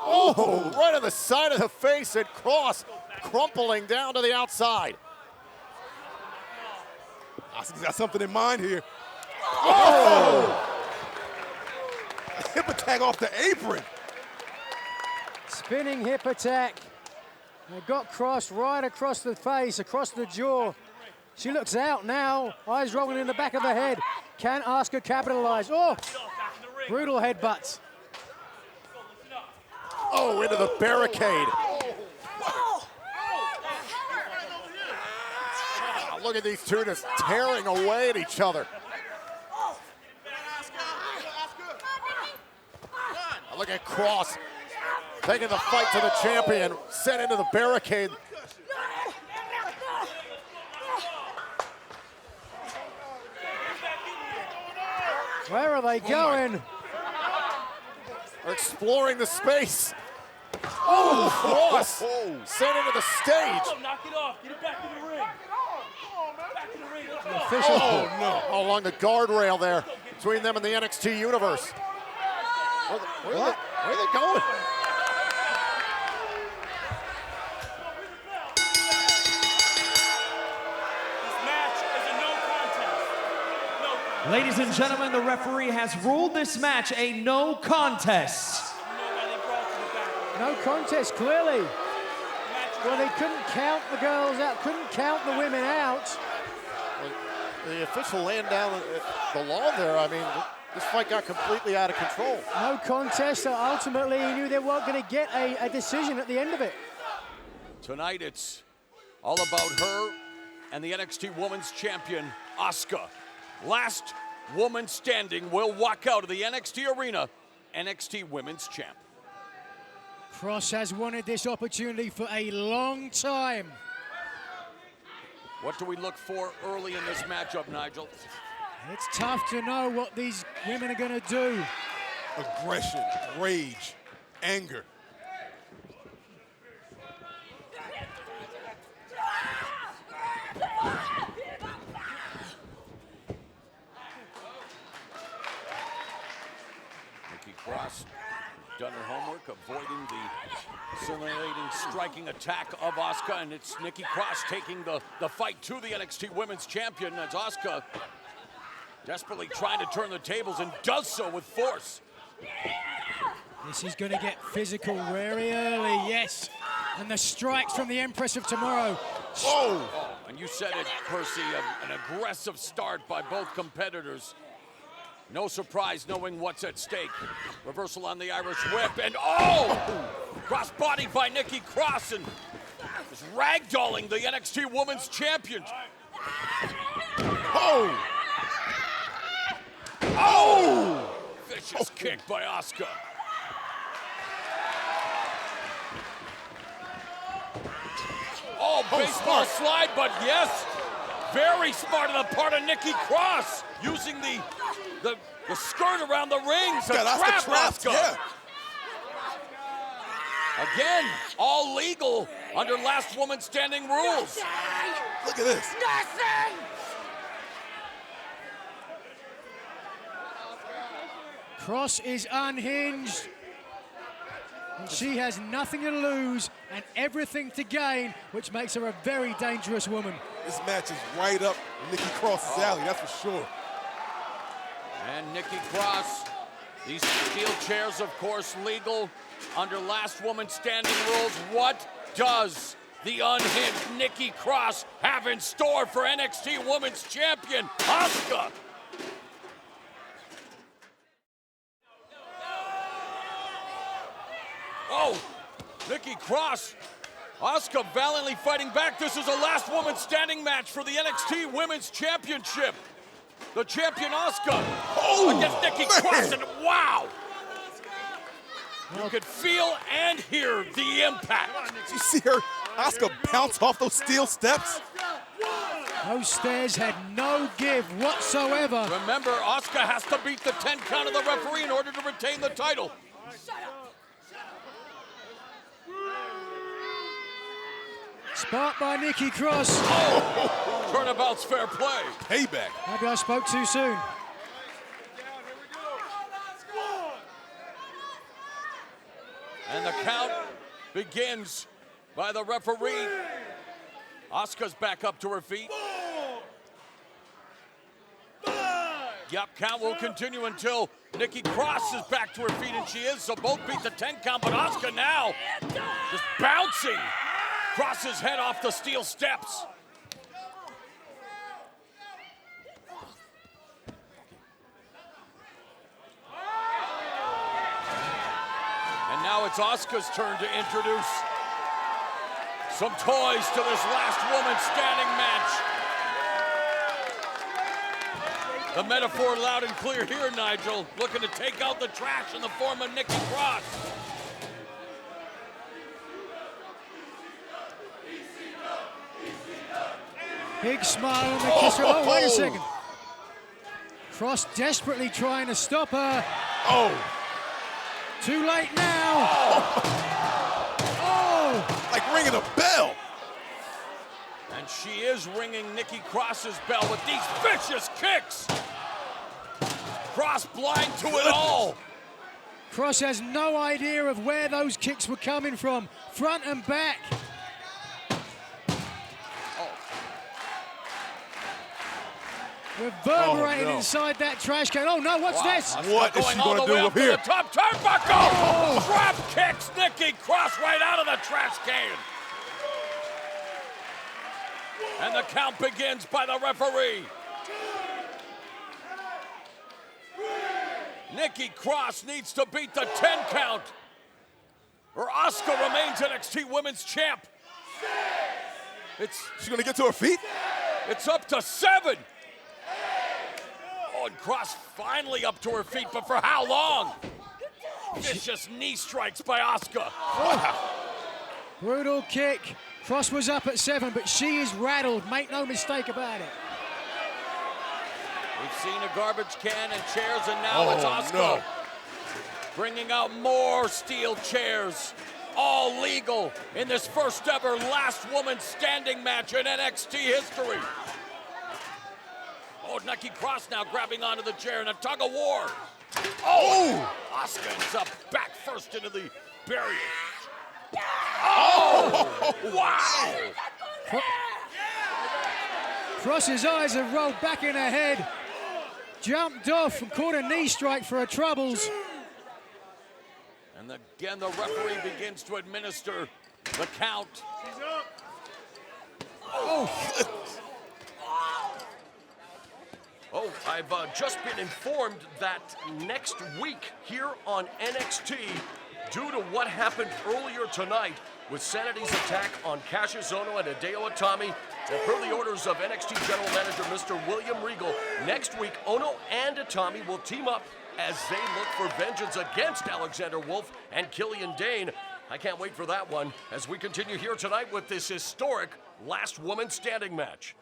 Oh, right on the side of the face, and Cross crumpling down to the outside. Asuka's got something in mind here. Oh! Hip attack off the apron. Spinning hip attack. They got Cross right across the face, across the jaw. She looks out now, eyes rolling in the back of the head. Can Asuka capitalize? Oh, brutal headbutts. Oh, into the barricade. Look at these two just tearing away at each other. Look at Cross taking the fight to the champion, sent into the barricade. Where are they going? They're exploring the space. Oh, Cross sent into the stage. Knock it off. Get it back in the ring. Back in the ring. Let's go. Official. Oh, no. Along the guardrail there between them and the NXT universe. Where are they going? This match is a no contest. No contest. Ladies and gentlemen, the referee has ruled this match a no contest. You know why they brought you back. No contest, clearly. Well, they couldn't count the girls out, couldn't count the women out. The official laying down the law there. I mean, this fight got completely out of control. No contest, so ultimately he knew they weren't going to get a decision at the end of it. Tonight it's all about her and the NXT Women's Champion, Asuka. Last woman standing will walk out of the NXT arena, NXT Women's Champ. Cross has wanted this opportunity for a long time. What do we look for early in this matchup, Nigel? It's tough to know what these women are going to do. Aggression, rage, anger. Nikki Cross done her homework, avoiding the scintillating striking attack of Asuka, and it's Nikki Cross taking the fight to the NXT Women's Champion as Asuka desperately trying to turn the tables and does so with force. This is going to get physical very early, yes. And the strikes from the Empress of Tomorrow. Oh, and you said it, Percy, an aggressive start by both competitors. No surprise knowing what's at stake. Reversal on the Irish whip, and cross body by Nikki Cross, and is ragdolling the NXT Women's Champion. Vicious kick by Asuka. Baseball slide, but yes, very smart on the part of Nikki Cross, using the skirt around the ring to trap Asuka. Yeah. Again, all legal under last woman standing rules. Look at this. Cross is unhinged. And she has nothing to lose and everything to gain, which makes her a very dangerous woman. This match is right up Nikki Cross's alley, that's for sure. And Nikki Cross, these steel chairs, of course, legal under last woman standing rules. What does the unhinged Nikki Cross have in store for NXT Women's Champion, Asuka? Nikki Cross, Asuka valiantly fighting back. This is a last woman standing match for the NXT Women's Championship. The champion Asuka against Nikki Cross, and wow! You could feel and hear the impact. Did you see her, Asuka, bounce off those steel steps? Those stairs had no give whatsoever. Remember, Asuka has to beat the 10 count of the referee in order to retain the title. Spot by Nikki Cross. Turnabout's fair play. Payback. Maybe I spoke too soon. And the count begins by the referee. Asuka's back up to her feet. Yep, count will continue until Nikki Cross is back to her feet, and she is, so both beat the 10 count, but Asuka now just bouncing. Cross's head off the steel steps. And now it's Asuka's turn to introduce some toys to this last woman standing match. The metaphor loud and clear here, Nigel. Looking to take out the trash in the form of Nikki Cross. Big smile on the kisser. Oh, wait a second. Cross desperately trying to stop her. Oh. Too late now. Oh. Like ringing a bell. And she is ringing Nikki Cross's bell with these vicious kicks. Cross blind to it all. Cross has no idea of where those kicks were coming from, front and back. Reverberating inside that trash can. Oh no, what's this? What is she going to do up here? The top turnbuckle. Drop kicks Nikki Cross right out of the trash can. And the count begins by the referee. Nikki Cross needs to beat the 10 count, or Asuka remains NXT Women's Champ. She's going to get to her feet? It's up to 7. Oh, and Cross finally up to her feet, but for how long? Vicious knee strikes by Asuka. Oh. Brutal kick. Cross was up at 7, but she is rattled. Make no mistake about it. We've seen a garbage can and chairs, and now it's Asuka. Bringing out more steel chairs. All legal in this first ever last woman standing match in NXT history. Oh, Nikki Cross now grabbing onto the chair in a tug of war. Oh! Asuka ends up back first into the barrier. Oh! Wow! Cross's eyes have rolled back in her head. Jumped off and caught a knee strike for her troubles. And again, the referee begins to administer the count. Oh, I've just been informed that next week here on NXT, due to what happened earlier tonight with Sanity's attack on Cassius Ohno and Hideo Itami, and per the orders of NXT General Manager Mr. William Regal, next week Ohno and Itami will team up as they look for vengeance against Alexander Wolf and Killian Dane. I can't wait for that one as we continue here tonight with this historic last woman standing match.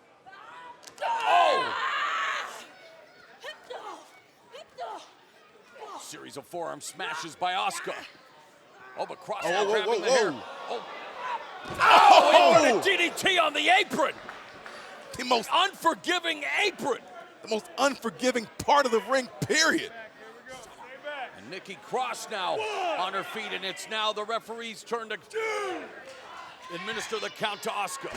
Oh! Series of forearm smashes by Asuka. Oh, but Cross now grabbing the hair. Oh, he put a DDT on the apron. The most unforgiving apron. The most unforgiving part of the ring, period. And Nikki Cross now on her feet, and it's now the referee's turn to administer the count to Asuka.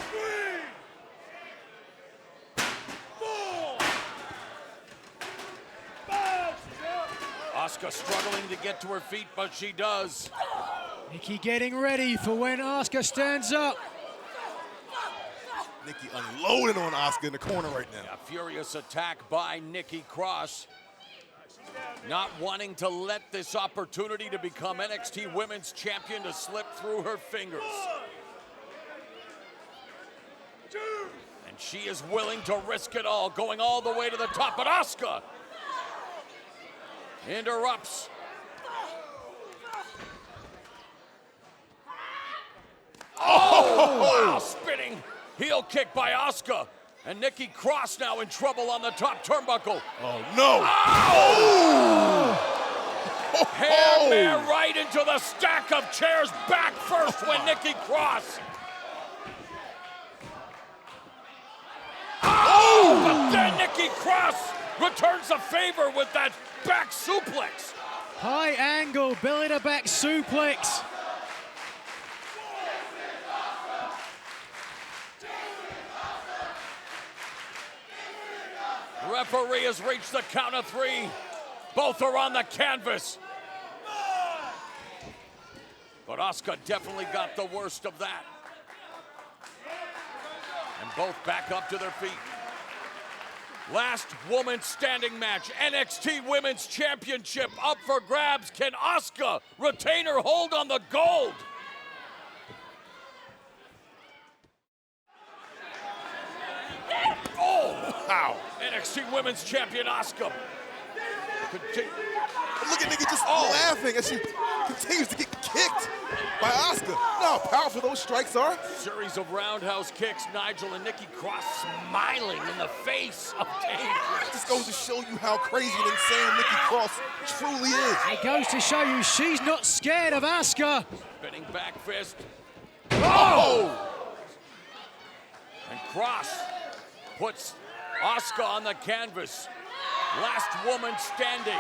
Asuka struggling to get to her feet, but she does. Nikki getting ready for when Asuka stands up. Nikki unloading on Asuka in the corner right now. A furious attack by Nikki Cross. Not wanting to let this opportunity to become NXT Women's Champion to slip through her fingers. And she is willing to risk it all, going all the way to the top, but Asuka interrupts. Oh, wow, spinning heel kick by Asuka. And Nikki Cross now in trouble on the top turnbuckle. Oh, no. Oh! Hair mare right into the stack of chairs, back first when Nikki Cross. Oh! But then Nikki Cross returns the favor with that back suplex. High angle, belly to back suplex. Referee has reached the count of 3. Both are on the canvas. But Asuka definitely got the worst of that. And both back up to their feet. Last woman standing match, NXT Women's Championship up for grabs. Can Asuka retain her hold on the gold? Oh, wow. NXT Women's Champion Asuka. Look at Nikki just laughing as she continues to get kicked by Asuka. You know how powerful those strikes are? Series of roundhouse kicks. Nigel and Nikki Cross smiling in the face of danger. It just goes to show you how crazy and insane Nikki Cross truly is. It goes to show you she's not scared of Asuka. Spinning back fist. Oh! And Cross puts Asuka on the canvas. Last woman standing.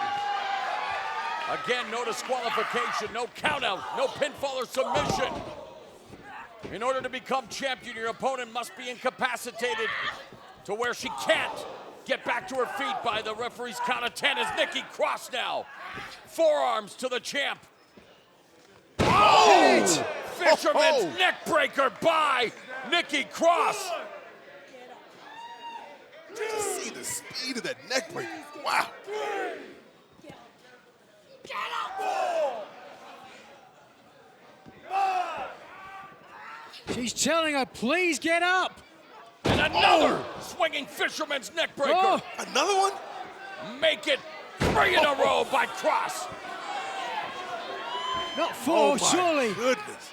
Again, no disqualification, no countout, no pinfall or submission. In order to become champion, your opponent must be incapacitated to where she can't get back to her feet by the referee's count of 10 as Nikki Cross now. Forearms to the champ. Oh! Fisherman's neck breaker by Nikki Cross. Just see the speed of that neck breaker. Wow. She's telling her, please get up. And another swinging fisherman's neck breaker. Oh. Another one? Make it 3 in a row by Cross. Not 4, surely. Goodness.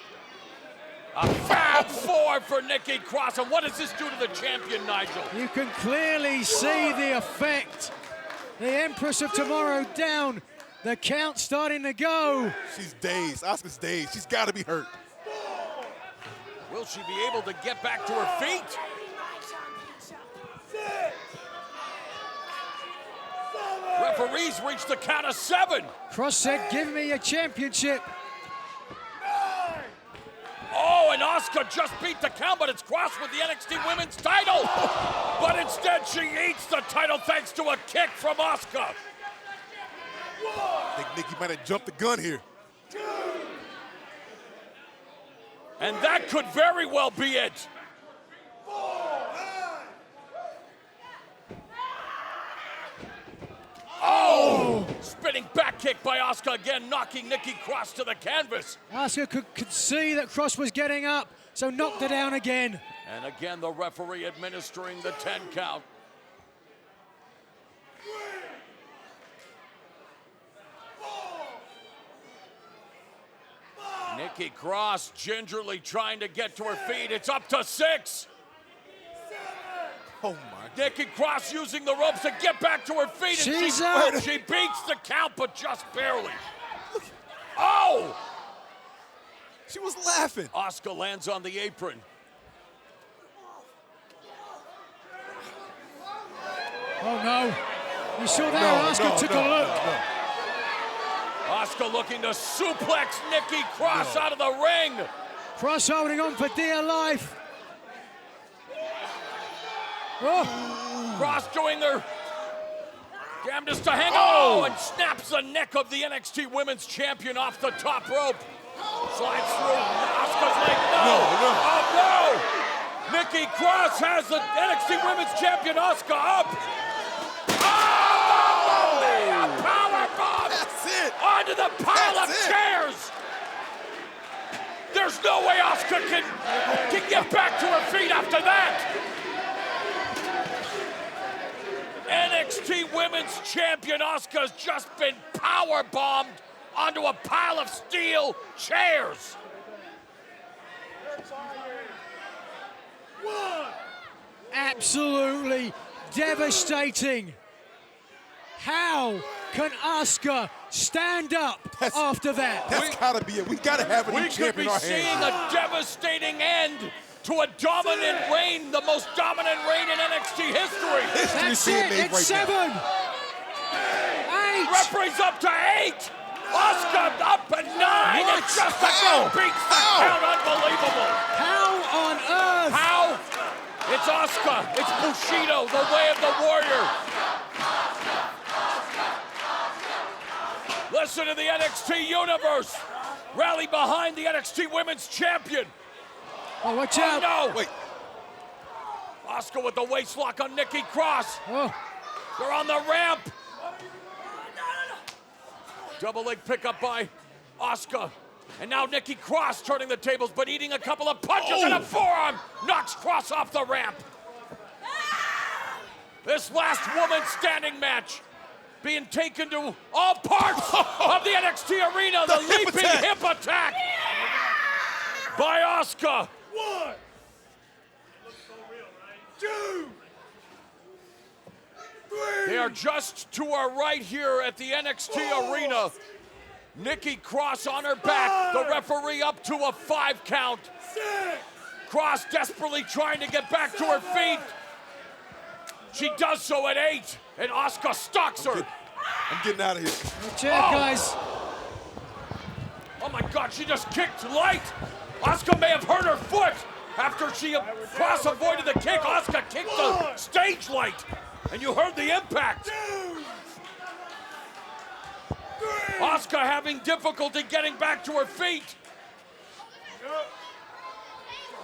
A fab 4 for Nikki Cross. And what does this do to the champion, Nigel? You can clearly see the effect. The Empress of Tomorrow down. The count starting to go. She's dazed. Asuka's dazed. She's got to be hurt. Will she be able to get back to her feet? Referees reach the count of 7. Cross said, give me your championship. Oh, and Asuka just beat the count, but it's Cross with the NXT Women's title. But instead, she eats the title thanks to a kick from Asuka. I think Nikki might have jumped the gun here. And that could very well be it. Oh! Spinning back kick by Asuka again, knocking Nikki Cross to the canvas. Asuka could see that Cross was getting up, so knocked her down again. And again, the referee administering the 10 count. Nikki Cross gingerly trying to get to her feet. It's up to 6. Oh, my. Nikki Cross using the ropes to get back to her feet. She's and out. She beats the count, but just barely. Oh! She was laughing. Asuka lands on the apron. Oh, no. You saw that? Asuka took a look. Asuka looking to suplex Nikki Cross out of the ring. Cross holding on for dear life. Oh. Cross doing her damnedest to hang on. And snaps the neck of the NXT Women's Champion off the top rope. Slides through Asuka's leg. No. Oh, no. Nikki Cross has the NXT Women's Champion Asuka up. Oh! A power bomb. That's it. Onto the pile of chairs. There's no way Asuka can get back to her feet after that. NXT Women's Champion Asuka's just been power bombed onto a pile of steel chairs. Absolutely devastating. How can Asuka stand up after that? That's gotta be it. We gotta have a new champion in our hands. We could be seeing a devastating end to a dominant reign, the most dominant reign in NXT history. That's it. It's 7. 8. Referee's up to 8. Asuka up at 9. And just again beats the count. Unbelievable. How on earth? How? It's Asuka. It's Bushido, the way of the warrior. Listen to the NXT Universe. Rally behind the NXT Women's Champion. Oh, watch out. No. Wait. Asuka with the waist lock on Nikki Cross. Oh. They're on the ramp. Double leg pickup by Asuka. And now Nikki Cross turning the tables, but eating a couple of punches and a forearm. Knocks Cross off the ramp. This last woman standing match being taken to all parts of the NXT arena. The leaping hip attack by Asuka. 1, 2, 3. They are just to our right here at the NXT arena. Nikki Cross on her back, the referee up to a 5 count. 6. Cross desperately trying to get back to her feet. She does so at 8, and Asuka stalks her. I'm getting out of here. Good job, guys. Oh my God, she just kicked light. Asuka may have hurt her foot after Cross avoided the kick. Asuka kicked the stage light, and you heard the impact. Asuka having difficulty getting back to her feet.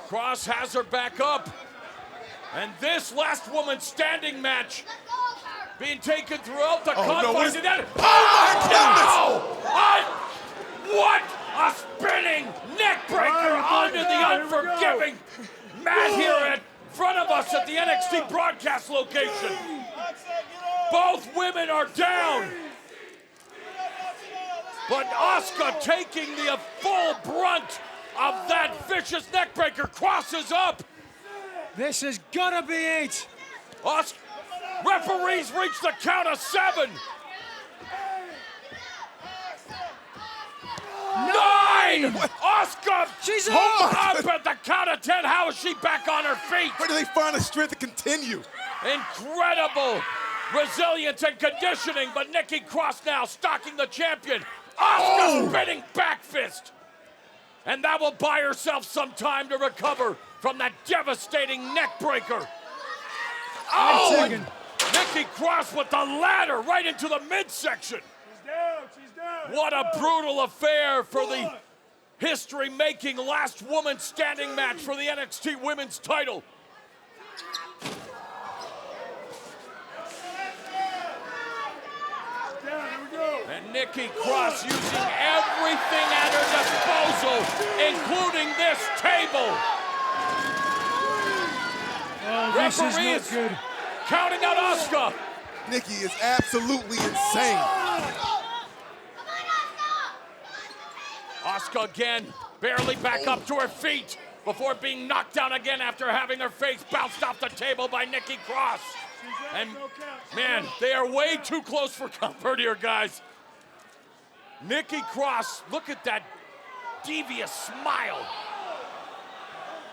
Cross has her back up. And this last woman standing match being taken throughout the confines of that. Oh my goodness! What a spinning neck breaker onto the unforgiving mat here in front of us at the NXT broadcast location. Both women are down. But Asuka taking the full brunt of that vicious neckbreaker. Crosses up. This has got to be it. Referees reach the count of 7. 9! Asuka! She's up at the count of 10. How is she back on her feet? Where do they find the strength to continue? Incredible resilience and conditioning, but Nikki Cross now stalking the champion. Asuka spinning back fist. And that will buy herself some time to recover from that devastating neck breaker. And Nikki Cross with the ladder right into the midsection. She's down. What a brutal affair for the history-making last woman standing match for the NXT Women's title. And Nikki Cross using everything at her disposal, including this table. This is Referee not is good. counting out Asuka. Nikki is absolutely insane. Asuka again, barely back up to her feet before being knocked down again after having her face bounced off the table by Nikki Cross. And man, they are way too close for comfort here, guys. Nikki Cross, look at that devious smile.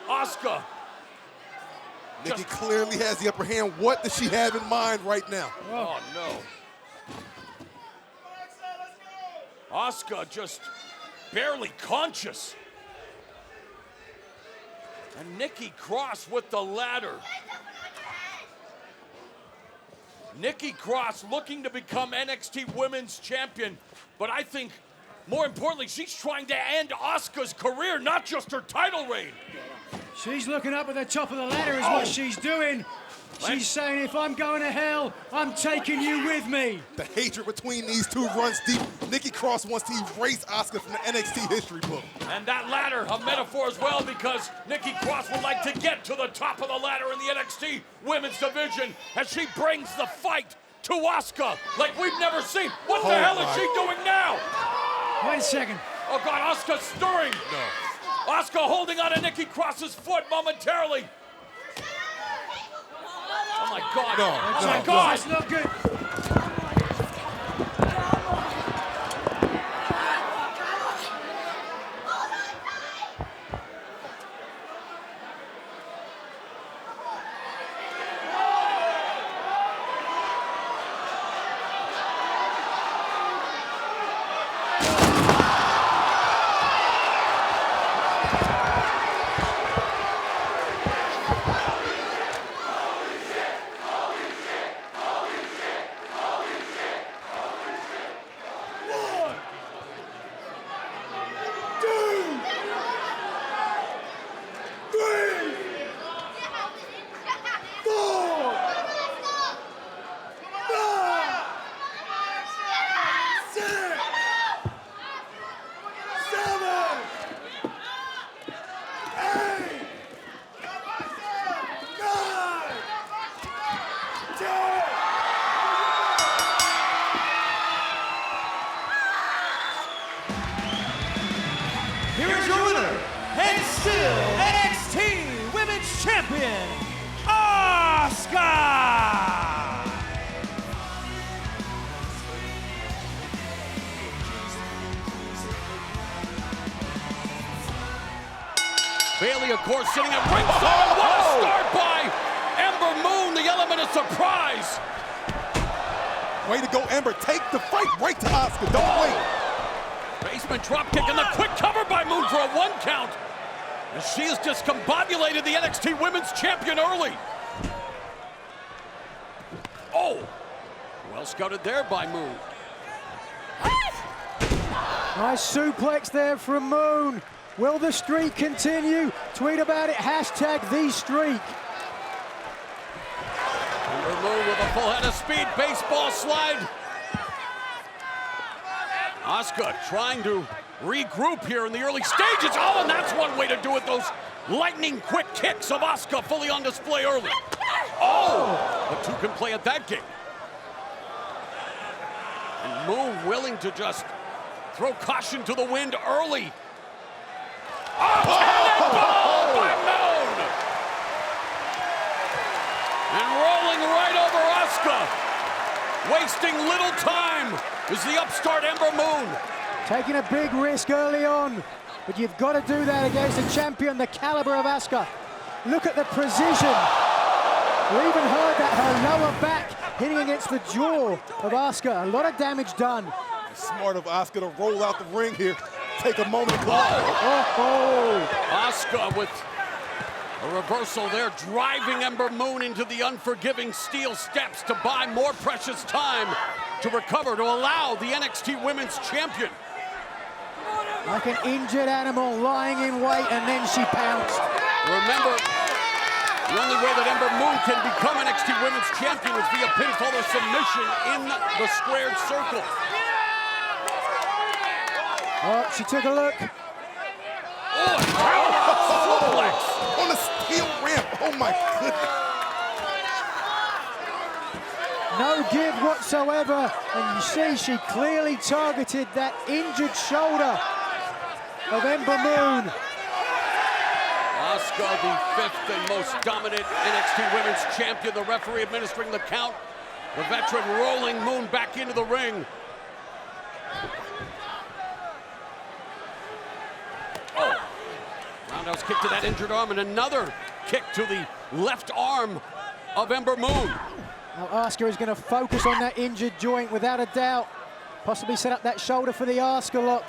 Asuka. Nikki clearly has the upper hand. What does she have in mind right now? Oh no. Asuka just barely conscious. And Nikki Cross with the ladder. Nikki Cross looking to become NXT Women's Champion, but I think more importantly, she's trying to end Asuka's career, not just her title reign. She's looking up at the top of the ladder is what she's doing. She's saying, if I'm going to hell, I'm taking you with me. The hatred between these two runs deep. Nikki Cross wants to erase Asuka from the NXT history book. And that ladder, a metaphor as well, because Nikki Cross would like to get to the top of the ladder in the NXT Women's Division as she brings the fight to Asuka like we've never seen. What the hell is she doing now? Wait a second. Oh God, Asuka's stirring. No. Asuka holding on to Nikki Cross's foot momentarily. Oh my God. No, oh my God. That's not good. Asuka! Bayley, of course, sitting at ringside. What a start by Ember Moon, the element of surprise. Way to go, Ember. Take the fight right to Asuka. Don't wait. Basement dropkick and the quick cover by Moon for a 1 count. And she has discombobulated the NXT Women's Champion early. Oh, well scouted there by Moon. Nice suplex there from Moon. Will the streak continue? Tweet about it, #TheStreak. Ember Moon with a full head of speed, baseball slide. Asuka trying to regroup here in the early stages. Oh, and that's one way to do it. Those lightning quick kicks of Asuka fully on display early. Oh, the two can play at that game. And Moon willing to just throw caution to the wind early. Oh, cannonball by Moon! And rolling right over Asuka. Wasting little time is the upstart Ember Moon. Taking a big risk early on, but you've got to do that against a champion the caliber of Asuka. Look at the precision. We even heard that her lower back hitting against the jaw of Asuka. A lot of damage done. Smart of Asuka to roll out the ring here. Take a moment to go. Asuka with a reversal there, driving Ember Moon into the unforgiving steel steps to buy more precious time to recover, to allow the NXT Women's Champion. Like an injured animal lying in wait, and then she pounced. Remember, the only way that Ember Moon can become NXT Women's Champion is via pinfall or submission in the squared circle. Oh, she took a look. Oh, suplex on the steel ramp. Oh my goodness. No give whatsoever, and you see she clearly targeted that injured shoulder of Ember Moon. Asuka, the 5th and most dominant NXT Women's Champion. The referee administering the count. The veteran rolling Moon back into the ring. Oh! Roundhouse kick to that injured arm, and another kick to the left arm of Ember Moon. Now Asuka is going to focus on that injured joint without a doubt. Possibly set up that shoulder for the Asuka lock.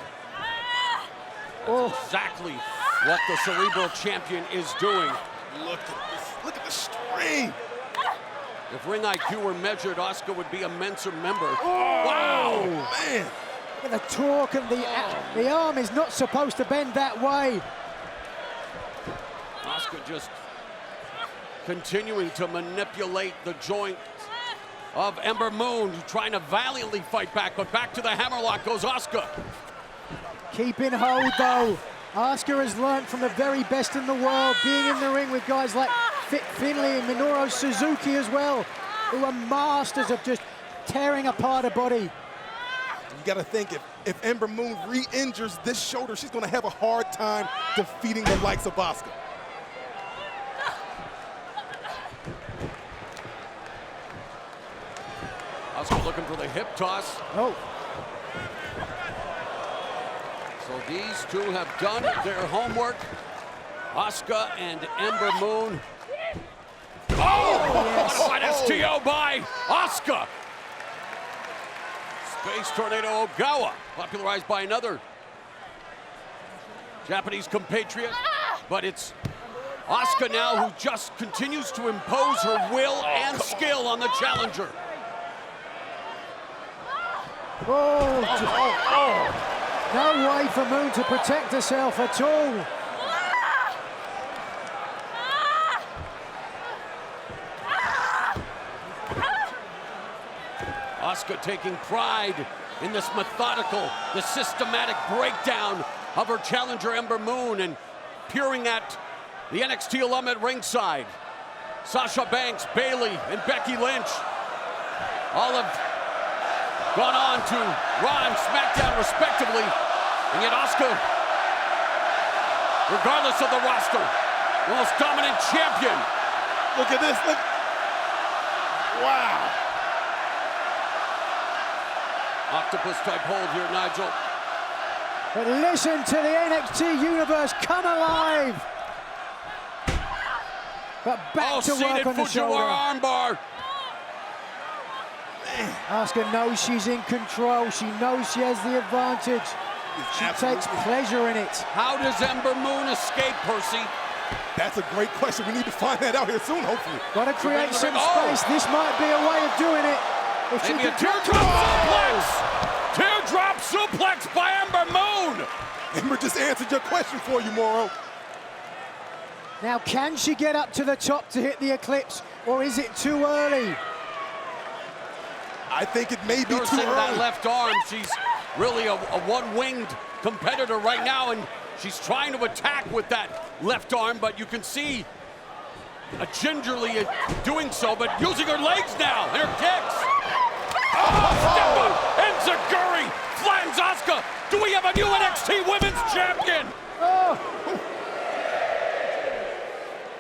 That's exactly what the Cerebral Champion is doing. Look at this. Look at the string. If ring IQ were measured, Asuka would be a Mensa member. Oh, wow! Man. Look at the torque, and the arm is not supposed to bend that way. Asuka just continuing to manipulate the joint of Ember Moon, trying to valiantly fight back, but back to the hammerlock goes Asuka. Keep in hold though. Asuka has learned from the very best in the world, being in the ring with guys like Fit Finlay and Minoru Suzuki as well, who are masters of just tearing apart a body. You got to think, if Ember Moon re-injures this shoulder, she's going to have a hard time defeating the likes of Asuka. Asuka looking for the hip toss. Oh. So these two have done their homework. Asuka and Ember Moon. Oh! Yes. What STO by Asuka. Space Tornado Ogawa, popularized by another Japanese compatriot. But it's Asuka now who just continues to impose her will and skill on the challenger. No way for Moon to protect herself at all. Asuka taking pride in this methodical, the systematic breakdown of her challenger Ember Moon, and peering at the NXT alum at ringside. Sasha Banks, Bayley, and Becky Lynch all have gone on to Raw and SmackDown respectively, and yet Asuka, regardless of the roster, the most dominant champion. Look at this. Look. Wow. Octopus type hold here, Nigel. But listen to the NXT Universe come alive. But back to work on the shoulder. Armbar. Asuka knows she's in control. She knows she has the advantage. She takes pleasure in it. How does Ember Moon escape, Percy? That's a great question. We need to find that out here soon, hopefully. Got to create some space. This might be a way of doing it. If she Maybe a can teardrop suplex! Teardrop suplex by Ember Moon! Ember just answered your question for you, Mauro. Now, can she get up to the top to hit the Eclipse, or is it too early? I think it may be too early. That left arm, she's really a one-winged competitor right now, and she's trying to attack with that left arm, but you can see gingerly doing so, but using her legs now, and her kicks. Oh, step up, Enziguri flattens Asuka. Do we have a new NXT Women's Champion? Oh.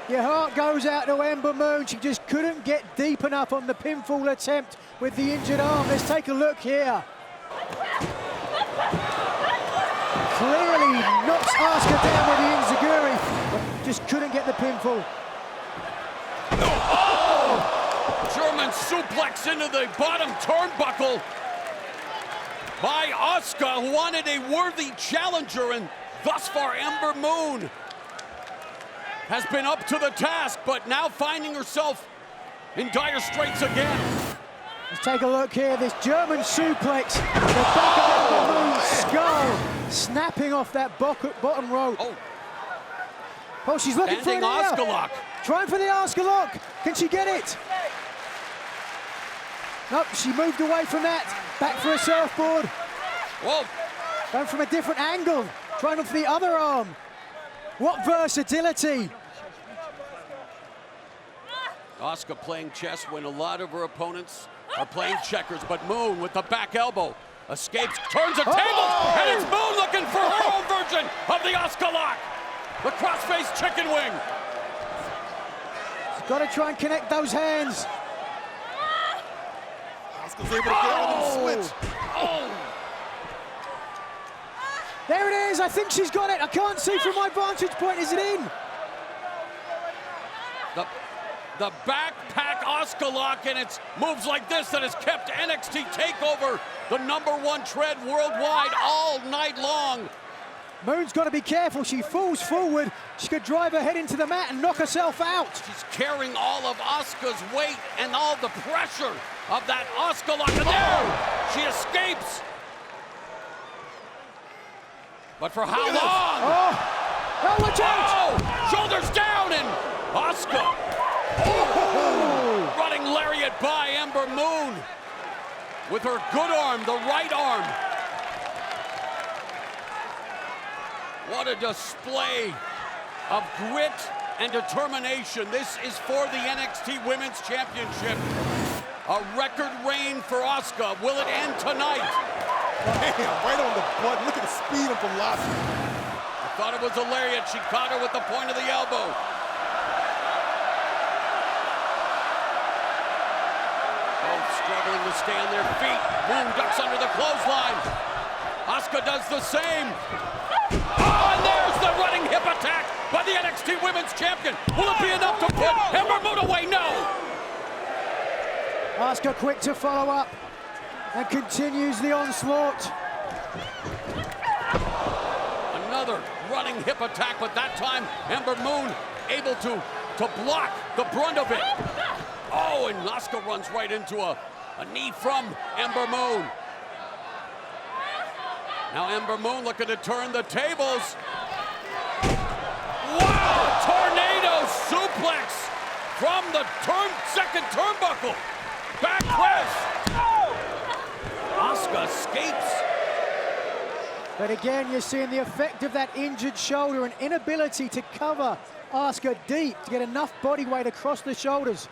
Your heart goes out to Ember Moon. She just couldn't get deep enough on the pinfall attempt with the injured arm. Let's take a look here. Clearly knocks Asuka down with the Enziguri, but just couldn't get the pinfall. Oh! German suplex into the bottom turnbuckle by Asuka, who wanted a worthy challenger, and thus far Ember Moon has been up to the task, but now finding herself in dire straits again. Let's take a look here. This German suplex, the back of Ember Moon's skull, snapping off that bottom rope. Oh, she's looking for an Asuka lock. Trying for the Asuka lock. Can she get it? Nope, she moved away from that. Back for a surfboard. Whoa. Going from a different angle. Trying for the other arm. What versatility. Asuka playing chess when a lot of her opponents are playing checkers, but Moon with the back elbow escapes, turns a table, and it's Moon looking for her own version of the Asuka lock. The crossface chicken wing. She's got to try and connect those hands. Asuka's able to get out of the switch. There it is. I think she's got it. I can't see from my vantage point. Is it in? The backpack Asuka lock, and it's moves like this that has kept NXT TakeOver the #1 trend worldwide all night long. Moon's got to be careful. She falls forward. She could drive her head into the mat and knock herself out. She's carrying all of Asuka's weight and all the pressure of that Asuka lock. And there, she escapes. But for how long? Oh, watch out! Oh, shoulders down, and Asuka. Running lariat by Ember Moon with her good arm, the right arm. What a display of grit and determination. This is for the NXT Women's Championship. A record reign for Asuka. Will it end tonight? Damn, right on the button. Look at the speed and velocity. I thought it was a lariat. She caught her with the point of the elbow. Both struggling to stay on their feet. Moon ducks under the clothesline. Asuka does the same. Oh, and there's the running hip attack by the NXT Women's Champion. Will it be enough to put Ember Moon away? No. Asuka quick to follow up and continues the onslaught. Another running hip attack, but that time Ember Moon able to block the brunt of it. Oh, and Asuka runs right into a knee from Ember Moon. Now Ember Moon looking to turn the tables. Wow! Tornado suplex from the second turnbuckle. Back press. Asuka escapes. But again, you're seeing the effect of that injured shoulder and inability to cover Asuka deep to get enough body weight across the shoulders.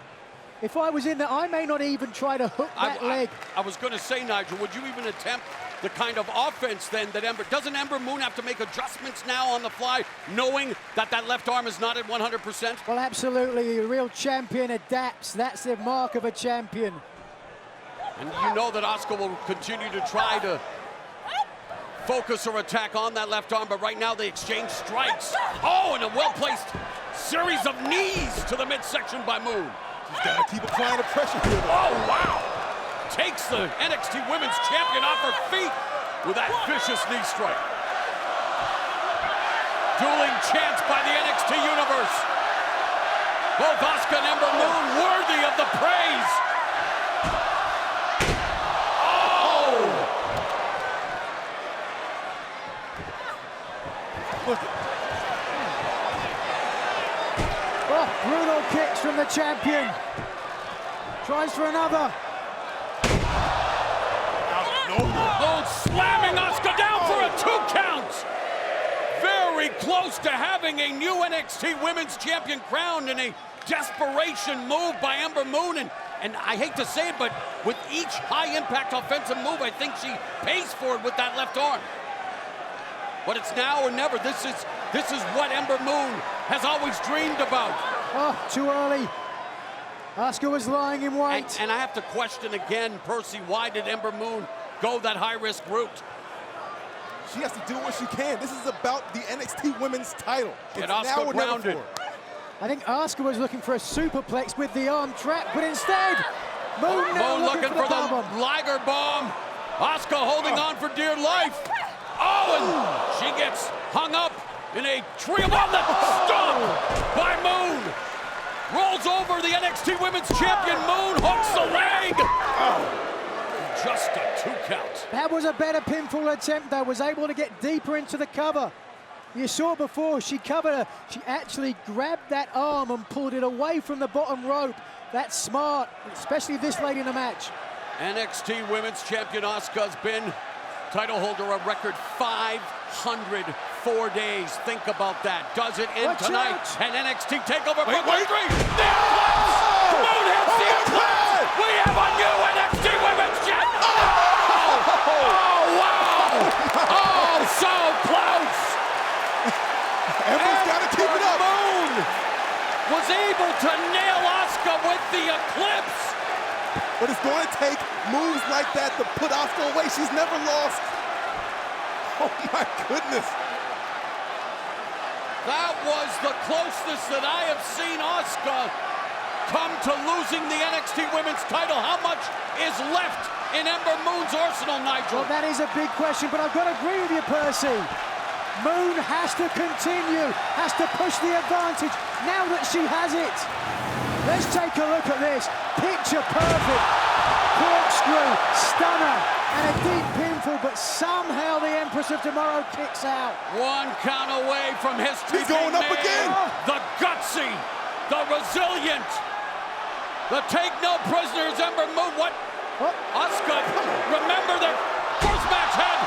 If I was in there, I may not even try to hook that leg. I was going to say, Nigel, would you even attempt the kind of offense then that doesn't Ember Moon have to make adjustments now on the fly, knowing that that left arm is not at 100%? Well, absolutely. A real champion adapts. That's the mark of a champion. And you know that Asuka will continue to try to focus her attack on that left arm, but right now they exchange strikes. Oh, and a well-placed series of knees to the midsection by Moon. She's got to keep applying the pressure here. Oh, wow! Takes the NXT Women's Champion off her feet with that vicious knee strike. Dueling chants by the NXT Universe. Both Asuka and Ember Moon worthy of the praise. Oh, brutal kicks from the champion. Tries for another. Oh, slamming Asuka down for a 2 count. Very close to having a new NXT Women's Champion crowned in a desperation move by Ember Moon. And I hate to say it, but with each high-impact offensive move, I think she pays for it with that left arm. But it's now or never. This is what Ember Moon has always dreamed about. Oh, too early. Asuka was lying in wait. And I have to question again, Percy, why did Ember Moon go that high-risk route? She has to do what she can. This is about the NXT Women's title. Get It's now or never grounded. for her. I think Asuka was looking for a superplex with the arm trap, but instead, Moon now Moon looking for the bomb. Liger bomb. Asuka holding on for dear life. Oh, and she gets hung up in a tree of the stomp by Moon. Rolls over the NXT Women's Champion. Moon hooks the leg. Oh, just a 2 count. That was a better pinfall attempt, though. Was able to get deeper into the cover. You saw before, she covered her. She actually grabbed that arm and pulled it away from the bottom rope. That's smart, especially this late in the match. NXT Women's Champion Asuka's been title holder a record 504 days. Think about that. Does it end Watch tonight? out. And NXT TakeOver Brooklyn wait. 3. The Eclipse! Moon hits the Eclipse! We have a new NXT Women's Champion! Oh, wow! Oh, so close! Ember's got to keep it up. Moon was able to nail Asuka with the Eclipse. But it's going to take moves like that to put Asuka away. She's never lost. Oh, my goodness. That was the closest that I have seen Asuka come to losing the NXT Women's title. How much is left in Ember Moon's arsenal, Nigel? Well, that is a big question, but I've got to agree with you, Percy. Moon has to continue, has to push the advantage now that she has it. Let's take a look at this. Picture perfect. Corkscrew, stunner, and a deep pinfall, but somehow the Empress of Tomorrow kicks out. 1 count away from history. He's going up again. The gutsy, the resilient, the take no prisoners Ember Moon. What? Asuka, remember their first match had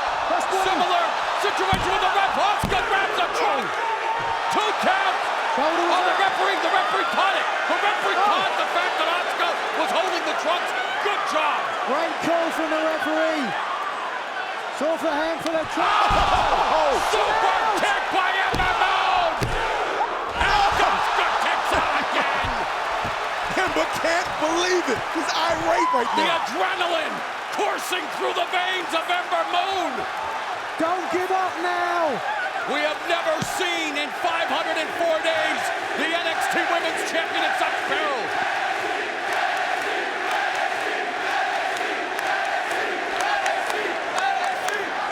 similar situation with the ref. Asuka grabs a trunk. 2 count. Oh, the referee caught it. The referee caught the fact that Asuka was holding the trunks. Good job. Great call from the referee. Saw for hand for the trunk. Super kick by Ember Moon. Asuka kicks out again. Ember can't believe it. He's irate right The now. adrenaline coursing through the veins of Ember Moon. Don't give up now. We have never seen in 504 days the NXT Women's Champion in such peril.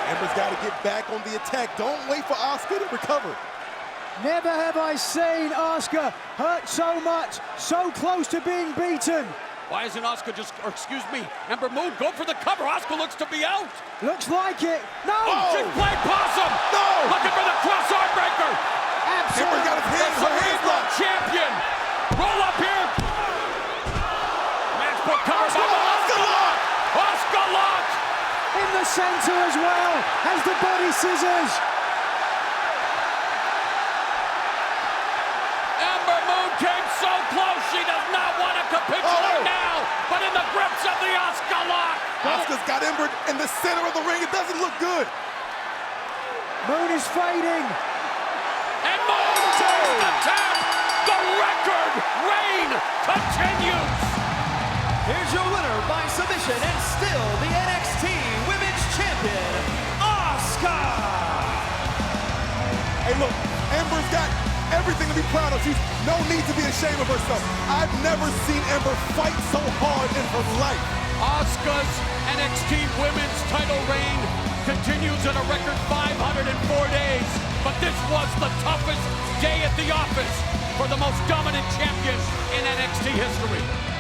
Ember's got to get back on the attack. Don't wait for Asuka to recover. Never have I seen Asuka hurt so much, so close to being beaten. Why isn't Asuka Ember Moon go for the cover? Asuka looks to be out. Looks like it. No! She's playing possum. No! Looking for the cross-arm breaker. Ember's got his hands, her hands Cerebral locked. champion. Roll up here. Match put cover by Asuka lock. Asuka lock. In the center as well, has the body scissors. Ember Moon came so close, she does not want to capitulate now, but in the grips of the Asuka lock. Asuka's got Ember in the center of the ring. It doesn't look good. Moon is fading. And Moon takes the tap. The record reign continues. Here's your winner by submission and still the NXT Women's Champion, Asuka. Hey, look, Ember's got everything to be proud of. She's no need to be ashamed of herself. I've never seen Ember fight so hard in her life. Asuka's NXT Women's title reign continues in a record 504 days. But this was the toughest day at the office for the most dominant champion in NXT history.